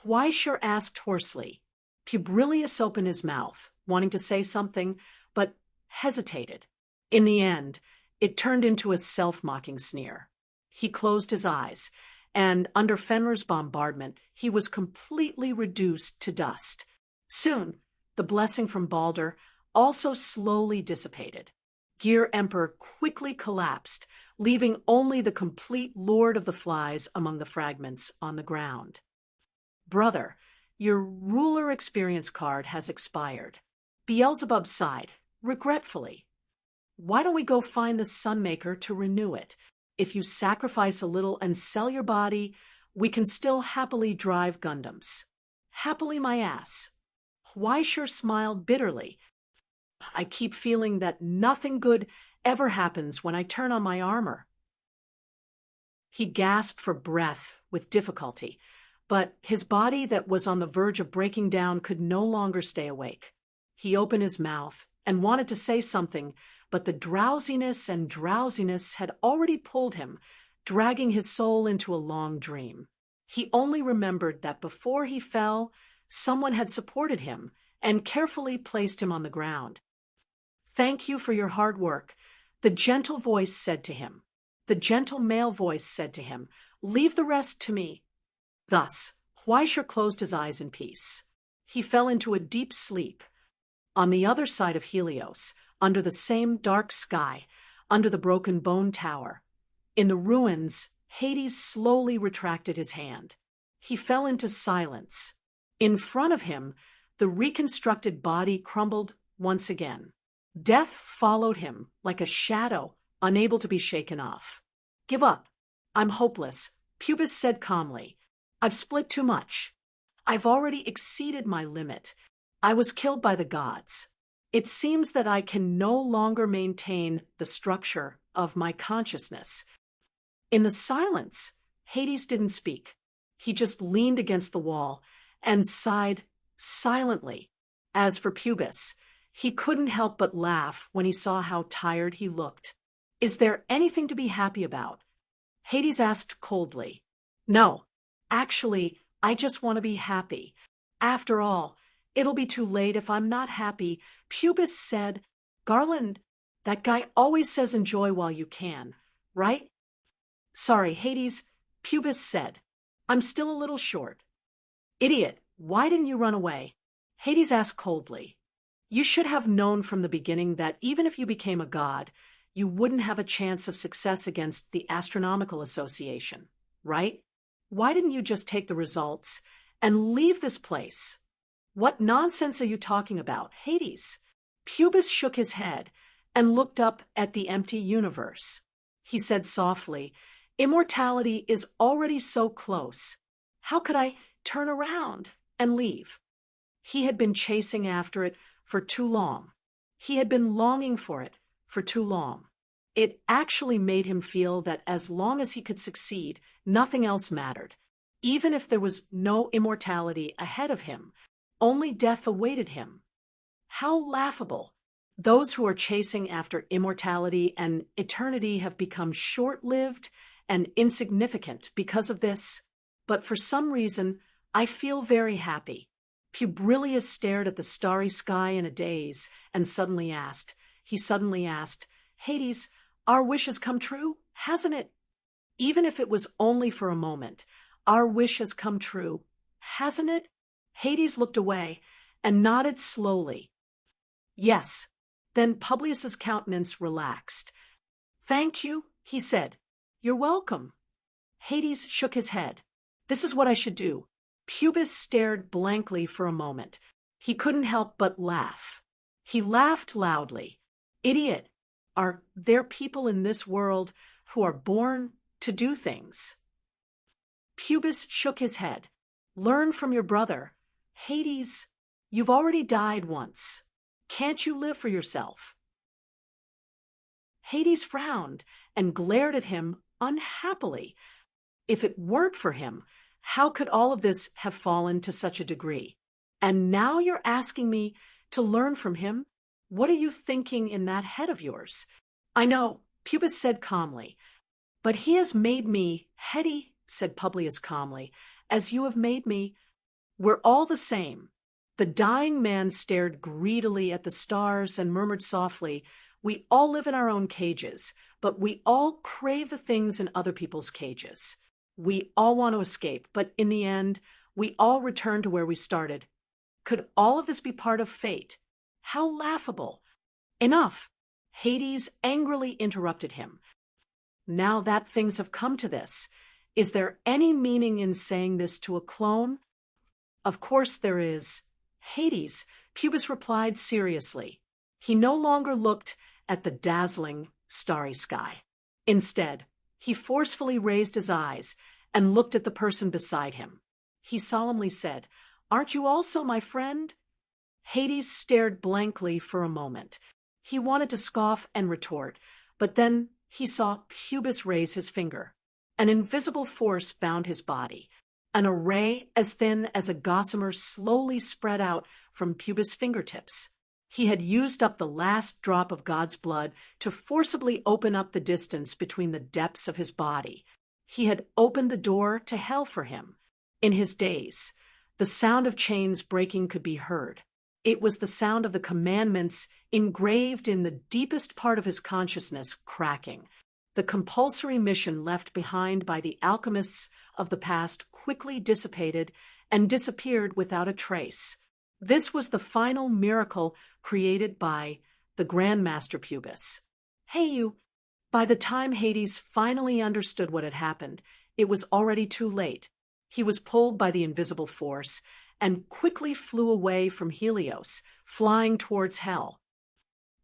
[SPEAKER 1] Huaishur asked hoarsely. Publius opened his mouth, wanting to say something, but hesitated. In the end, it turned into a self-mocking sneer. He closed his eyes, and under Fenrir's bombardment, he was completely reduced to dust. Soon, the blessing from Baldur also slowly dissipated. Gear Emperor quickly collapsed, leaving only the complete Lord of the Flies among the fragments on the ground. Brother, your ruler experience card has expired. Beelzebub sighed, regretfully. Why don't we go find the Sunmaker to renew it? If you sacrifice a little and sell your body, we can still happily drive Gundams. Happily my ass. Huaishur smiled bitterly. I keep feeling that nothing good ever happens when I turn on my armor. He gasped for breath with difficulty, but his body that was on the verge of breaking down could no longer stay awake. He opened his mouth and wanted to say something, but the drowsiness had already pulled him, dragging his soul into a long dream. He only remembered that before he fell, someone had supported him and carefully placed him on the ground. Thank you for your hard work, the gentle voice said to him. The gentle male voice said to him, leave the rest to me. Thus, Huaishur closed his eyes in peace. He fell into a deep sleep. On the other side of Helios, under the same dark sky, under the broken bone tower, in the ruins, Hades slowly retracted his hand. He fell into silence. In front of him, the reconstructed body crumbled once again. Death followed him like a shadow, unable to be shaken off. Give up. I'm hopeless, Pubis said calmly. I've split too much. I've already exceeded my limit. I was killed by the gods. It seems that I can no longer maintain the structure of my consciousness. In the silence, Hades didn't speak. He just leaned against the wall and sighed silently. As for Pubis, he couldn't help but laugh when he saw how tired he looked. Is there anything to be happy about? Hades asked coldly. No, actually, I just want to be happy. After all, it'll be too late if I'm not happy, Pubis said. Garland, that guy always says enjoy while you can, right? Sorry, Hades, Pubis said. I'm still a little short. Idiot, why didn't you run away? Hades asked coldly. You should have known from the beginning that even if you became a god, you wouldn't have a chance of success against the Astronomical Association, right? Why didn't you just take the results and leave this place? What nonsense are you talking about, Hades? Pubis shook his head and looked up at the empty universe. He said softly, Immortality is already so close. How could I turn around and leave? He had been chasing after it for too long. He had been longing for it for too long. It actually made him feel that as long as he could succeed, nothing else mattered. Even if there was no immortality ahead of him, only death awaited him. How laughable! Those who are chasing after immortality and eternity have become short-lived and insignificant because of this. But for some reason, I feel very happy. Publius stared at the starry sky in a daze and suddenly asked, Hades, our wish has come true, hasn't it? Even if it was only for a moment, our wish has come true, hasn't it? Hades looked away and nodded slowly. Yes. Then Publius's countenance relaxed. Thank you, he said. You're welcome. Hades shook his head. This is what I should do. Publius stared blankly for a moment. He couldn't help but laugh. He laughed loudly. Idiot! Are there people in this world who are born to do things? Publius shook his head. Learn from your brother. Hades, you've already died once. Can't you live for yourself? Hades frowned and glared at him unhappily. If it weren't for him, how could all of this have fallen to such a degree? And now you're asking me to learn from him? What are you thinking in that head of yours? I know, Publius said calmly. But he has made me heady, said Publius calmly, as you have made me. We're all the same. The dying man stared greedily at the stars and murmured softly, We all live in our own cages, but we all crave the things in other people's cages. We all want to escape, but in the end, we all return to where we started. Could all of this be part of fate? How laughable! Enough! Hades angrily interrupted him. Now that things have come to this, is there any meaning in saying this to a clone? Of course there is. Hades, Publius replied seriously. He no longer looked at the dazzling, starry sky. Instead, he forcefully raised his eyes and looked at the person beside him. He solemnly said, Aren't you also my friend? Hades stared blankly for a moment. He wanted to scoff and retort, but then he saw Publius raise his finger. An invisible force bound his body. An array as thin as a gossamer slowly spread out from Publius' fingertips. He had used up the last drop of God's blood to forcibly open up the distance between the depths of his body. He had opened the door to hell for him. In his days, the sound of chains breaking could be heard. It was the sound of the commandments engraved in the deepest part of his consciousness cracking. The compulsory mission left behind by the alchemists of the past quickly dissipated and disappeared without a trace. This was the final miracle created by the Grand Master Publius. Hey you! By the time Hades finally understood what had happened, it was already too late. He was pulled by the invisible force and quickly flew away from Helios, flying towards hell.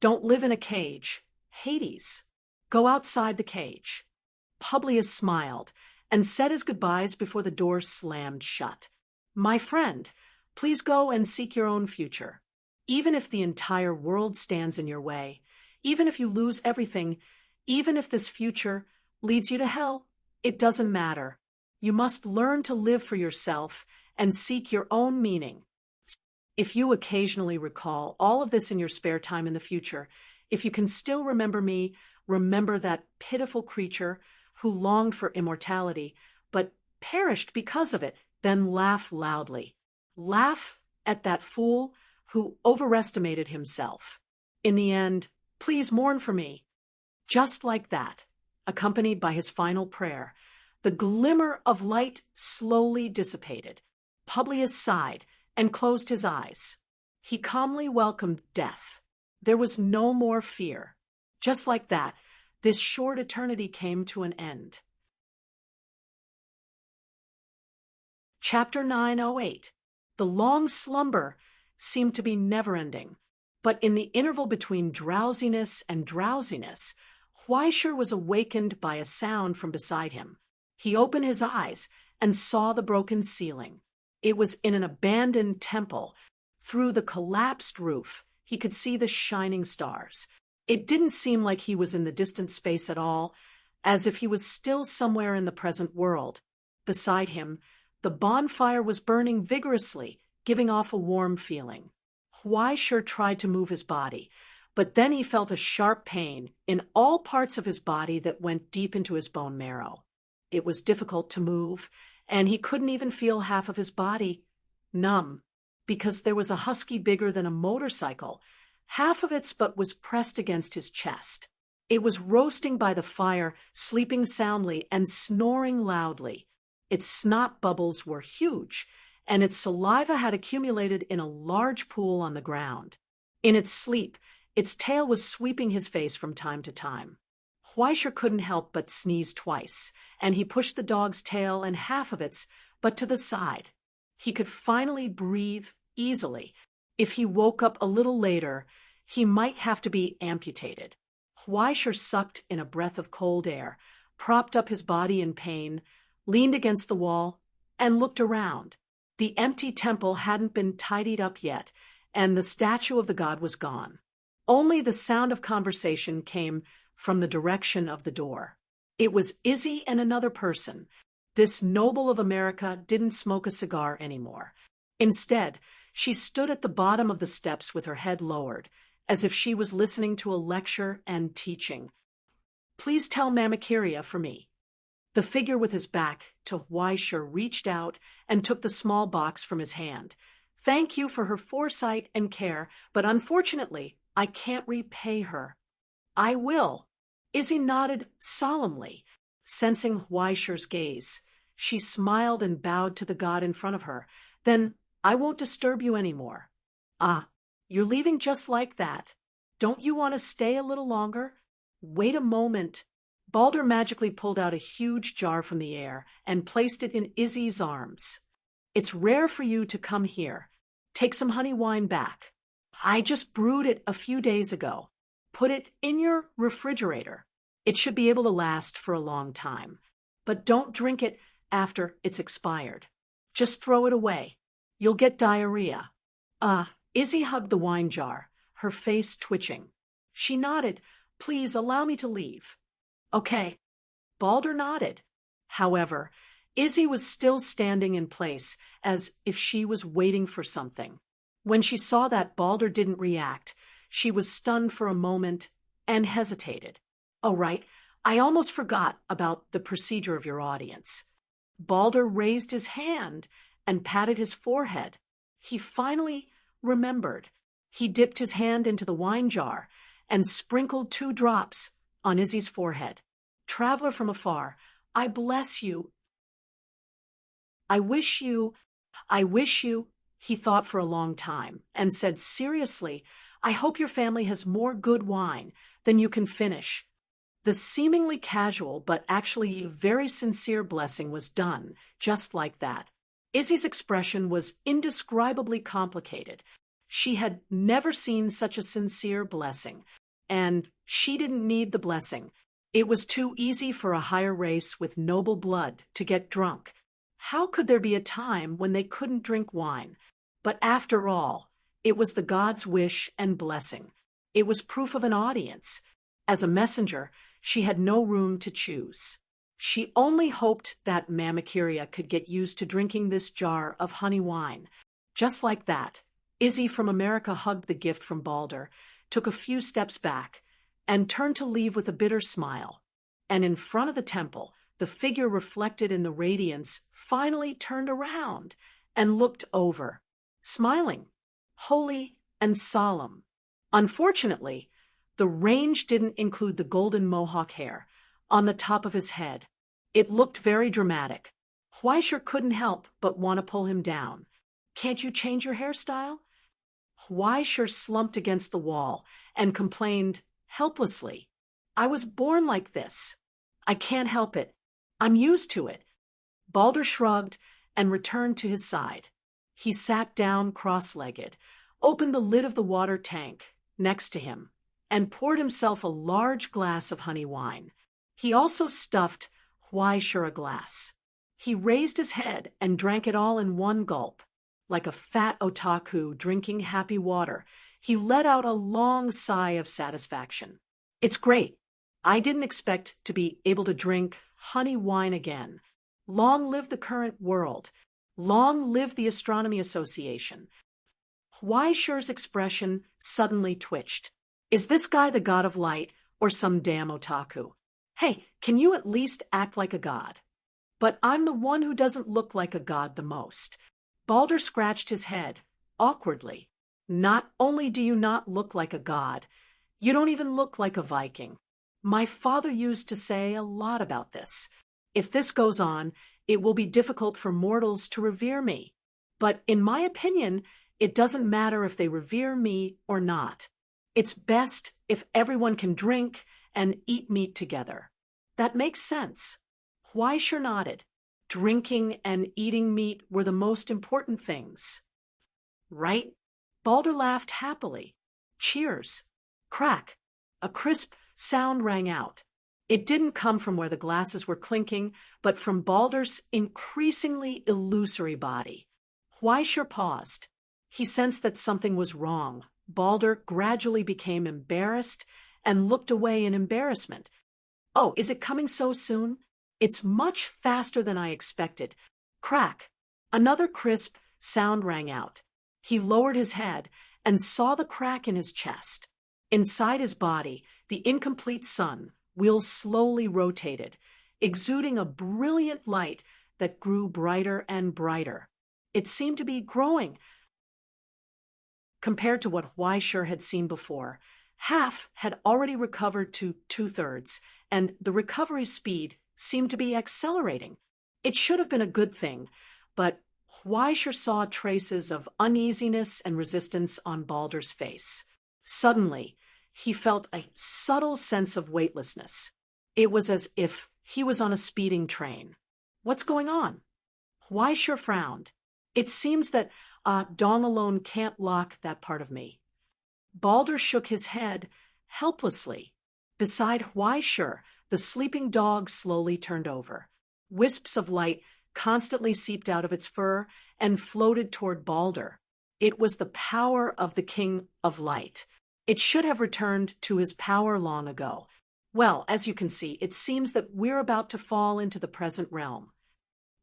[SPEAKER 1] Don't live in a cage. Hades. Go outside the cage. Publius smiled and said his goodbyes before the door slammed shut. My friend, please go and seek your own future. Even if the entire world stands in your way, even if you lose everything, even if this future leads you to hell, it doesn't matter. You must learn to live for yourself and seek your own meaning. If you occasionally recall all of this in your spare time in the future, if you can still remember me, remember that pitiful creature who longed for immortality, but perished because of it, then laugh loudly. Laugh at that fool who overestimated himself. In the end, please mourn for me. Just like that, accompanied by his final prayer, the glimmer of light slowly dissipated. Publius sighed and closed his eyes. He calmly welcomed death. There was no more fear. Just like that, this short eternity came to an end. Chapter 908. The long slumber seemed to be never-ending, but in the interval between drowsiness and drowsiness, Huaishur was awakened by a sound from beside him. He opened his eyes and saw the broken ceiling. It was in an abandoned temple. Through the collapsed roof, he could see the shining stars. It didn't seem like he was in the distant space at all, as if he was still somewhere in the present world. Beside him, the bonfire was burning vigorously, giving off a warm feeling. Huaishur tried to move his body, but then he felt a sharp pain in all parts of his body that went deep into his bone marrow. It was difficult to move, and he couldn't even feel half of his body. Numb, because there was a husky bigger than a motorcycle. Half of its butt was pressed against his chest. It was roasting by the fire, sleeping soundly and snoring loudly. Its snot bubbles were huge, and its saliva had accumulated in a large pool on the ground. In its sleep, its tail was sweeping his face from time to time. Huaishur couldn't help but sneeze twice, and he pushed the dog's tail and half of its butt to the side. He could finally breathe easily. If he woke up a little later, he might have to be amputated. Huaishur sucked in a breath of cold air, propped up his body in pain, leaned against the wall, and looked around. The empty temple hadn't been tidied up yet, and the statue of the god was gone. Only the sound of conversation came from the direction of the door. It was Izzy and another person. This noble of America didn't smoke a cigar anymore. Instead, she stood at the bottom of the steps with her head lowered, as if she was listening to a lecture and teaching. "Please tell Mama Kyria for me." The figure with his back to Huaishur reached out and took the small box from his hand. "Thank you for her foresight and care, but unfortunately, I can't repay her." "I will." Izzy nodded solemnly, sensing Huaishur's gaze. She smiled and bowed to the god in front of her. "Then I won't disturb you anymore." "Ah, you're leaving just like that. Don't you want to stay a little longer?" "Wait a moment." Balder magically pulled out a huge jar from the air and placed it in Izzy's arms. "It's rare for you to come here. Take some honey wine back. I just brewed it a few days ago. Put it in your refrigerator. It should be able to last for a long time. But don't drink it after it's expired. Just throw it away. You'll get diarrhea." Izzy hugged the wine jar, her face twitching. She nodded. "Please allow me to leave." "Okay." Balder nodded. However, Izzy was still standing in place, as if she was waiting for something. When she saw that Balder didn't react, she was stunned for a moment and hesitated. "Oh, right, I almost forgot about the procedure of your audience." Balder raised his hand and patted his forehead. He finally remembered. He dipped his hand into the wine jar and sprinkled 2 drops on Izzy's forehead. "Traveler from afar, I bless you. I wish you, he thought for a long time and said seriously, "I hope your family has more good wine than you can finish." The seemingly casual but actually very sincere blessing was done just like that. Izzy's expression was indescribably complicated. She had never seen such a sincere blessing, and she didn't need the blessing. It was too easy for a higher race with noble blood to get drunk. How could there be a time when they couldn't drink wine? But after all, it was the god's wish and blessing. It was proof of an audience. As a messenger, she had no room to choose. She only hoped that Mama Kyria could get used to drinking this jar of honey wine. Just like that, Izzy from America hugged the gift from Balder, took a few steps back, and turned to leave with a bitter smile. And in front of the temple, the figure reflected in the radiance finally turned around and looked over, smiling, holy and solemn. Unfortunately, the range didn't include the golden mohawk hair on the top of his head. It looked very dramatic. Huaishur couldn't help but want to pull him down. "Can't you change your hairstyle?" Huaishur slumped against the wall and complained helplessly. "I was born like this. I can't help it. I'm used to it." Balder shrugged and returned to his side. He sat down cross-legged, opened the lid of the water tank next to him, and poured himself a large glass of honey wine. He also stuffed Huaishur a glass. He raised his head and drank it all in one gulp. Like a fat otaku drinking happy water, he let out a long sigh of satisfaction. It's great. I didn't expect to be able to drink honey wine again. Long live the current world. Long live the Astronomy Association. Huaishur's expression suddenly twitched. Is this guy the god of light or some damn otaku? Hey, can you at least act like a god? But I'm the one who doesn't look like a god the most. Balder scratched his head, awkwardly. Not only do you not look like a god, you don't even look like a Viking. My father used to say a lot about this. If this goes on, it will be difficult for mortals to revere me. But in my opinion, it doesn't matter if they revere me or not. It's best if everyone can drink and eat meat together. That makes sense. Huaishur nodded. Drinking and eating meat were the most important things. Right? Balder laughed happily. Cheers. Crack. A crisp sound rang out. It didn't come from where the glasses were clinking, but from Balder's increasingly illusory body. Huaishur paused. He sensed that something was wrong. Balder gradually became embarrassed and looked away in embarrassment. Oh, is it coming so soon? It's much faster than I expected. Crack. Another crisp sound rang out. He lowered his head and saw the crack in his chest. Inside his body, the incomplete sun wheels slowly rotated, exuding a brilliant light that grew brighter and brighter. It seemed to be growing. Compared to what Huaishur had seen before, half had already recovered to 2/3, and the recovery speed seemed to be accelerating. It should have been a good thing, but Huaishur saw traces of uneasiness and resistance on Balder's face. Suddenly, he felt a subtle sense of weightlessness. It was as if he was on a speeding train. What's going on? Huaishur frowned. It seems that Dong alone can't lock that part of me. Balder shook his head helplessly. Beside Huaishur, the sleeping dog slowly turned over. Wisps of light constantly seeped out of its fur and floated toward Balder. It was the power of the King of Light. It should have returned to his power long ago. Well, as you can see, it seems that we're about to fall into the present realm.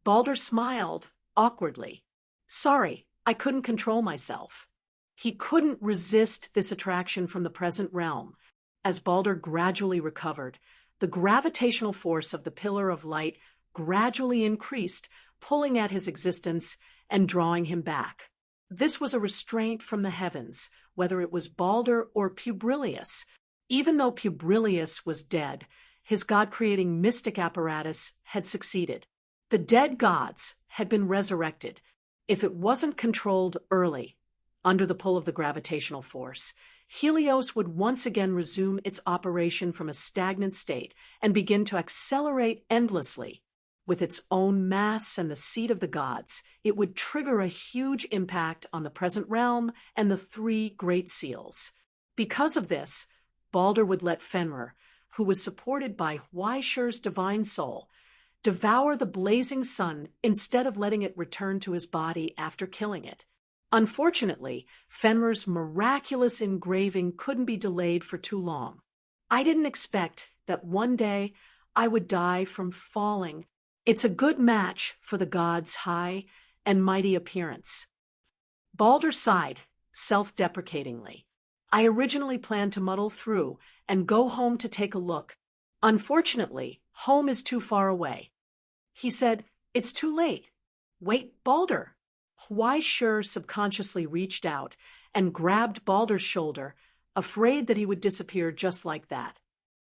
[SPEAKER 1] Balder smiled awkwardly. Sorry, I couldn't control myself. He couldn't resist this attraction from the present realm. As Balder gradually recovered, the gravitational force of the Pillar of Light gradually increased, pulling at his existence and drawing him back. This was a restraint from the heavens, whether it was Balder or Publius. Even though Publius was dead, his god-creating mystic apparatus had succeeded. The dead gods had been resurrected. If it wasn't controlled early, under the pull of the gravitational force, Helios would once again resume its operation from a stagnant state and begin to accelerate endlessly. With its own mass and the seat of the gods, it would trigger a huge impact on the present realm and the three great seals. Because of this, Balder would let Fenrir, who was supported by Huaishur's divine soul, devour the blazing sun instead of letting it return to his body after killing it. Unfortunately, Fenrir's miraculous engraving couldn't be delayed for too long. I didn't expect that one day I would die from falling. It's a good match for the god's high and mighty appearance. Balder sighed, self-deprecatingly. I originally planned to muddle through and go home to take a look. Unfortunately, home is too far away. He said, It's too late. Wait, Balder. Huaishur subconsciously reached out and grabbed Balder's shoulder, afraid that he would disappear just like that.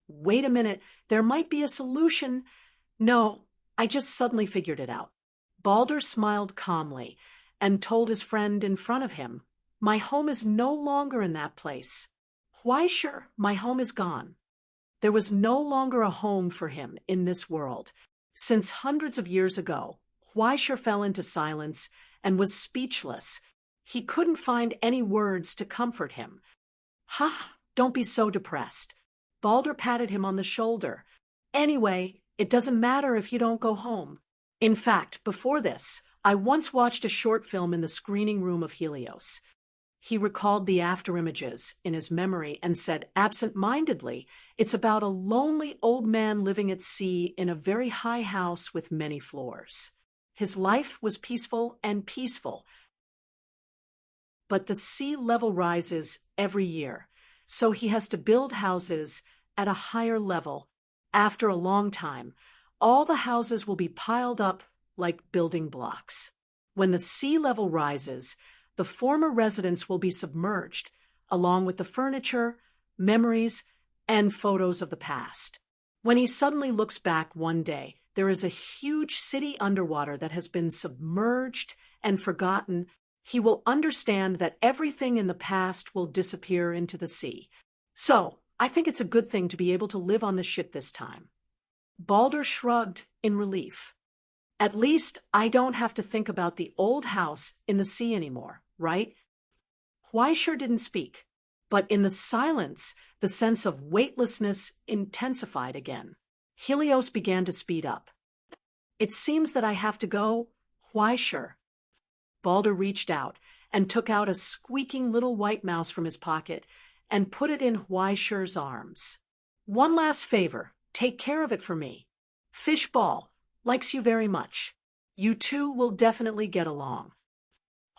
[SPEAKER 1] Wait a minute, there might be a solution. No, I just suddenly figured it out. Balder smiled calmly and told his friend in front of him, My home is no longer in that place. Huaishur, my home is gone. There was no longer a home for him in this world. Since hundreds of years ago, Huaishur fell into silence and was speechless. He couldn't find any words to comfort him. Ha! Don't be so depressed. Balder patted him on the shoulder. Anyway, it doesn't matter if you don't go home. In fact, before this, I once watched a short film in the screening room of Helios. He recalled the afterimages in his memory and said absent-mindedly, it's about a lonely old man living at sea in a very high house with many floors. His life was peaceful and peaceful, but the sea level rises every year, so he has to build houses at a higher level. After a long time, all the houses will be piled up like building blocks. When the sea level rises, the former residents will be submerged, along with the furniture, memories, and photos of the past. When he suddenly looks back one day, there is a huge city underwater that has been submerged and forgotten. He will understand that everything in the past will disappear into the sea. So, I think it's a good thing to be able to live on the ship this time. Balder shrugged in relief. At least I don't have to think about the old house in the sea anymore, right? Hwaishur didn't speak, but in the silence, the sense of weightlessness intensified again. Helios began to speed up. It seems that I have to go, Hwaishur. Balder reached out and took out a squeaking little white mouse from his pocket and put it in Hwaishur's arms. One last favor, take care of it for me. Fishball likes you very much. You two will definitely get along.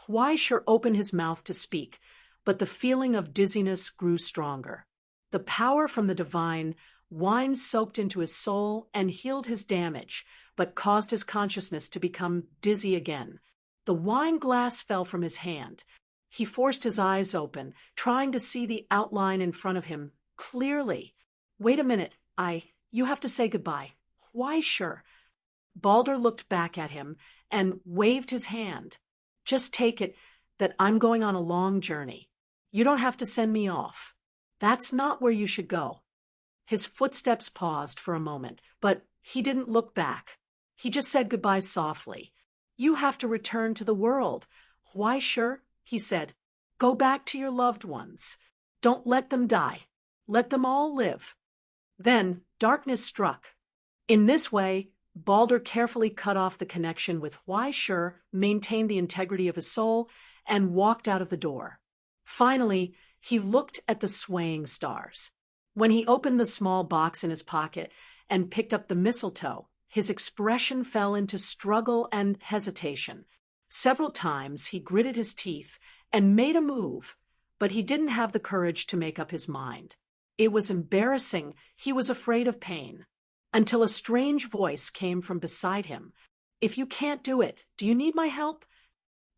[SPEAKER 1] Hwaishur opened his mouth to speak, but the feeling of dizziness grew stronger. The power from the divine wine soaked into his soul and healed his damage, but caused his consciousness to become dizzy again. The wine glass fell from his hand. He forced his eyes open, trying to see the outline in front of him clearly. Wait a minute, you have to say goodbye. Hwaishur. Balder looked back at him and waved his hand. Just take it that I'm going on a long journey. You don't have to send me off. That's not where you should go. His footsteps paused for a moment, but he didn't look back. He just said goodbye softly. You have to return to the world. Hwaishur, he said. Go back to your loved ones. Don't let them die. Let them all live. Then darkness struck. In this way, Balder carefully cut off the connection with Hwaishur, maintained the integrity of his soul, and walked out of the door. Finally, he looked at the swaying stars. When he opened the small box in his pocket and picked up the mistletoe, his expression fell into struggle and hesitation. Several times he gritted his teeth and made a move, but he didn't have the courage to make up his mind. It was embarrassing. He was afraid of pain. Until a strange voice came from beside him. If you can't do it, do you need my help?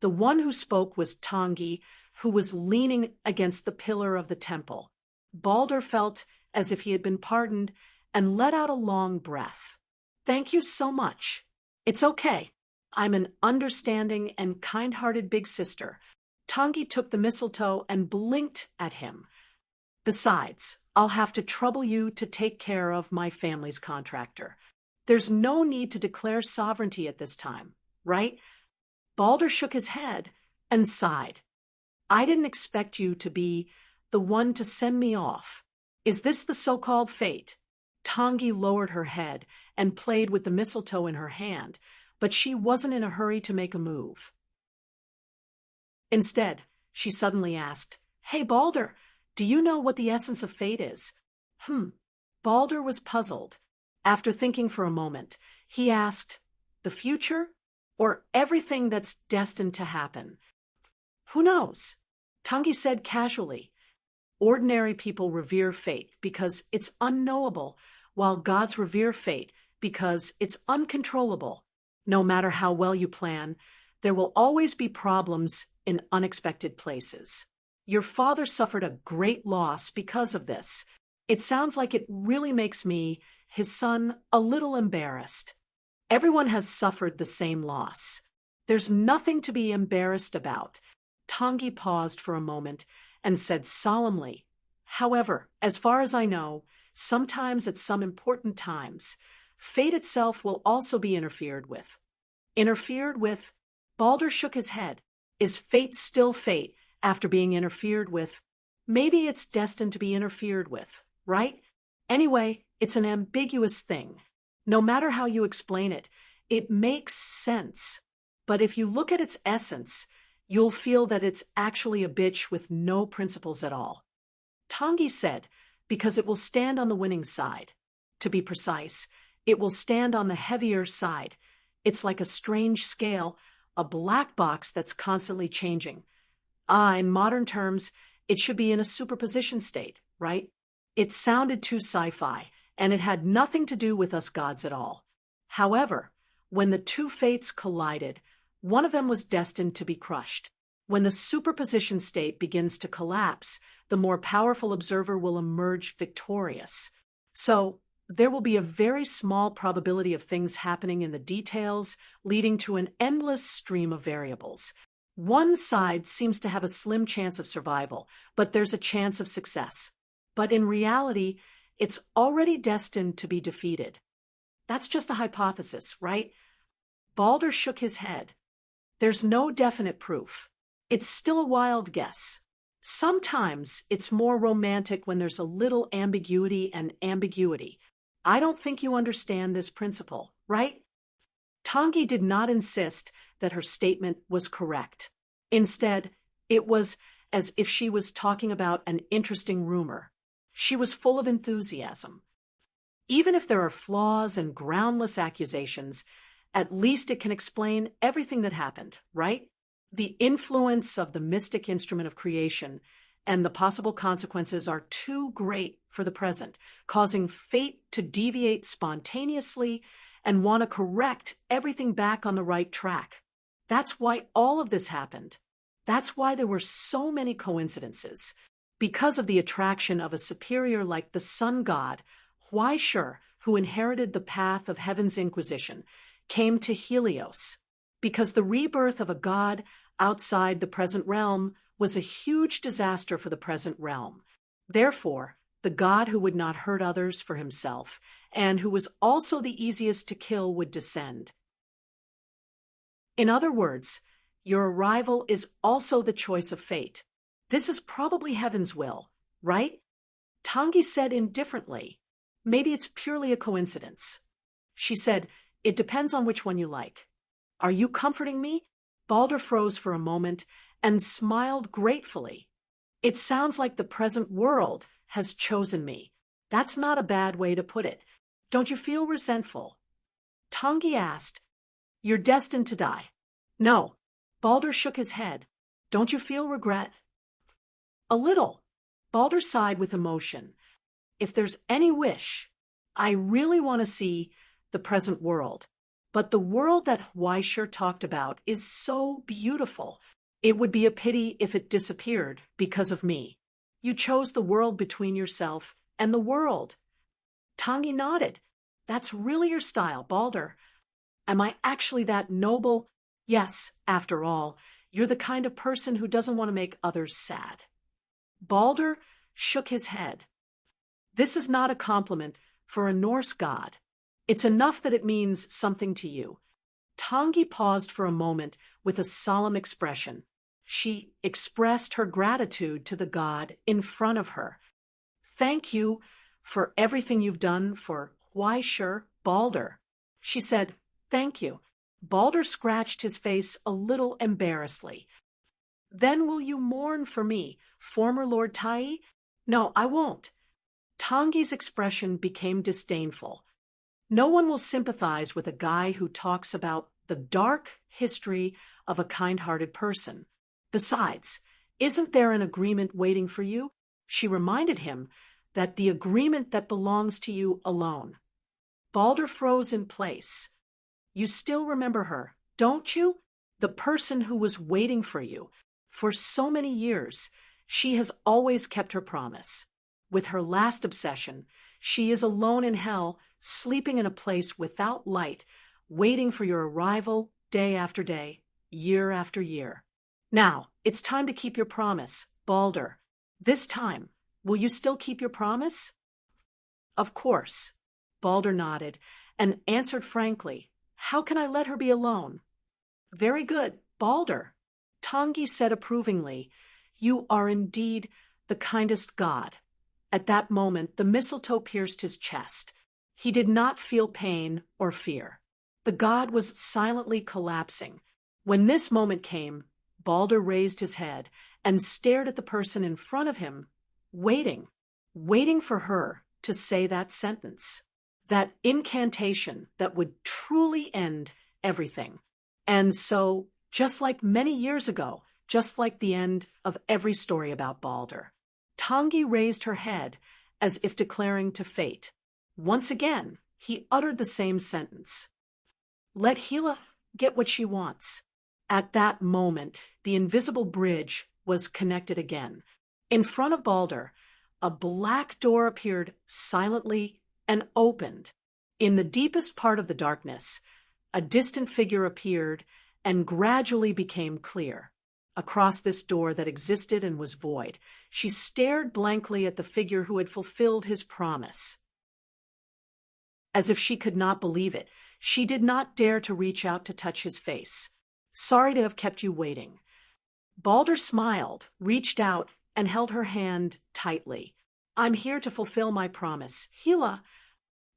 [SPEAKER 1] The one who spoke was Tangi, who was leaning against the pillar of the temple. Balder felt as if he had been pardoned and let out a long breath. Thank you so much. It's okay. I'm an understanding and kind-hearted big sister. Tangi took the mistletoe and blinked at him. Besides, I'll have to trouble you to take care of my family's contractor. There's no need to declare sovereignty at this time, right? Balder shook his head and sighed. I didn't expect you to be the one to send me off. Is this the so-called fate? Tangi lowered her head and played with the mistletoe in her hand, but she wasn't in a hurry to make a move. Instead, she suddenly asked, Hey, Balder, do you know what the essence of fate is? Balder was puzzled. After thinking for a moment, he asked, the future? Or everything that's destined to happen? Who knows? Tangi said casually. Ordinary people revere fate because it's unknowable, while gods revere fate because it's uncontrollable. No matter how well you plan, there will always be problems in unexpected places. Your father suffered a great loss because of this. It sounds like it really makes me, his son, a little embarrassed. Everyone has suffered the same loss. There's nothing to be embarrassed about. Tangi paused for a moment and said solemnly, However, as far as I know, sometimes at some important times, fate itself will also be interfered with. Interfered with? Balder shook his head. Is fate still fate after being interfered with? Maybe it's destined to be interfered with, right? Anyway, it's an ambiguous thing. No matter how you explain it, it makes sense. But if you look at its essence, you'll feel that it's actually a bitch with no principles at all. Tangi said, because it will stand on the winning side. To be precise, it will stand on the heavier side. It's like a strange scale, a black box that's constantly changing. In modern terms, it should be in a superposition state, right? It sounded too sci-fi, and it had nothing to do with us gods at all. However, when the two fates collided, one of them was destined to be crushed. When the superposition state begins to collapse, the more powerful observer will emerge victorious. So, there will be a very small probability of things happening in the details, leading to an endless stream of variables. One side seems to have a slim chance of survival, but there's a chance of success. But in reality, it's already destined to be defeated. That's just a hypothesis, right? Balder shook his head. There's no definite proof. It's still a wild guess. Sometimes it's more romantic when there's a little ambiguity and ambiguity. I don't think you understand this principle, right? Tangi did not insist that her statement was correct. Instead, it was as if she was talking about an interesting rumor. She was full of enthusiasm. Even if there are flaws and groundless accusations, at least it can explain everything that happened, right? The influence of the mystic instrument of creation and the possible consequences are too great for the present, causing fate to deviate spontaneously and want to correct everything back on the right track. That's why all of this happened. That's why there were so many coincidences. Because of the attraction of a superior like the sun god, Huaishur, who inherited the path of heaven's inquisition, came to Helios. Because the rebirth of a god outside the present realm was a huge disaster for the present realm. Therefore, the god who would not hurt others for himself, and who was also the easiest to kill, would descend. In other words, your arrival is also the choice of fate. This is probably heaven's will, right? Tangi said indifferently, maybe it's purely a coincidence. She said, it depends on which one you like. Are you comforting me? Balder froze for a moment and smiled gratefully. It sounds like the present world has chosen me. That's not a bad way to put it. Don't you feel resentful? Tangi asked, you're destined to die. No. Balder shook his head. Don't you feel regret? A little. Balder sighed with emotion. If there's any wish, I really want to see the present world. But the world that Huaishur talked about is so beautiful. It would be a pity if it disappeared because of me. You chose the world between yourself and the world. Tangi nodded. That's really your style, Balder. Am I actually that noble? Yes, after all, you're the kind of person who doesn't want to make others sad. Balder shook his head. This is not a compliment for a Norse god. It's enough that it means something to you. Tangi paused for a moment with a solemn expression. She expressed her gratitude to the god in front of her. Thank you for everything you've done for Huaishur, Balder. She said, thank you. Balder scratched his face a little embarrassedly. Then will you mourn for me, former Lord Tai? No, I won't. Tangi's expression became disdainful. No one will sympathize with a guy who talks about the dark history of a kind-hearted person. Besides, isn't there an agreement waiting for you? She reminded him that the agreement that belongs to you alone. Balder froze in place. You still remember her, don't you? The person who was waiting for you. For so many years, she has always kept her promise. With her last obsession, she is alone in hell, sleeping in a place without light, waiting for your arrival day after day, year after year. Now, it's time to keep your promise, Balder. This time, will you still keep your promise? Of course. Balder nodded and answered frankly, how can I let her be alone? Very good, Balder. Tangi said approvingly, you are indeed the kindest god. At that moment, the mistletoe pierced his chest. He did not feel pain or fear. The god was silently collapsing. When this moment came, Balder raised his head and stared at the person in front of him, waiting for her to say that sentence, that incantation that would truly end everything. And so, just like many years ago, just like the end of every story about Balder, Tangi raised her head as if declaring to fate. Once again, he uttered the same sentence. Let Hela get what she wants. At that moment, the invisible bridge was connected again. In front of Balder, a black door appeared silently and opened. In the deepest part of the darkness, a distant figure appeared and gradually became clear. Across this door that existed and was void, she stared blankly at the figure who had fulfilled his promise. As if she could not believe it, she did not dare to reach out to touch his face. Sorry to have kept you waiting. Balder smiled, reached out, and held her hand tightly. I'm here to fulfill my promise. Hela.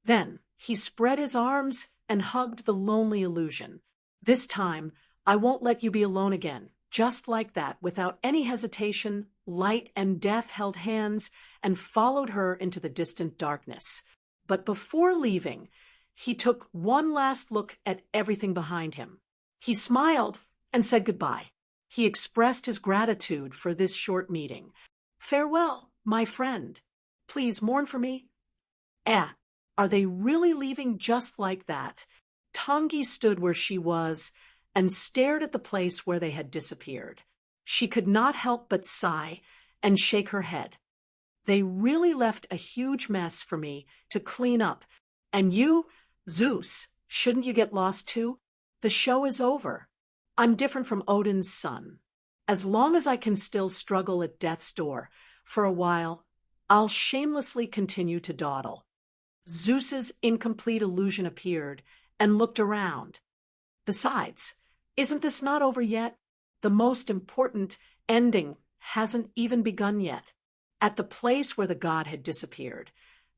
[SPEAKER 1] Then he spread his arms and hugged the lonely illusion. This time, I won't let you be alone again. Just like that, without any hesitation, Light and Death held hands and followed her into the distant darkness. But before leaving, he took one last look at everything behind him. He smiled and said goodbye. He expressed his gratitude for this short meeting. Farewell, my friend. Please mourn for me. Are they really leaving just like that? Tangi stood where she was and stared at the place where they had disappeared. She could not help but sigh and shake her head. They really left a huge mess for me to clean up. And you, Zeus, shouldn't you get lost too? The show is over. I'm different from Odin's son. As long as I can still struggle at death's door, for a while, I'll shamelessly continue to dawdle. Zeus's incomplete illusion appeared and looked around. Besides, isn't this not over yet? The most important ending hasn't even begun yet. At the place where the god had disappeared,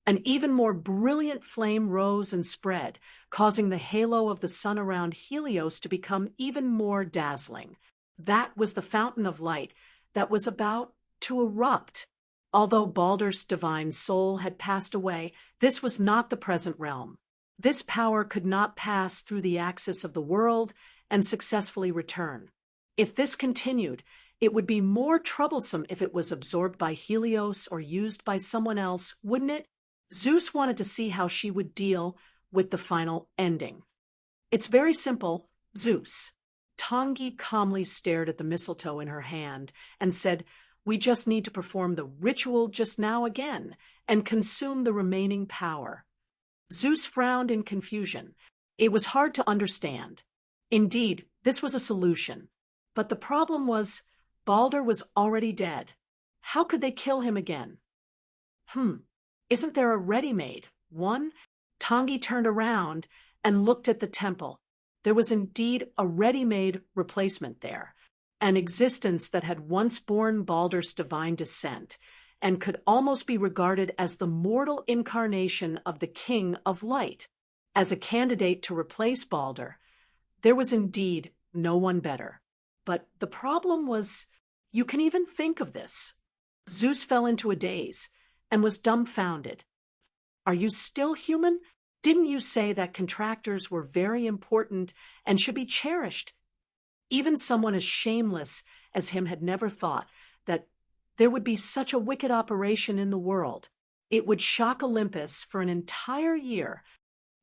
[SPEAKER 1] an even more brilliant flame rose and spread, causing the halo of the sun around Helios to become even more dazzling. That was the fountain of light that was about to erupt. Although Balder's divine soul had passed away, this was not the present realm. This power could not pass through the axis of the world and successfully return. If this continued, it would be more troublesome if it was absorbed by Helios or used by someone else, wouldn't it? Zeus wanted to see how she would deal with the final ending. It's very simple, Zeus. Tangi calmly stared at the mistletoe in her hand and said, we just need to perform the ritual just now again and consume the remaining power. Zeus frowned in confusion. It was hard to understand. Indeed, this was a solution. But the problem was, Balder was already dead. How could they kill him again? Isn't there a ready-made one? Tangi turned around and looked at the temple. There was indeed a ready-made replacement there, an existence that had once borne Balder's divine descent and could almost be regarded as the mortal incarnation of the King of Light. As a candidate to replace Balder, there was indeed no one better. But the problem was, you can even think of this. Zeus fell into a daze and was dumbfounded. Are you still human? Didn't you say that contractors were very important and should be cherished? Even someone as shameless as him had never thought that there would be such a wicked operation in the world. It would shock Olympus for an entire year.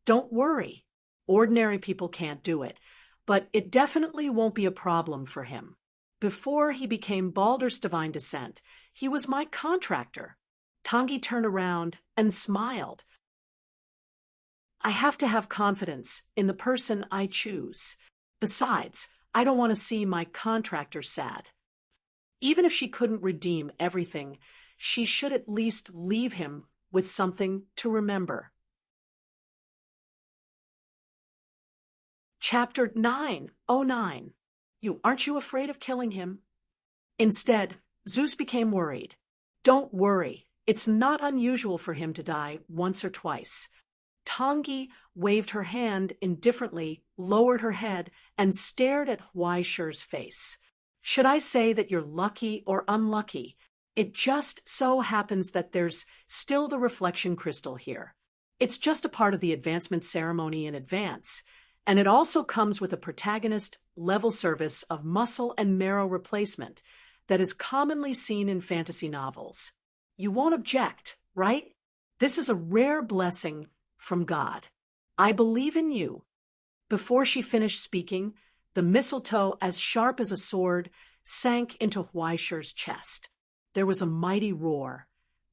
[SPEAKER 1] Don't worry. Ordinary people can't do it, but it definitely won't be a problem for him. Before he became Balder's divine descent, he was my contractor. Tangi turned around and smiled. I have to have confidence in the person I choose. Besides, I don't want to see my contractor sad. Even if she couldn't redeem everything, she should at least leave him with something to remember. Chapter 909. Aren't you afraid of killing him? Instead, Zeus became worried. Don't worry, it's not unusual for him to die once or twice. Tangi waved her hand indifferently, lowered her head, and stared at Huaishir's face. Should I say that you're lucky or unlucky? It just so happens that there's still the reflection crystal here. It's just a part of the advancement ceremony in advance, and it also comes with a protagonist level service of muscle and marrow replacement that is commonly seen in fantasy novels. You won't object, right? This is a rare blessing from God. I believe in you. Before she finished speaking, the mistletoe, as sharp as a sword, sank into Huaishir's chest. There was a mighty roar,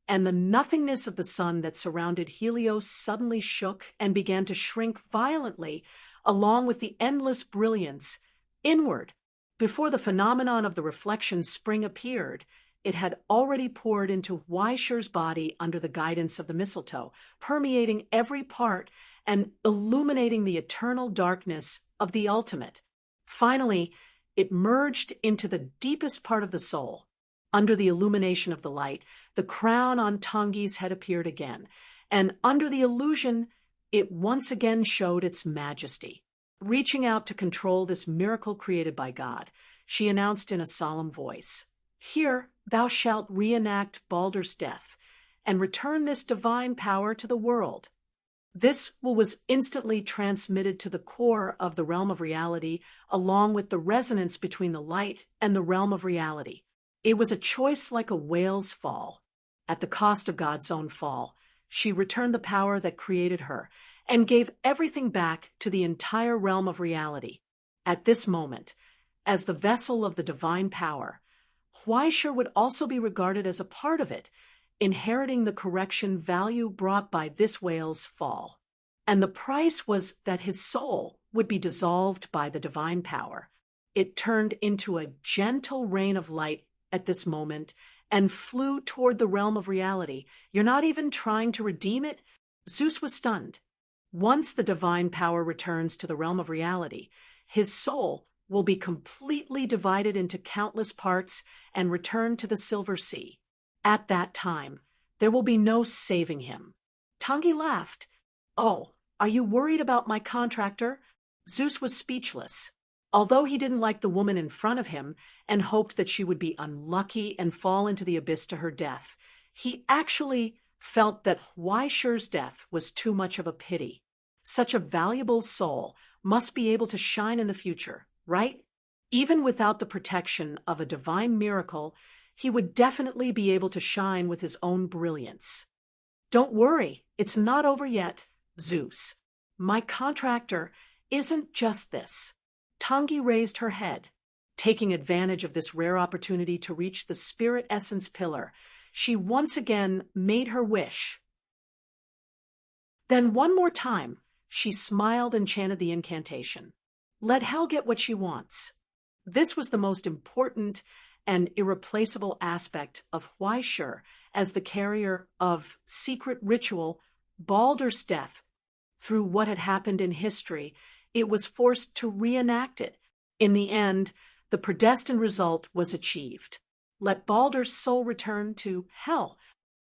[SPEAKER 1] and the nothingness of the sun that surrounded Helios suddenly shook and began to shrink violently, along with the endless brilliance, inward. Before the phenomenon of the reflection spring appeared, it had already poured into Huaishir's body under the guidance of the mistletoe, permeating every part and illuminating the eternal darkness of the ultimate. Finally, it merged into the deepest part of the soul. Under the illumination of the light, the crown on Tangi's head appeared again, and under the illusion, it once again showed its majesty. Reaching out to control this miracle created by God, she announced in a solemn voice, "Here thou shalt reenact Baldur's death, and return this divine power to the world." This was instantly transmitted to the core of the realm of reality, along with the resonance between the light and the realm of reality. It was a choice like a whale's fall. At the cost of God's own fall, she returned the power that created her and gave everything back to the entire realm of reality. At this moment, as the vessel of the divine power, Huaishir would also be regarded as a part of it, inheriting the correction value brought by this whale's fall. And the price was that his soul would be dissolved by the divine power. It turned into a gentle rain of light at this moment and flew toward the realm of reality. "You're not even trying to redeem it?" Zeus was stunned. Once the divine power returns to the realm of reality, his soul will be completely divided into countless parts and return to the Silver Sea. At that time, there will be no saving him. Tangi laughed. "Oh, are you worried about my contractor?" Zeus was speechless. Although he didn't like the woman in front of him and hoped that she would be unlucky and fall into the abyss to her death, he actually felt that Huaishir's death was too much of a pity. Such a valuable soul must be able to shine in the future, right? Even without the protection of a divine miracle, he would definitely be able to shine with his own brilliance. "Don't worry, it's not over yet, Zeus. My contractor isn't just this." Tangi raised her head. Taking advantage of this rare opportunity to reach the spirit essence pillar, she once again made her wish. Then one more time, she smiled and chanted the incantation. "Let hell get what she wants." This was the most important and irreplaceable aspect of Huaishir as the carrier of secret ritual, Baldur's death. Through what had happened in history, it was forced to reenact it. In the end, the predestined result was achieved. Let Baldur's soul return to hell.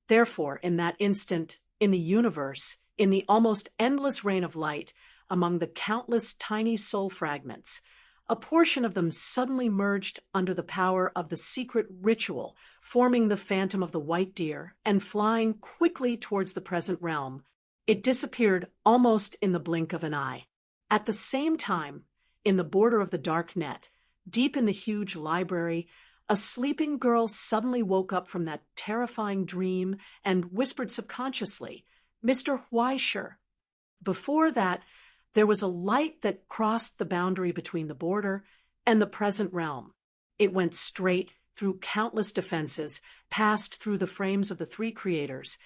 [SPEAKER 1] Therefore, in that instant, in the universe, in the almost endless rain of light, among the countless tiny soul fragments, a portion of them suddenly merged under the power of the secret ritual, forming the phantom of the white deer and flying quickly towards the present realm. It disappeared almost in the blink of an eye. At the same time, in the border of the dark net, deep in the huge library, a sleeping girl suddenly woke up from that terrifying dream and whispered subconsciously, "Mr. Huaishir." Before that, there was a light that crossed the boundary between the border and the present realm. It went straight through countless defenses, passed through the frames of the three creators,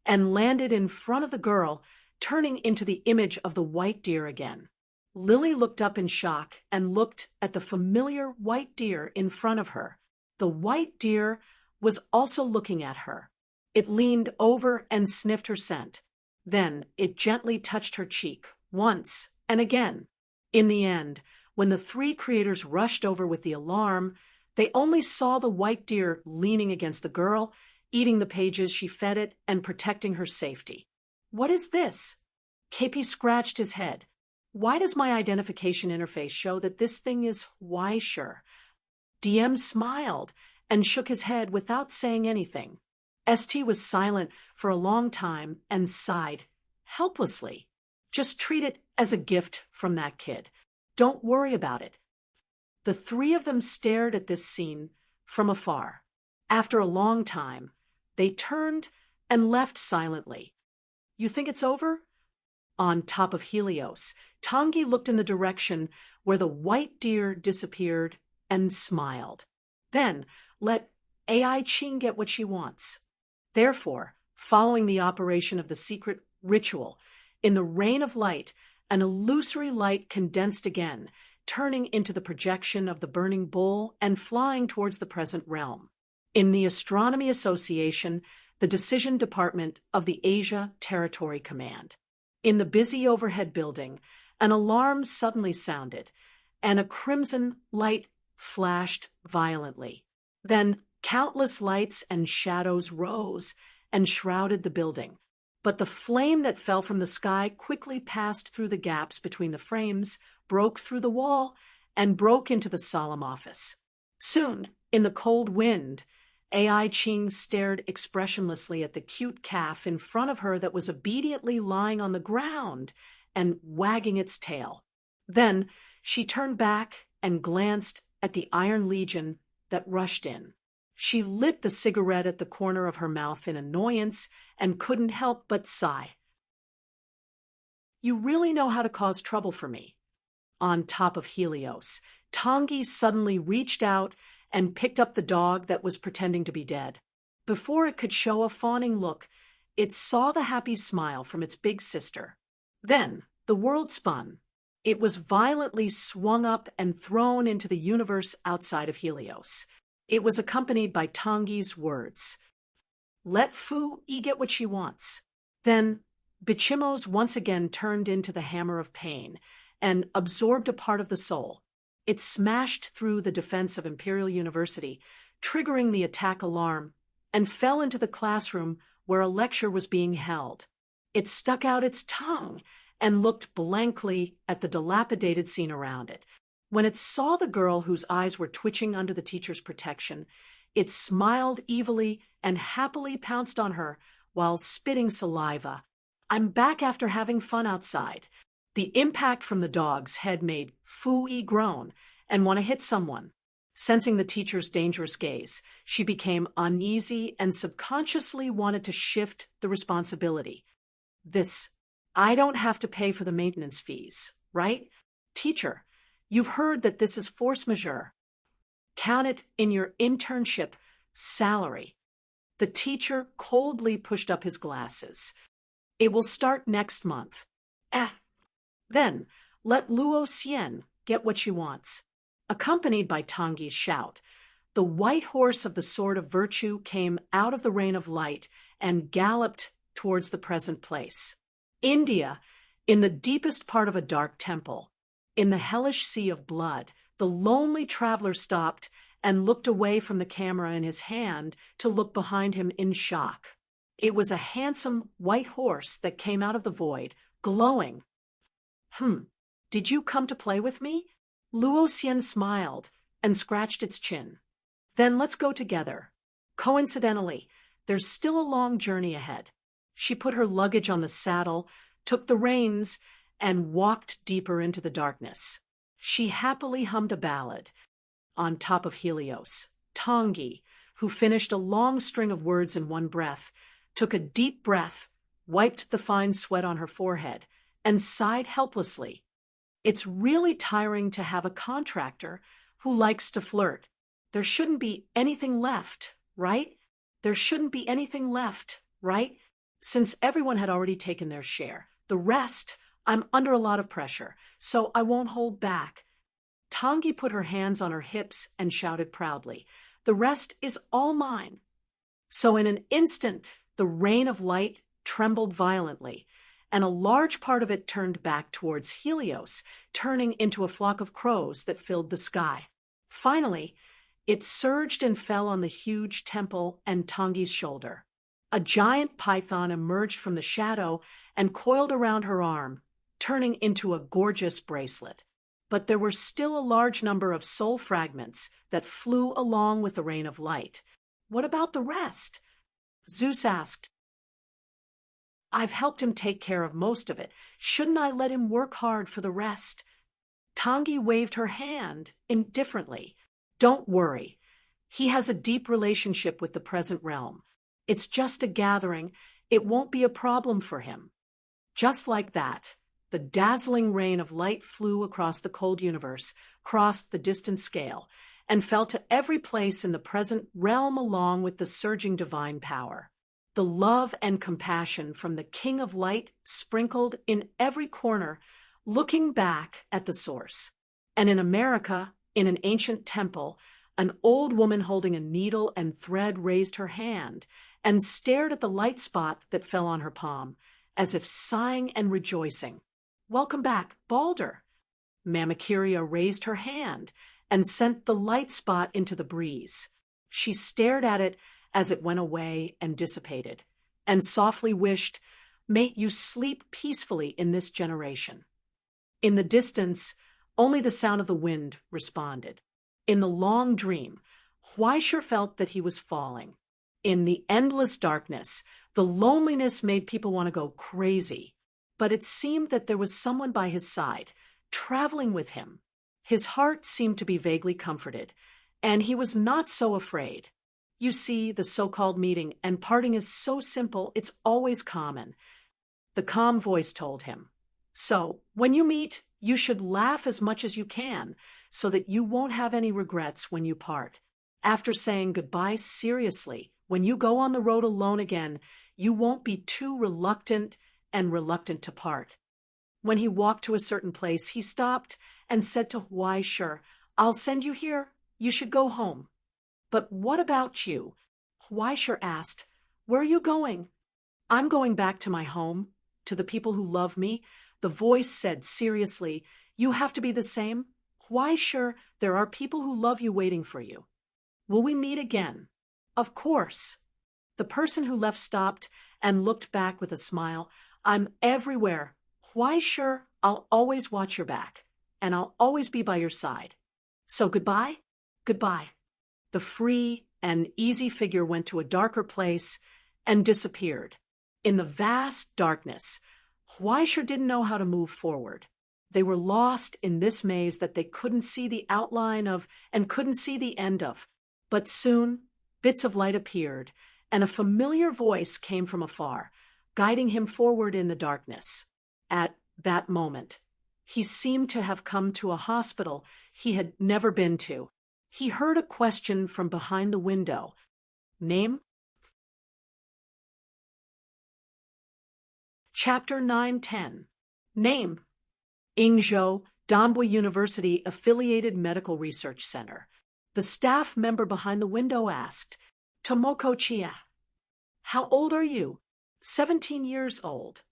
[SPEAKER 1] and landed in front of the girl, turning into the image of the white deer again. Lily looked up in shock and looked at the familiar white deer in front of her. The white deer was also looking at her. It leaned over and sniffed her scent. Then it gently touched her cheek, once and again. In the end, when the three creators rushed over with the alarm, they only saw the white deer leaning against the girl, eating the pages she fed it and protecting her safety. What is this? KP scratched his head. Why does my identification interface show that this thing is Weisher? DM smiled and shook his head without saying anything. ST was silent for a long time and sighed, helplessly. Just treat it as a gift from that kid. Don't worry about it. The three of them stared at this scene from afar. After a long time, they turned and left silently. You think it's over? On top of Helios, Tangi looked in the direction where the white deer disappeared and smiled. Then let AI Ching get what she wants. Therefore, following the operation of the secret ritual, in the rain of light, an illusory light condensed again, turning into the projection of the burning bull and flying towards the present realm. In the Astronomy Association, the Decision Department of the Asia Territory Command. In the busy overhead building, an alarm suddenly sounded, and a crimson light flashed violently. Then countless lights and shadows rose and shrouded the building. But the flame that fell from the sky quickly passed through the gaps between the frames, broke through the wall, and broke into the solemn office. Soon, in the cold wind, AI Ching stared expressionlessly at the cute calf in front of her that was obediently lying on the ground and wagging its tail. Then she turned back and glanced at the Iron Legion that rushed in. She lit the cigarette at the corner of her mouth in annoyance and couldn't help but sigh. You really know how to cause trouble for me. On top of Helios, Tangi suddenly reached out and picked up the dog that was pretending to be dead. Before it could show a fawning look, it saw the happy smile from its big sister. Then the world spun. It was violently swung up and thrown into the universe outside of Helios. It was accompanied by Tangi's words. Let Fu-Yi get what she wants. Then Bichimos once again turned into the hammer of pain and absorbed a part of the soul. It smashed through the defense of Imperial University, triggering the attack alarm, and fell into the classroom where a lecture was being held. It stuck out its tongue and looked blankly at the dilapidated scene around it. When it saw the girl whose eyes were twitching under the teacher's protection, it smiled evilly and happily pounced on her while spitting saliva. I'm back after having fun outside. The impact from the dog's head made Fu-Yi groan and want to hit someone. Sensing the teacher's dangerous gaze, she became uneasy and subconsciously wanted to shift the responsibility. I don't have to pay for the maintenance fees, right? Teacher, you've heard that this is force majeure. Count it in your internship salary. The teacher coldly pushed up his glasses. It will start next month. Then let Luo Xian get what she wants. Accompanied by Tangi's shout, the white horse of the Sword of Virtue came out of the rain of light and galloped towards the present place. India, in the deepest part of a dark temple, in the hellish sea of blood, the lonely traveler stopped and looked away from the camera in his hand to look behind him in shock. It was a handsome white horse that came out of the void, glowing. Did you come to play with me? Luo Xian smiled and scratched its chin. Then let's go together. Coincidentally, there's still a long journey ahead. She put her luggage on the saddle, took the reins, and walked deeper into the darkness. She happily hummed a ballad. On top of Helios, Tangi, who finished a long string of words in one breath, took a deep breath, wiped the fine sweat on her forehead, and sighed helplessly. It's really tiring to have a contractor who likes to flirt. There shouldn't be anything left, right? There shouldn't be anything left, right? Since everyone had already taken their share. The rest, I'm under a lot of pressure, so I won't hold back. Tangi put her hands on her hips and shouted proudly, the rest is all mine. So in an instant, the rain of light trembled violently, and a large part of it turned back towards Helios, turning into a flock of crows that filled the sky. Finally, It surged and fell on the huge temple and Tangi's shoulder. A giant python emerged from the shadow and coiled around her arm, turning into a gorgeous bracelet. But there were still a large number of soul fragments that flew along with the rain of light. What about the rest? Zeus asked. I've helped him take care of most of it. Shouldn't I let him work hard for the rest? Tangi waved her hand indifferently. Don't worry. He has a deep relationship with the present realm. It's just a gathering. It won't be a problem for him. Just like that, the dazzling rain of light flew across the cold universe, crossed the distant scale, and fell to every place in the present realm along with the surging divine power. The love and compassion from the King of Light sprinkled in every corner, looking back at the source. And in America, in an ancient temple, an old woman holding a needle and thread raised her hand and stared at the light spot that fell on her palm, as if sighing and rejoicing. Welcome back, Balder. Mamakiria raised her hand and sent the light spot into the breeze. She stared at it as it went away and dissipated, and softly wished, "May you sleep peacefully in this generation." In the distance, only the sound of the wind responded. In the long dream, Hwaishur felt that he was falling. In the endless darkness, the loneliness made people want to go crazy. But it seemed that there was someone by his side, traveling with him. His heart seemed to be vaguely comforted, and he was not so afraid. You see, the so-called meeting and parting is so simple, it's always common. The calm voice told him. So, when you meet, you should laugh as much as you can, so that you won't have any regrets when you part. After saying goodbye seriously, when you go on the road alone again, you won't be too reluctant to part. When he walked to a certain place, he stopped and said to Hwaishur, I'll send you here. You should go home. But what about you? Hwaishur asked, Where are you going? I'm going back to my home, to the people who love me. The voice said seriously, You have to be the same. Hwaishur, there are people who love you waiting for you. Will we meet again? Of course. The person who left stopped and looked back with a smile. I'm everywhere. Hwaishur, I'll always watch your back, and I'll always be by your side. So goodbye? Goodbye. The free and easy figure went to a darker place and disappeared. In the vast darkness, Hwaishur didn't know how to move forward. They were lost in this maze that they couldn't see the outline of and couldn't see the end of. But soon, bits of light appeared, and a familiar voice came from afar, guiding him forward in the darkness. At that moment, he seemed to have come to a hospital he had never been to. He heard a question from behind the window. Name? Chapter 9-10. Name. Ingzhou, Dombwe University Affiliated Medical Research Center. The staff member behind the window asked, Tomoko Chia. How old are you? 17 years old.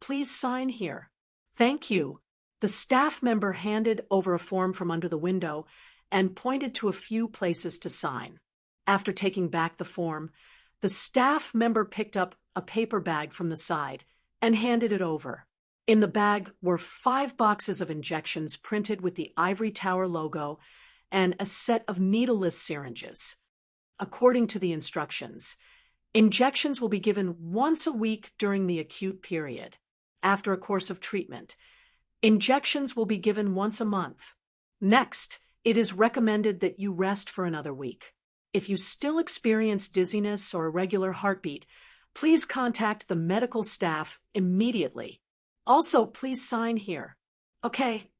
[SPEAKER 1] Please sign here. Thank you. The staff member handed over a form from under the window and pointed to a few places to sign. After taking back the form, the staff member picked up a paper bag from the side and handed it over. In the bag were 5 boxes of injections printed with the Ivory Tower logo and a set of needleless syringes. According to the instructions, injections will be given once a week during the acute period. After a course of treatment, injections will be given once a month. Next, it is recommended that you rest for another week. If you still experience dizziness or irregular heartbeat, please contact the medical staff immediately. Also, please sign here. Okay.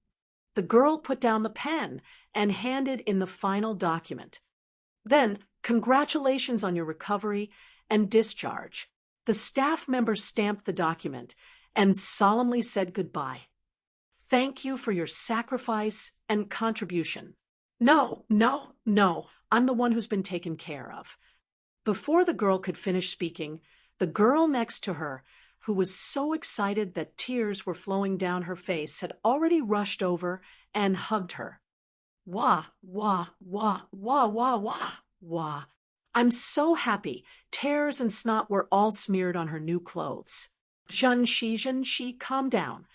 [SPEAKER 1] The girl put down the pen and handed in the final document. Then, congratulations on your recovery and discharge. The staff member stamped the document and solemnly said goodbye. Thank you for your sacrifice and contribution. No, I'm the one who's been taken care of. Before the girl could finish speaking, the girl next to her, who was so excited that tears were flowing down her face, had already rushed over and hugged her. Wah, wah, wah, wah, wah, wah, wah. I'm so happy. Tears and snot were all smeared on her new clothes. Zhen she, calm down.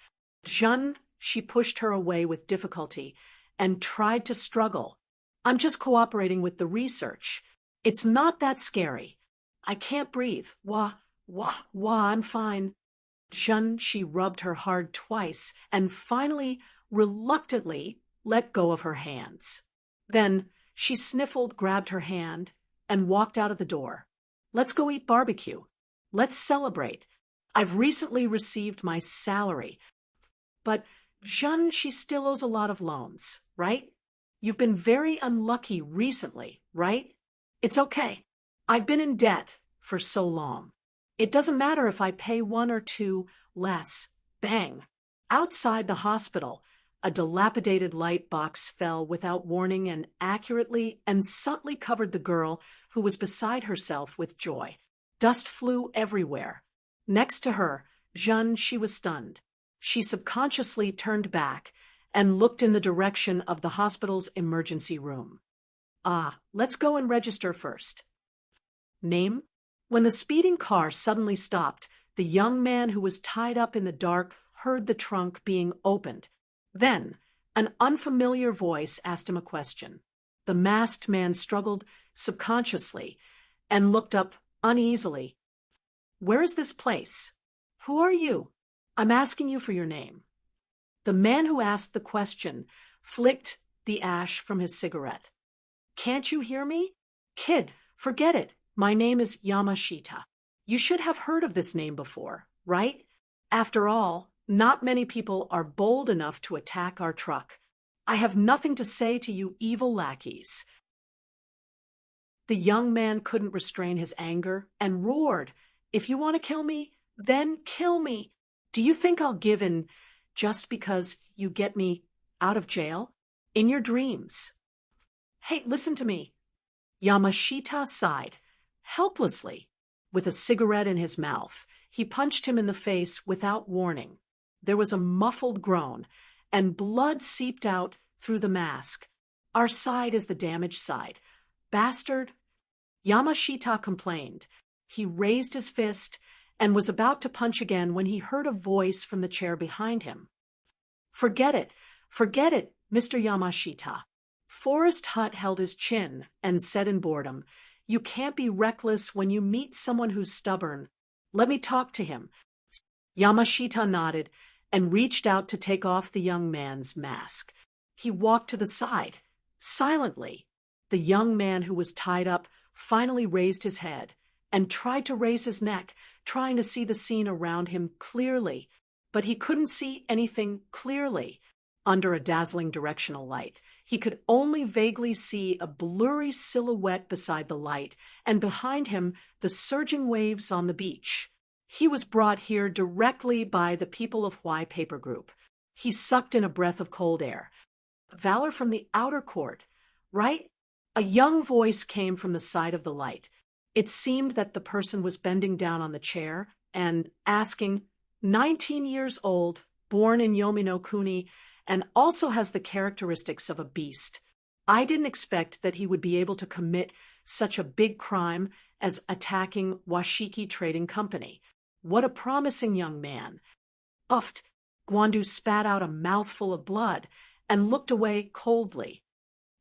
[SPEAKER 1] Zhen, she pushed her away with difficulty and tried to struggle. I'm just cooperating with the research. It's not that scary. I can't breathe. Wah, wah, wah, I'm fine. Zhen, she rubbed her hard twice and finally, reluctantly, let go of her hands. Then she sniffled, grabbed her hand, and walked out of the door. Let's go eat barbecue. Let's celebrate. I've recently received my salary. But Zhen, she still owes a lot of loans, right? You've been very unlucky recently, right? It's okay. I've been in debt for so long. It doesn't matter if I pay 1 or 2 less. Bang! Outside the hospital, a dilapidated light box fell without warning and accurately and subtly covered the girl who was beside herself with joy. Dust flew everywhere. Next to her, Zhen, she was stunned. She subconsciously turned back and looked in the direction of the hospital's emergency room. Let's go and register first. Name? When the speeding car suddenly stopped, the young man who was tied up in the dark heard the trunk being opened. Then, an unfamiliar voice asked him a question. The masked man struggled subconsciously and looked up uneasily. Where is this place? Who are you? I'm asking you for your name. The man who asked the question flicked the ash from his cigarette. Can't you hear me? Kid, forget it. My name is Yamashita. You should have heard of this name before, right? After all, not many people are bold enough to attack our truck. I have nothing to say to you evil lackeys. The young man couldn't restrain his anger and roared, If you want to kill me, then kill me. Do you think I'll give in just because you get me out of jail? In your dreams. Hey, listen to me. Yamashita sighed, helplessly. With a cigarette in his mouth, he punched him in the face without warning. There was a muffled groan, and blood seeped out through the mask. Our side is the damaged side. Bastard! Yamashita complained. He raised his fist and was about to punch again when he heard a voice from the chair behind him. Forget it, Mr. Yamashita. Forrest Hutt held his chin and said in boredom, You can't be reckless when you meet someone who's stubborn. Let me talk to him. Yamashita nodded and reached out to take off the young man's mask. He walked to the side, silently. The young man who was tied up finally raised his head and tried to raise his neck, trying to see the scene around him clearly, but he couldn't see anything clearly. Under a dazzling directional light, he could only vaguely see a blurry silhouette beside the light, and behind him the surging waves on the beach. He was brought here directly by the people of Hwai Paper Group. He sucked in a breath of cold air. Valor from the outer court, right? A young voice came from the side of the light. It seemed that the person was bending down on the chair and asking, 19 years old, born in Yomi-no-Kuni, and also has the characteristics of a beast. I didn't expect that he would be able to commit such a big crime as attacking Washiki Trading Company. What a promising young man. Uffed, Gwandu spat out a mouthful of blood and looked away coldly.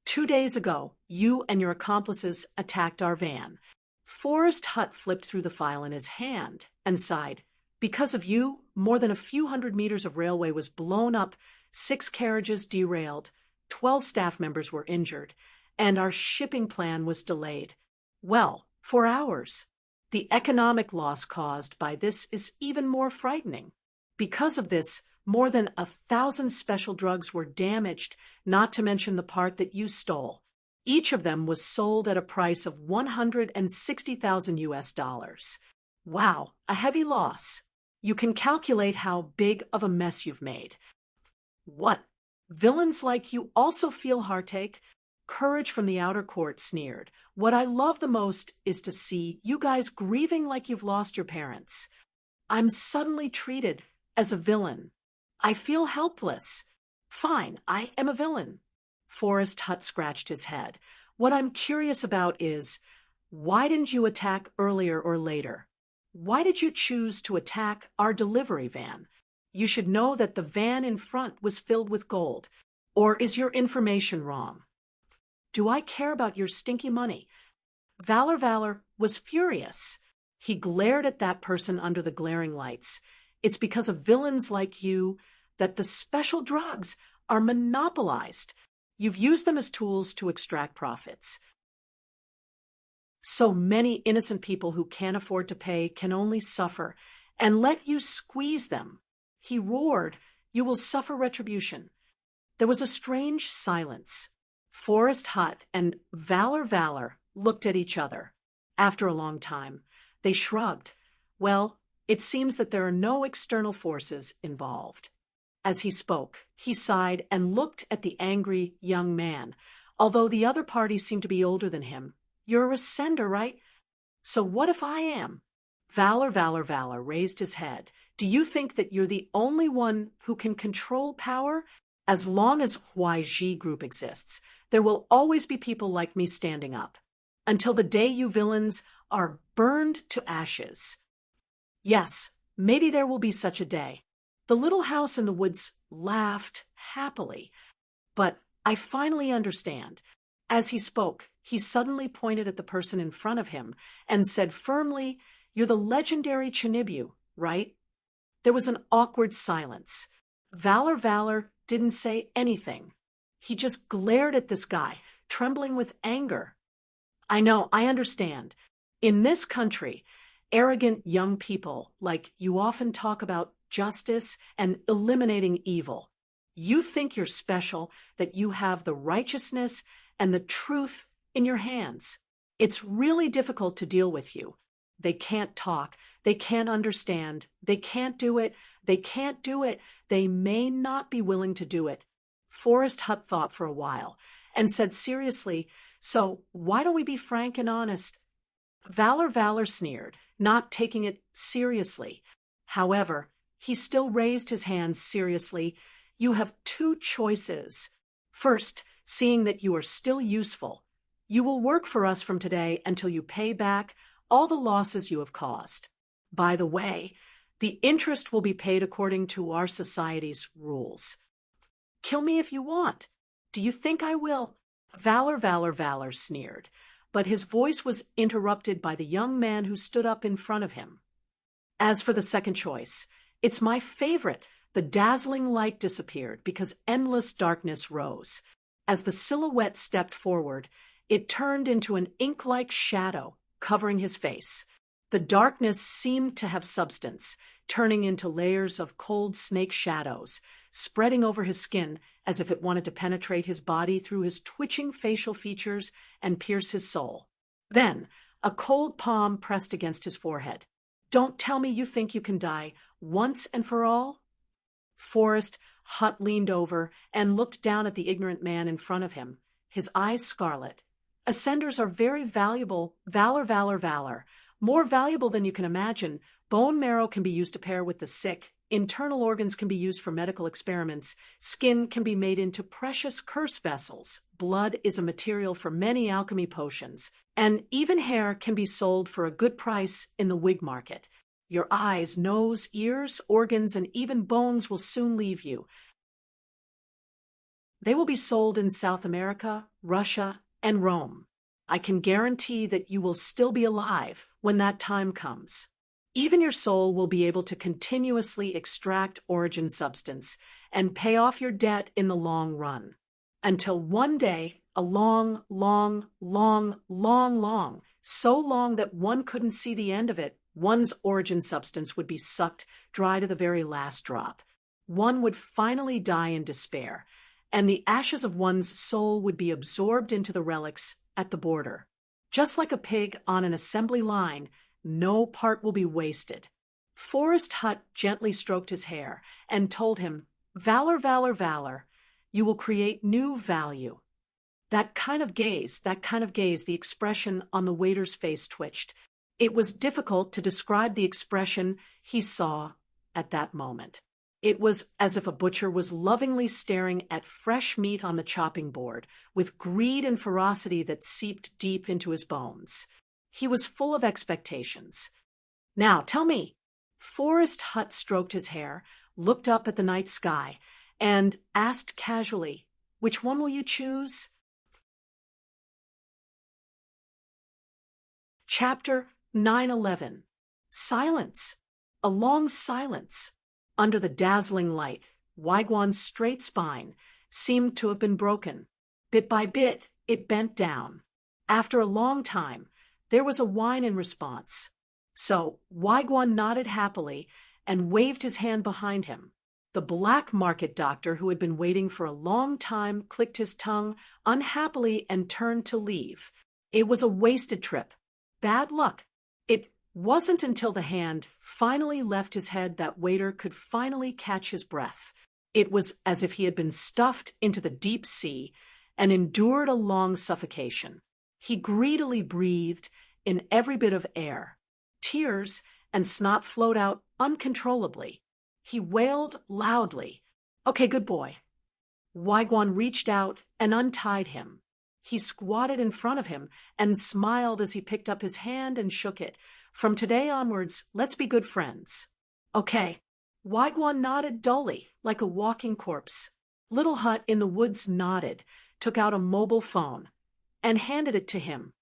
[SPEAKER 1] 2 days ago, you and your accomplices attacked our van. Forrest Hutt flipped through the file in his hand and sighed. Because of you, more than a few hundred meters of railway was blown up, 6 carriages derailed, 12 staff members were injured, and our shipping plan was delayed. Well, for hours. The economic loss caused by this is even more frightening. Because of this, more than 1,000 special drugs were damaged, not to mention the part that you stole. Each of them was sold at a price of $160,000. Wow, a heavy loss. You can calculate how big of a mess you've made. What? Villains like you also feel heartache? Courage from the outer court sneered. What I love the most is to see you guys grieving like you've lost your parents. I'm suddenly treated as a villain. I feel helpless. Fine, I am a villain. Forrest Hutt scratched his head. What I'm curious about is, why didn't you attack earlier or later? Why did you choose to attack our delivery van? You should know that the van in front was filled with gold. Or is your information wrong? Do I care about your stinky money? Valor was furious. He glared at that person under the glaring lights. It's because of villains like you that the special drugs are monopolized. You've used them as tools to extract profits. So many innocent people who can't afford to pay can only suffer, and let you squeeze them. He roared, "You will suffer retribution." There was a strange silence. Forrest Hutt and Valor looked at each other. After a long time, they shrugged. Well, it seems that there are no external forces involved. As he spoke, he sighed and looked at the angry young man. Although the other party seemed to be older than him. You're a sender, right? So what if I am? Valor raised his head. Do you think that you're the only one who can control power? As long as YG Group exists, there will always be people like me standing up. Until the day you villains are burned to ashes. Yes, maybe there will be such a day. The little house in the woods laughed happily. But I finally understand. As he spoke, he suddenly pointed at the person in front of him and said firmly, "You're the legendary Chinibu, right?" There was an awkward silence. Valor didn't say anything. He just glared at this guy, trembling with anger. I know, I understand. In this country, arrogant young people like you often talk about justice and eliminating evil. You think you're special, that you have the righteousness and the truth in your hands. It's really difficult to deal with you. They can't talk. They can't understand. They can't do it. They can't do it. They may not be willing to do it. Forrest Hutt thought for a while and said seriously, "So why don't we be frank and honest?" Valor sneered, not taking it seriously. However, he still raised his hands seriously. You have two choices. First, seeing that you are still useful, you will work for us from today until you pay back all the losses you have caused. By the way, the interest will be paid according to our society's rules. Kill me if you want. Do you think I will? Valor sneered, but his voice was interrupted by the young man who stood up in front of him. As for the second choice, it's my favorite. The dazzling light disappeared because endless darkness rose. As the silhouette stepped forward, it turned into an ink-like shadow covering his face. The darkness seemed to have substance, turning into layers of cold snake shadows, spreading over his skin as if it wanted to penetrate his body through his twitching facial features and pierce his soul. Then, a cold palm pressed against his forehead. Don't tell me you think you can die once and for all? Forrest Hutt leaned over and looked down at the ignorant man in front of him, his eyes scarlet. Ascenders are very valuable. Valor. More valuable than you can imagine. Bone marrow can be used to pair with the sick. Internal organs can be used for medical experiments. Skin can be made into precious curse vessels. Blood is a material for many alchemy potions. And even hair can be sold for a good price in the wig market. Your eyes, nose, ears, organs, and even bones will soon leave you. They will be sold in South America, Russia, and Rome. I can guarantee that you will still be alive when that time comes. Even your soul will be able to continuously extract origin substance and pay off your debt in the long run. Until one day, a long, so long that one couldn't see the end of it, one's origin substance would be sucked dry to the very last drop. One would finally die in despair, and the ashes of one's soul would be absorbed into the relics at the border. Just like a pig on an assembly line, no part will be wasted. Forrest Hutt gently stroked his hair and told him, Valor, you will create new value. That kind of gaze, the expression on the waiter's face twitched. It was difficult to describe the expression he saw at that moment. It was as if a butcher was lovingly staring at fresh meat on the chopping board, with greed and ferocity that seeped deep into his bones. He was full of expectations. Now, tell me. Forrest Hutt stroked his hair, looked up at the night sky, and asked casually, "Which one will you choose?" Chapter 911. Silence. A long silence. Under the dazzling light, Wygwan's straight spine seemed to have been broken. Bit by bit, it bent down. After a long time, there was a whine in response. So Wygwan nodded happily and waved his hand behind him. The black market doctor, who had been waiting for a long time, clicked his tongue unhappily and turned to leave. It was a wasted trip. Bad luck. It wasn't until the hand finally left his head that Waiter could finally catch his breath. It was as if he had been stuffed into the deep sea and endured a long suffocation. He greedily breathed in every bit of air. Tears and snot flowed out uncontrollably. He wailed loudly. "Okay, good boy." Wygwan reached out and untied him. He squatted in front of him and smiled as he picked up his hand and shook it. "From today onwards, let's be good friends." "Okay." Wygwan nodded dully, like a walking corpse. Little Hutt in the woods nodded, took out a mobile phone, and handed it to him.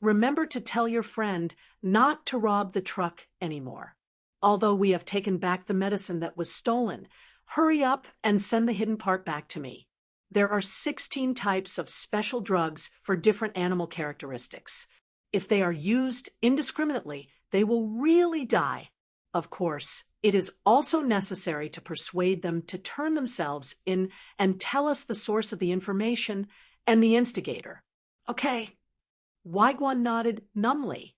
[SPEAKER 1] "Remember to tell your friend not to rob the truck anymore. Although we have taken back the medicine that was stolen, hurry up and send the hidden part back to me. There are 16 types of special drugs for different animal characteristics. If they are used indiscriminately, they will really die. Of course, it is also necessary to persuade them to turn themselves in and tell us the source of the information and the instigator." "Okay." Wygwan nodded numbly.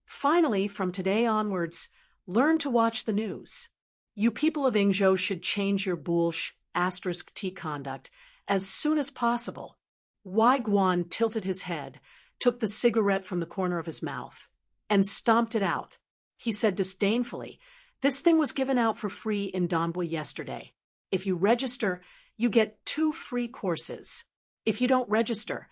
[SPEAKER 1] "Finally, from today onwards, learn to watch the news. You people of Ingzhou should change your **T conduct as soon as possible." Wygwan tilted his head, took the cigarette from the corner of his mouth, and stomped it out. He said disdainfully, "This thing was given out for free in Donbui yesterday. If you register, you get 2 free courses. If you don't register,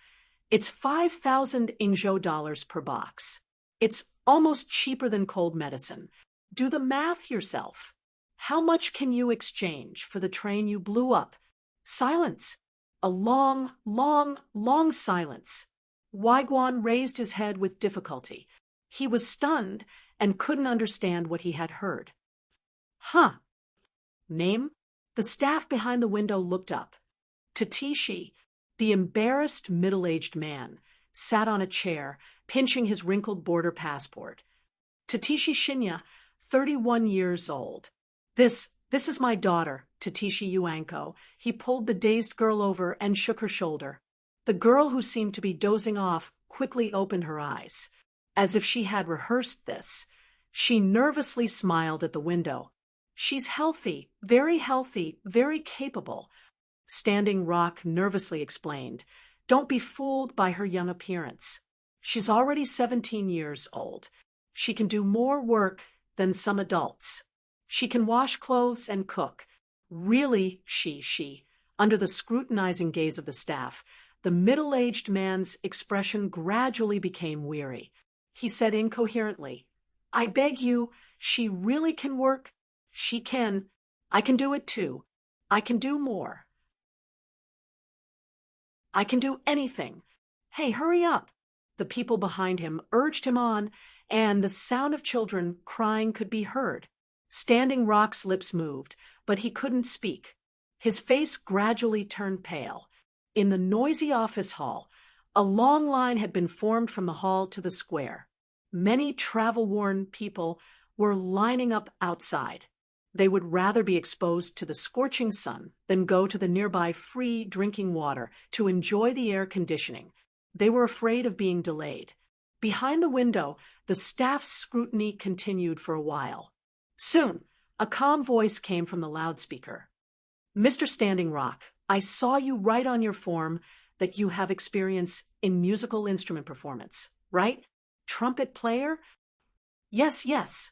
[SPEAKER 1] it's 5,000 Ingzhou dollars per box. It's almost cheaper than cold medicine. Do the math yourself. How much can you exchange for the train you blew up?" Silence. A long, long, long silence. Wygwan raised his head with difficulty. He was stunned and couldn't understand what he had heard. "Huh. Name?" The staff behind the window looked up. Tatishi, the embarrassed middle-aged man, sat on a chair, pinching his wrinkled border passport. "Tatishi Shinya, 31 years old. This is my daughter, Tatishi Yuanko." He pulled the dazed girl over and shook her shoulder. The girl, who seemed to be dozing off, quickly opened her eyes. As if she had rehearsed this, she nervously smiled at the window. "She's healthy, very capable," Standing Rock nervously explained. "Don't be fooled by her young appearance. She's already 17 years old. She can do more work than some adults. She can wash clothes and cook." "Really, she." Under the scrutinizing gaze of the staff, the middle-aged man's expression gradually became weary. He said incoherently, "I beg you, she really can work?" "She can. I can do it too. I can do more. I can do anything. Hey, hurry up." The people behind him urged him on, and the sound of children crying could be heard. Standing Rock's lips moved, but he couldn't speak. His face gradually turned pale. In the noisy office hall, a long line had been formed from the hall to the square. Many travel-worn people were lining up outside. They would rather be exposed to the scorching sun than go to the nearby free drinking water to enjoy the air conditioning. They were afraid of being delayed. Behind the window, the staff's scrutiny continued for a while. Soon, a calm voice came from the loudspeaker. "Mr. Standing Rock, I saw you write on your form that you have experience in musical instrument performance, right? Trumpet player?" Yes.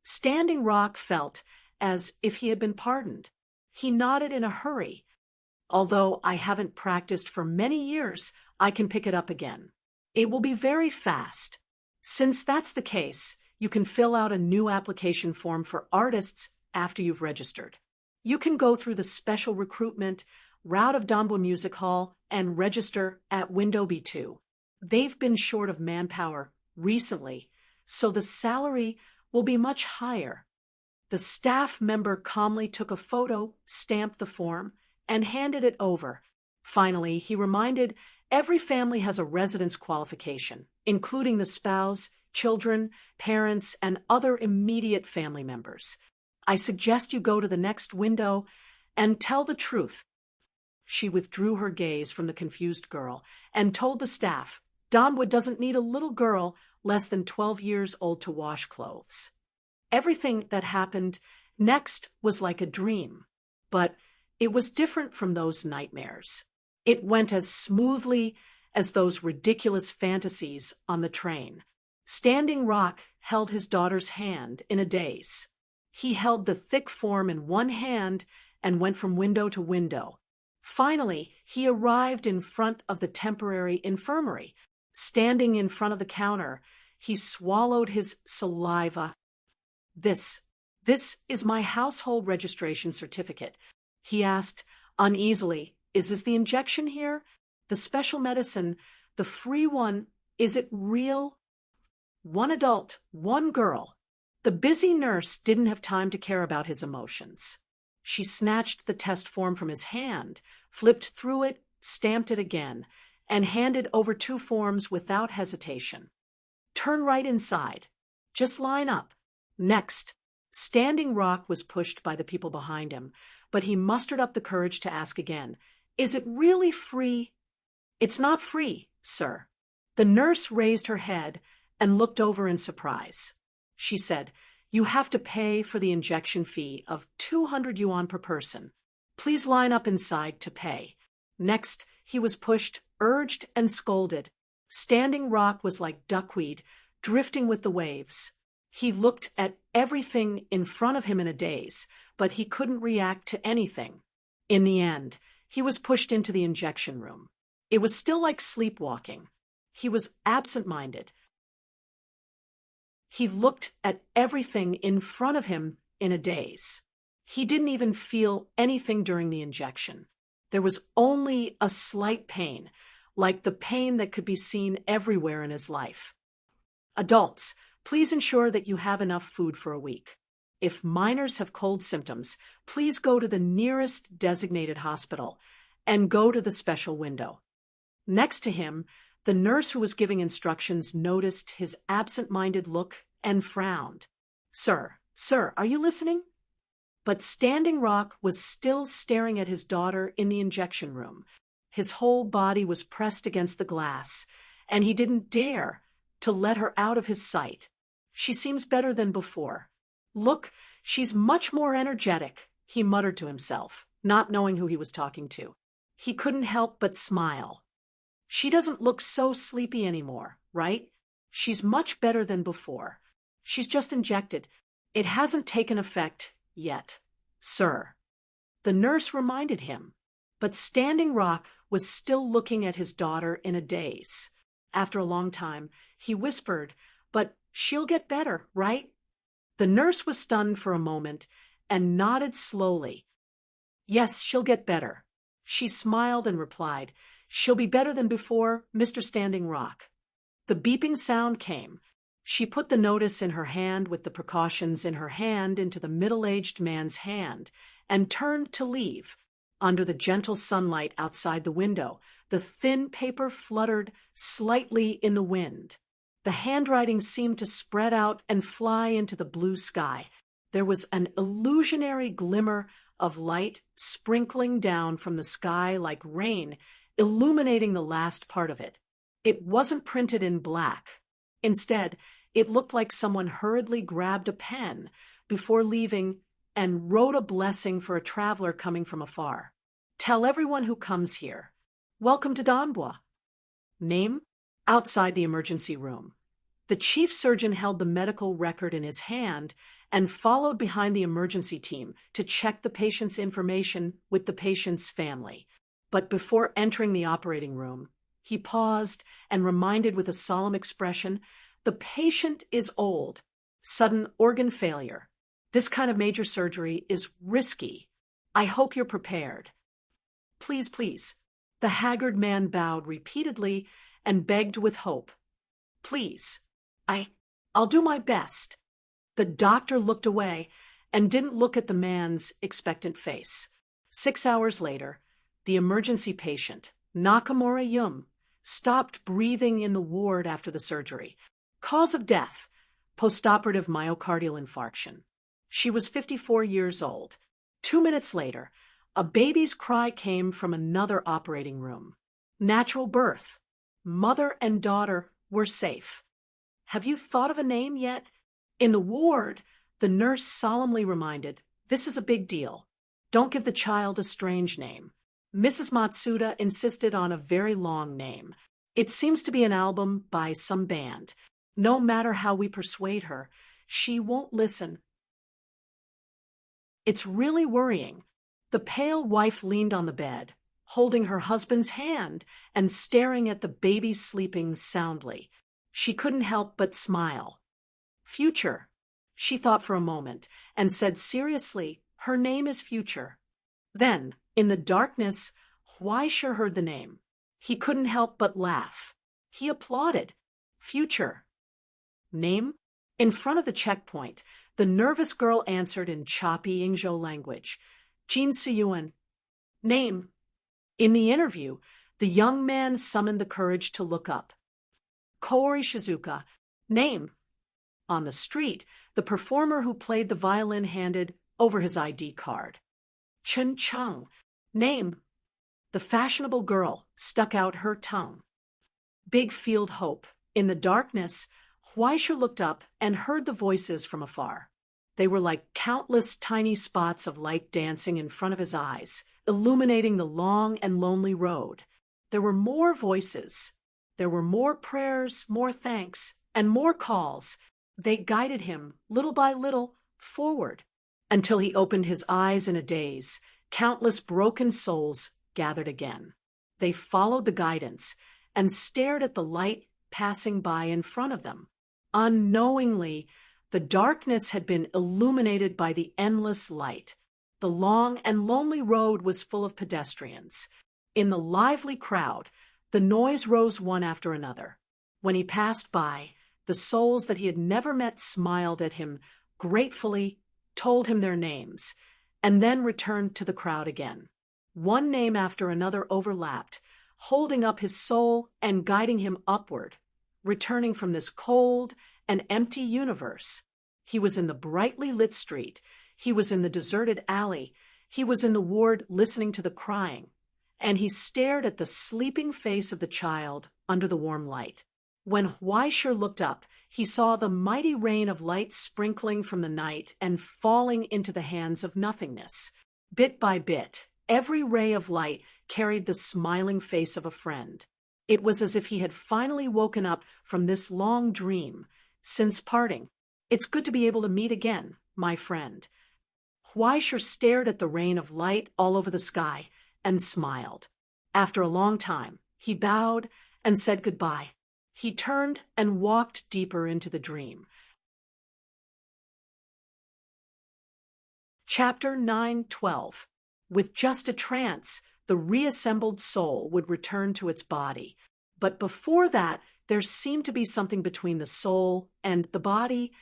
[SPEAKER 1] Standing Rock felt as if he had been pardoned. He nodded in a hurry. Although I haven't practiced for many years, I can pick it up again. It will be very fast. Since that's the case, you can fill out a new application form for artists after you've registered. You can go through the special recruitment route of Doomsday Music Hall and register at Window B2. They've been short of manpower recently, so the salary will be much higher. The staff member calmly took a photo, stamped the form, and handed it over. Finally, he reminded every family has a residence qualification, including the spouse, children, parents, and other immediate family members. I suggest you go to the next window and tell the truth. She withdrew her gaze from the confused girl and told the staff, Domwood doesn't need a little girl less than 12 years old to wash clothes. Everything that happened next was like a dream, but it was different from those nightmares. It went as smoothly as those ridiculous fantasies on the train. Standing Rock held his daughter's hand in a daze. He held the thick form in one hand and went from window to window. Finally, he arrived in front of the temporary infirmary. Standing in front of the counter, he swallowed his saliva. This is my household registration certificate. He asked uneasily, is this the injection here? The special medicine, the free one, is it real? One adult, one girl. The busy nurse didn't have time to care about his emotions. She snatched the test form from his hand, flipped through it, stamped it again, and handed over 2 forms without hesitation. Turn right inside. Just line up. Next. Standing Rock was pushed by the people behind him, but he mustered up the courage to ask again, is it really free? It's not free, sir. The nurse raised her head and looked over in surprise. She said, you have to pay for the injection fee of 200 yuan per person. Please line up inside to pay. Next, he was pushed, urged, and scolded. Standing Rock was like duckweed, drifting with the waves. He looked at everything in front of him in a daze, but he couldn't react to anything. In the end, he was pushed into the injection room. It was still like sleepwalking. He was absent-minded. He looked at everything in front of him in a daze. He didn't even feel anything during the injection. There was only a slight pain, like the pain that could be seen everywhere in his life. Adults, please ensure that you have enough food for a week. If minors have cold symptoms, please go to the nearest designated hospital and go to the special window. Next to him, the nurse who was giving instructions noticed his absent-minded look and frowned. Sir, are you listening? But Standing Rock was still staring at his daughter in the injection room. His whole body was pressed against the glass, and he didn't dare to let her out of his sight. She seems better than before. Look, she's much more energetic, he muttered to himself, not knowing who he was talking to. He couldn't help but smile. She doesn't look so sleepy anymore, right? She's much better than before. She's just injected. It hasn't taken effect yet, sir. The nurse reminded him, but Standing Rock was still looking at his daughter in a daze. After a long time, he whispered, but she'll get better, right? The nurse was stunned for a moment and nodded slowly. Yes, she'll get better. She smiled and replied, she'll be better than before, Mr. Standing Rock. The beeping sound came. She put the notice in her hand with the precautions in her hand into the middle-aged man's hand and turned to leave. Under the gentle sunlight outside the window, the thin paper fluttered slightly in the wind. The handwriting seemed to spread out and fly into the blue sky. There was an illusionary glimmer of light sprinkling down from the sky like rain, illuminating the last part of it. It wasn't printed in black. Instead, it looked like someone hurriedly grabbed a pen before leaving and wrote a blessing for a traveler coming from afar. Tell everyone who comes here. Welcome to Doomsday. Name? Outside the emergency room. The chief surgeon held the medical record in his hand and followed behind the emergency team to check the patient's information with the patient's family. But before entering the operating room, he paused and reminded with a solemn expression, "The patient is old. Sudden organ failure. This kind of major surgery is risky. I hope you're prepared." "Please, please." The haggard man bowed repeatedly and begged with hope. "Please. I'll do my best." The doctor looked away and didn't look at the man's expectant face. 6 hours later, the emergency patient, Nakamura Yum, stopped breathing in the ward after the surgery. Cause of death: postoperative myocardial infarction. She was 54 years old. 2 minutes later, a baby's cry came from another operating room. Natural birth. Mother and daughter were safe. "Have you thought of a name yet?" In the ward, the nurse solemnly reminded, "This is a big deal. Don't give the child a strange name." Mrs. Matsuda insisted on a very long name. "It seems to be an album by some band. No matter how we persuade her, she won't listen." "It's really worrying." The pale wife leaned on the bed, holding her husband's hand and staring at the baby sleeping soundly. She couldn't help but smile. "Future." She thought for a moment and said seriously, "Her name is Future." Then, in the darkness, Huaisha heard the name. He couldn't help but laugh. He applauded. "Future." "Name?" In front of the checkpoint, the nervous girl answered in choppy Ingzhou language, "Jin Siyuan." "Name?" In the interview, the young man summoned the courage to look up. "Koori Shizuka." "Name?" On the street, the performer who played the violin handed over his ID card. "Chen Chung." "Name?" The fashionable girl stuck out her tongue. "Big Field Hope." In the darkness, Huaisha looked up and heard the voices from afar. They were like countless tiny spots of light dancing in front of his eyes, illuminating the long and lonely road. There were more voices. There were more prayers, more thanks, and more calls. They guided him, little by little, forward, until he opened his eyes in a daze. Countless broken souls gathered again. They followed the guidance and stared at the light passing by in front of them. Unknowingly, the darkness had been illuminated by the endless light. The long and lonely road was full of pedestrians. In the lively crowd, the noise rose one after another. When he passed by, the souls that he had never met smiled at him gratefully, told him their names, and then returned to the crowd again. One name after another overlapped, holding up his soul and guiding him upward, returning from this cold and empty universe. He was in the brightly lit street. He was in the deserted alley. He was in the ward listening to the crying. And he stared at the sleeping face of the child under the warm light. When Huaisha looked up, he saw the mighty rain of light sprinkling from the night and falling into the hands of nothingness. Bit by bit, every ray of light carried the smiling face of a friend. It was as if he had finally woken up from this long dream. Since parting, "It's good to be able to meet again, my friend." Huaisha stared at the rain of light all over the sky and smiled. After a long time, he bowed and said goodbye. He turned and walked deeper into the dream. Chapter 9:12. With just a trance, the reassembled soul would return to its body. But before that, there seemed to be something between the soul and the body,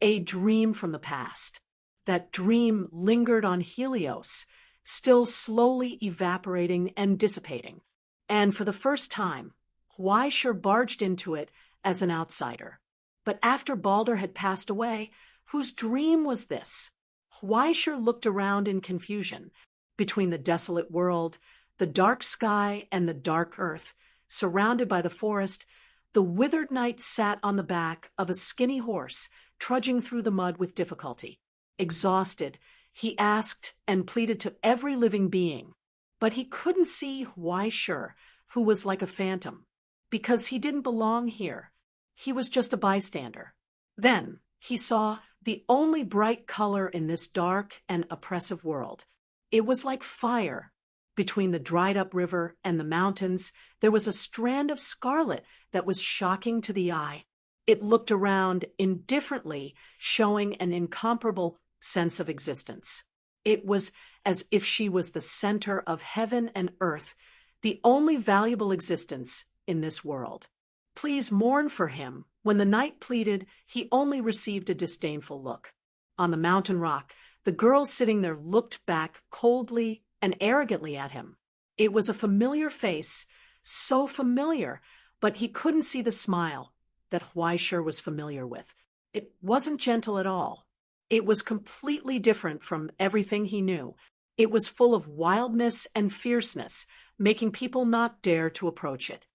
[SPEAKER 1] a dream from the past. That dream lingered on Helios, still slowly evaporating and dissipating. And for the first time, Huaisha barged into it as an outsider. But after Balder had passed away, whose dream was this? Huaisha looked around in confusion. Between the desolate world, the dark sky, and the dark earth, surrounded by the forest, the withered knight sat on the back of a skinny horse, trudging through the mud with difficulty. Exhausted, he asked and pleaded to every living being. But he couldn't see Huaisha, who was like a phantom, because he didn't belong here. He was just a bystander. Then He saw the only bright color in this dark and oppressive world. It was like fire. Between the dried-up river and the mountains, there was a strand of scarlet that was shocking to the eye. It looked around indifferently, showing an incomparable sense of existence. It was as if she was the center of heaven and earth, the only valuable existence in this world. "Please mourn for him." When the knight pleaded, he only received a disdainful look. On the mountain rock, the girl sitting there looked back coldly and arrogantly at him. It was a familiar face, so familiar, but he couldn't see the smile that Huaishur was familiar with. It wasn't gentle at all. It was completely different from everything he knew. It was full of wildness and fierceness, making people not dare to approach it.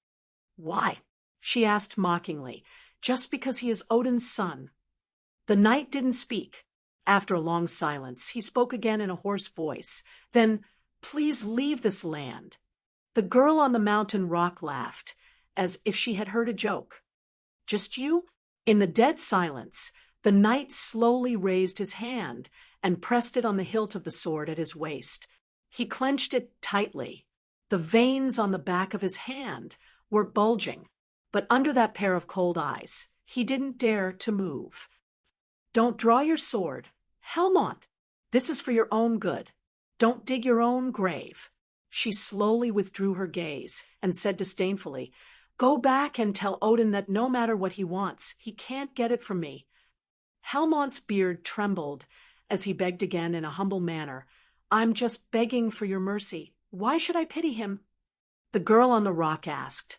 [SPEAKER 1] "Why?" she asked mockingly. "Just because he is Odin's son." The knight didn't speak. After a long silence, he spoke again in a hoarse voice. "Then, please leave this land." The girl on the mountain rock laughed, as if she had heard a joke. "Just you?" In the dead silence, the knight slowly raised his hand and pressed it on the hilt of the sword at his waist. He clenched it tightly. The veins on the back of his hand were bulging, but under that pair of cold eyes, he didn't dare to move. "Don't draw your sword. Helmont, this is for your own good. Don't dig your own grave." She slowly withdrew her gaze and said disdainfully, "Go back and tell Odin that no matter what he wants, he can't get it from me." Helmont's beard trembled as he begged again in a humble manner, "I'm just begging for your mercy. Why should I pity him?" The girl on the rock asked,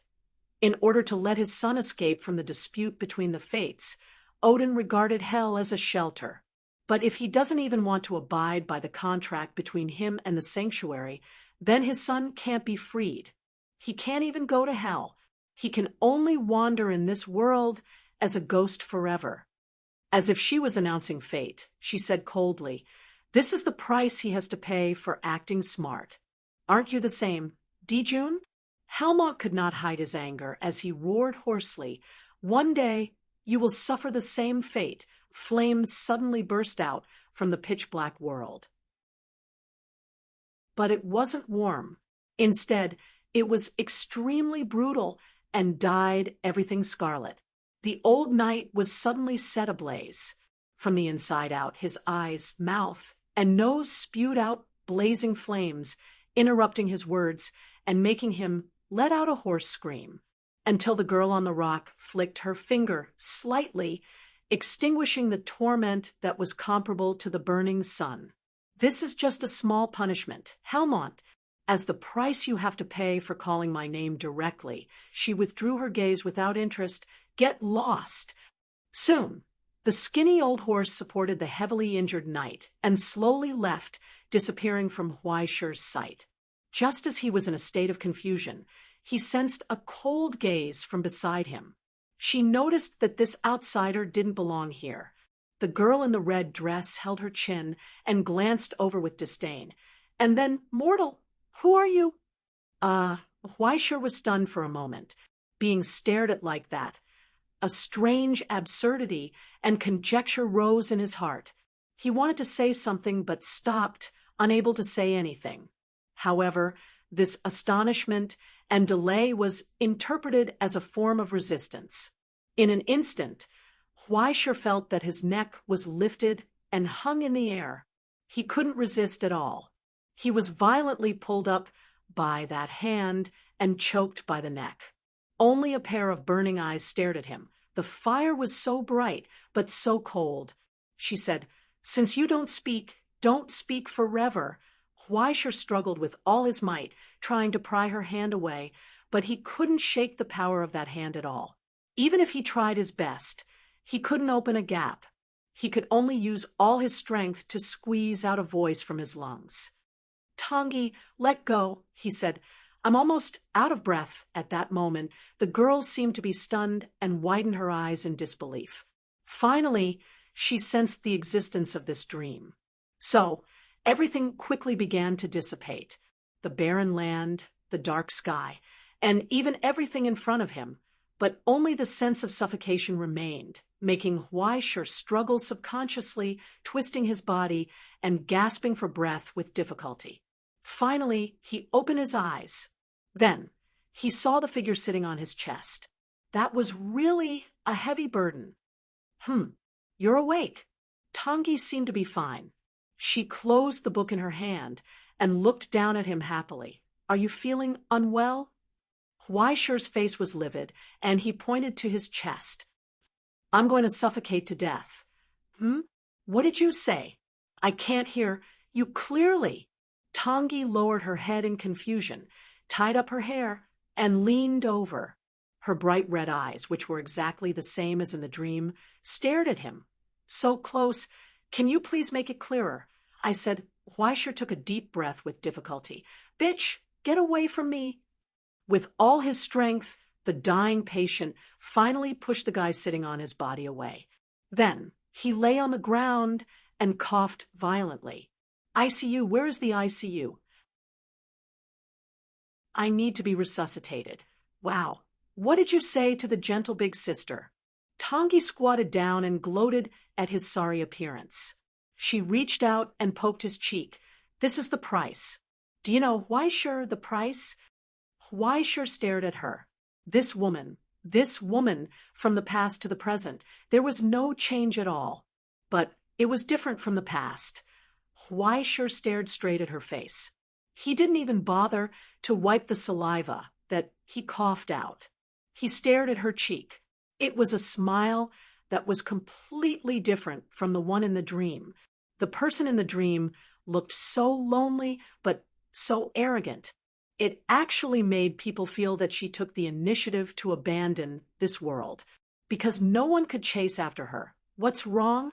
[SPEAKER 1] "In order to let his son escape from the dispute between the fates, Odin regarded hell as a shelter. But if he doesn't even want to abide by the contract between him and the sanctuary, then his son can't be freed. He can't even go to hell. He can only wander in this world as a ghost forever." As if she was announcing fate, she said coldly, "This is the price he has to pay for acting smart. Aren't you the same, Dijun?" Helmont could not hide his anger as he roared hoarsely, "One day you will suffer the same fate." Flames suddenly burst out from the pitch-black world. But it wasn't warm. Instead, it was extremely brutal and dyed everything scarlet. The old knight was suddenly set ablaze. From the inside out, his eyes, mouth, and nose spewed out blazing flames, interrupting his words and making him let out a hoarse scream, until the girl on the rock flicked her finger slightly, extinguishing the torment that was comparable to the burning sun. "This is just a small punishment, Helmont, as the price you have to pay for calling my name directly." She withdrew her gaze without interest. "Get lost." Soon, the skinny old horse supported the heavily injured knight and slowly left, disappearing from Huaishur's sight. Just as he was in a state of confusion, he sensed a cold gaze from beside him. She noticed that this outsider didn't belong here. The girl in the red dress held her chin and glanced over with disdain. And then, "Mortal, who are you?" Huaishur was stunned for a moment, being stared at like that. A strange absurdity and conjecture rose in his heart. He wanted to say something but stopped, unable to say anything. However, this astonishment and delay was interpreted as a form of resistance. In an instant, Huaishur felt that his neck was lifted and hung in the air. He couldn't resist at all. He was violently pulled up by that hand and choked by the neck. Only a pair of burning eyes stared at him. The fire was so bright, but so cold. She said, "Since you don't speak forever." Huaishur struggled with all his might, trying to pry her hand away, but he couldn't shake the power of that hand at all. Even if he tried his best, he couldn't open a gap. He could only use all his strength to squeeze out a voice from his lungs. "Tangi, let go," he said. "I'm almost out of breath." At that moment, the girl seemed to be stunned and widened her eyes in disbelief. Finally, she sensed the existence of this dream. So, everything quickly began to dissipate. The barren land, the dark sky, and even everything in front of him, but only the sense of suffocation remained, making Huaishir struggle subconsciously, twisting his body and gasping for breath with difficulty. Finally, he opened his eyes. Then, he saw the figure sitting on his chest. That was really a heavy burden. You're awake. Tangi seemed to be fine. She closed the book in her hand and looked down at him happily. Are you feeling unwell? Huaishir's face was livid, and he pointed to his chest. I'm going to suffocate to death. What did you say? I can't hear you clearly. Tangi lowered her head in confusion, tied up her hair, and leaned over. Her bright red eyes, which were exactly the same as in the dream, stared at him. So close. Can you please make it clearer? I said. Huaishir took a deep breath with difficulty. Bitch, get away from me. With all his strength, the dying patient finally pushed the guy sitting on his body away. Then he lay on the ground and coughed violently. ICU, where is the ICU? I need to be resuscitated. Wow. What did you say to the gentle big sister? Tangi squatted down and gloated at his sorry appearance. She reached out and poked his cheek. This is the price. Do you know Huaishir the price? Huaishir stared at her. This woman from the past to the present, there was no change at all. But it was different from the past. Huaishir stared straight at her face. He didn't even bother to wipe the saliva that he coughed out. He stared at her cheek. It was a smile that was completely different from the one in the dream. The person in the dream looked so lonely, but so arrogant. It actually made people feel that she took the initiative to abandon this world, because no one could chase after her. What's wrong?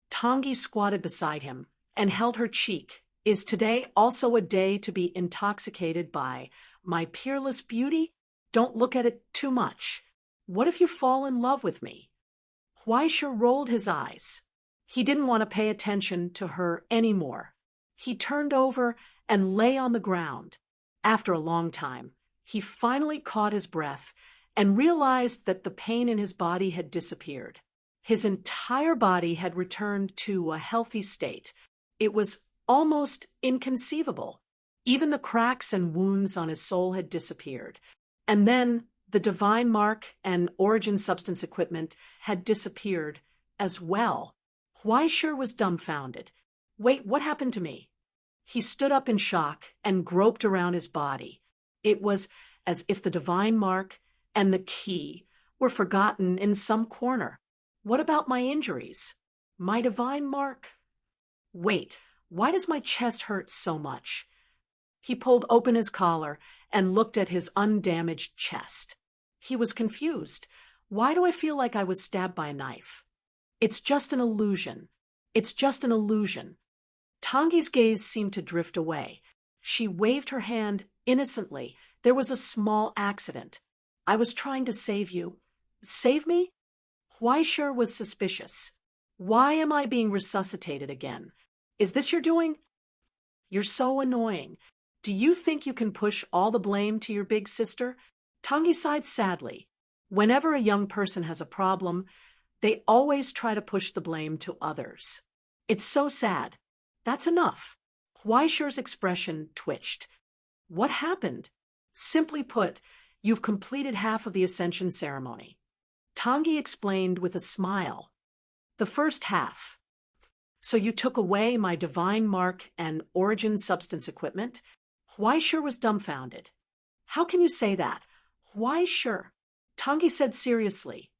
[SPEAKER 1] Tangi squatted beside him and held her cheek. Is today also a day to be intoxicated by my peerless beauty? Don't look at it too much. What if you fall in love with me? Huaishir rolled his eyes. He didn't want to pay attention to her anymore. He turned over and lay on the ground. After a long time, he finally caught his breath and realized that the pain in his body had disappeared. His entire body had returned to a healthy state. It was almost inconceivable. Even the cracks and wounds on his soul had disappeared. And then the divine mark and origin substance equipment had disappeared as well. Huaishir was dumbfounded. Wait, what happened to me? He stood up in shock and groped around his body. It was as if the divine mark and the key were forgotten in some corner. What about my injuries? My divine mark? Wait, why does my chest hurt so much? He pulled open his collar and looked at his undamaged chest. He was confused. Why do I feel like I was stabbed by a knife? It's just an illusion. It's just an illusion. Tangi's gaze seemed to drift away. She waved her hand innocently. There was a small accident. I was trying to save you. Save me? Huaishir was suspicious. Why am I being resuscitated again? Is this your doing? You're so annoying. Do you think you can push all the blame to your big sister? Tangi sighed sadly. Whenever a young person has a problem, they always try to push the blame to others. It's so sad. That's enough. Huaishir's expression twitched. What happened? Simply put, you've completed half of the ascension ceremony. Tangi explained with a smile. The first half. So you took away my divine mark and origin substance equipment? Huaishir was dumbfounded. How can you say that? Huaishir. Tangi said seriously.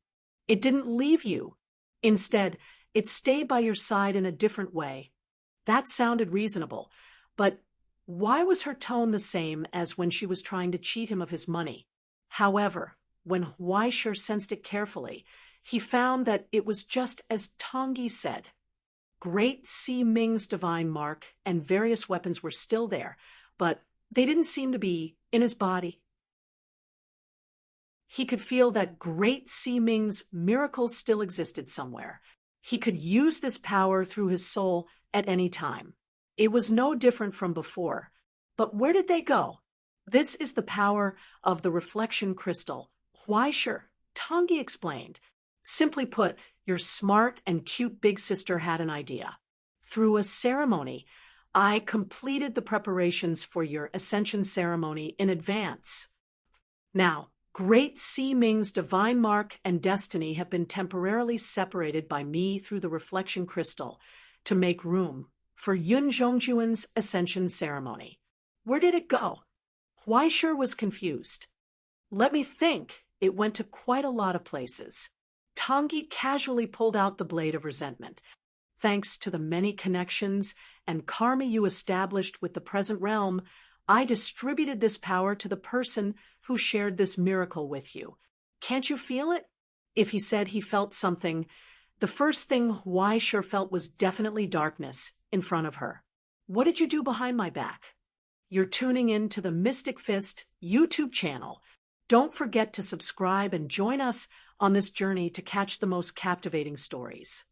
[SPEAKER 1] It didn't leave you. Instead, it stayed by your side in a different way. That sounded reasonable, but why was her tone the same as when she was trying to cheat him of his money? However, when Huaishir sensed it carefully, he found that it was just as Tangi said. Great Si Ming's divine mark and various weapons were still there, but they didn't seem to be in his body. He could feel that Great Si Ming's miracle still existed somewhere. He could use this power through his soul at any time. It was no different from before. But where did they go? This is the power of the reflection crystal. Huaishir, Tangi explained. Simply put, your smart and cute big sister had an idea. Through a ceremony, I completed the preparations for your ascension ceremony in advance. Now, Great Si Ming's divine mark and destiny have been temporarily separated by me through the reflection crystal to make room for Yun Zhongjuan's ascension ceremony. Where did it go? Huaishir was confused. Let me think. It went to quite a lot of places. Tongyi casually pulled out the blade of resentment. Thanks to the many connections and karma you established with the present realm, I distributed this power to the person who shared this miracle with you. Can't you feel it? If he said he felt something, the first thing Huaishir felt was definitely darkness in front of her. What did you do behind my back? You're tuning in to the Mystic Fist YouTube channel. Don't forget to subscribe and join us on this journey to catch the most captivating stories.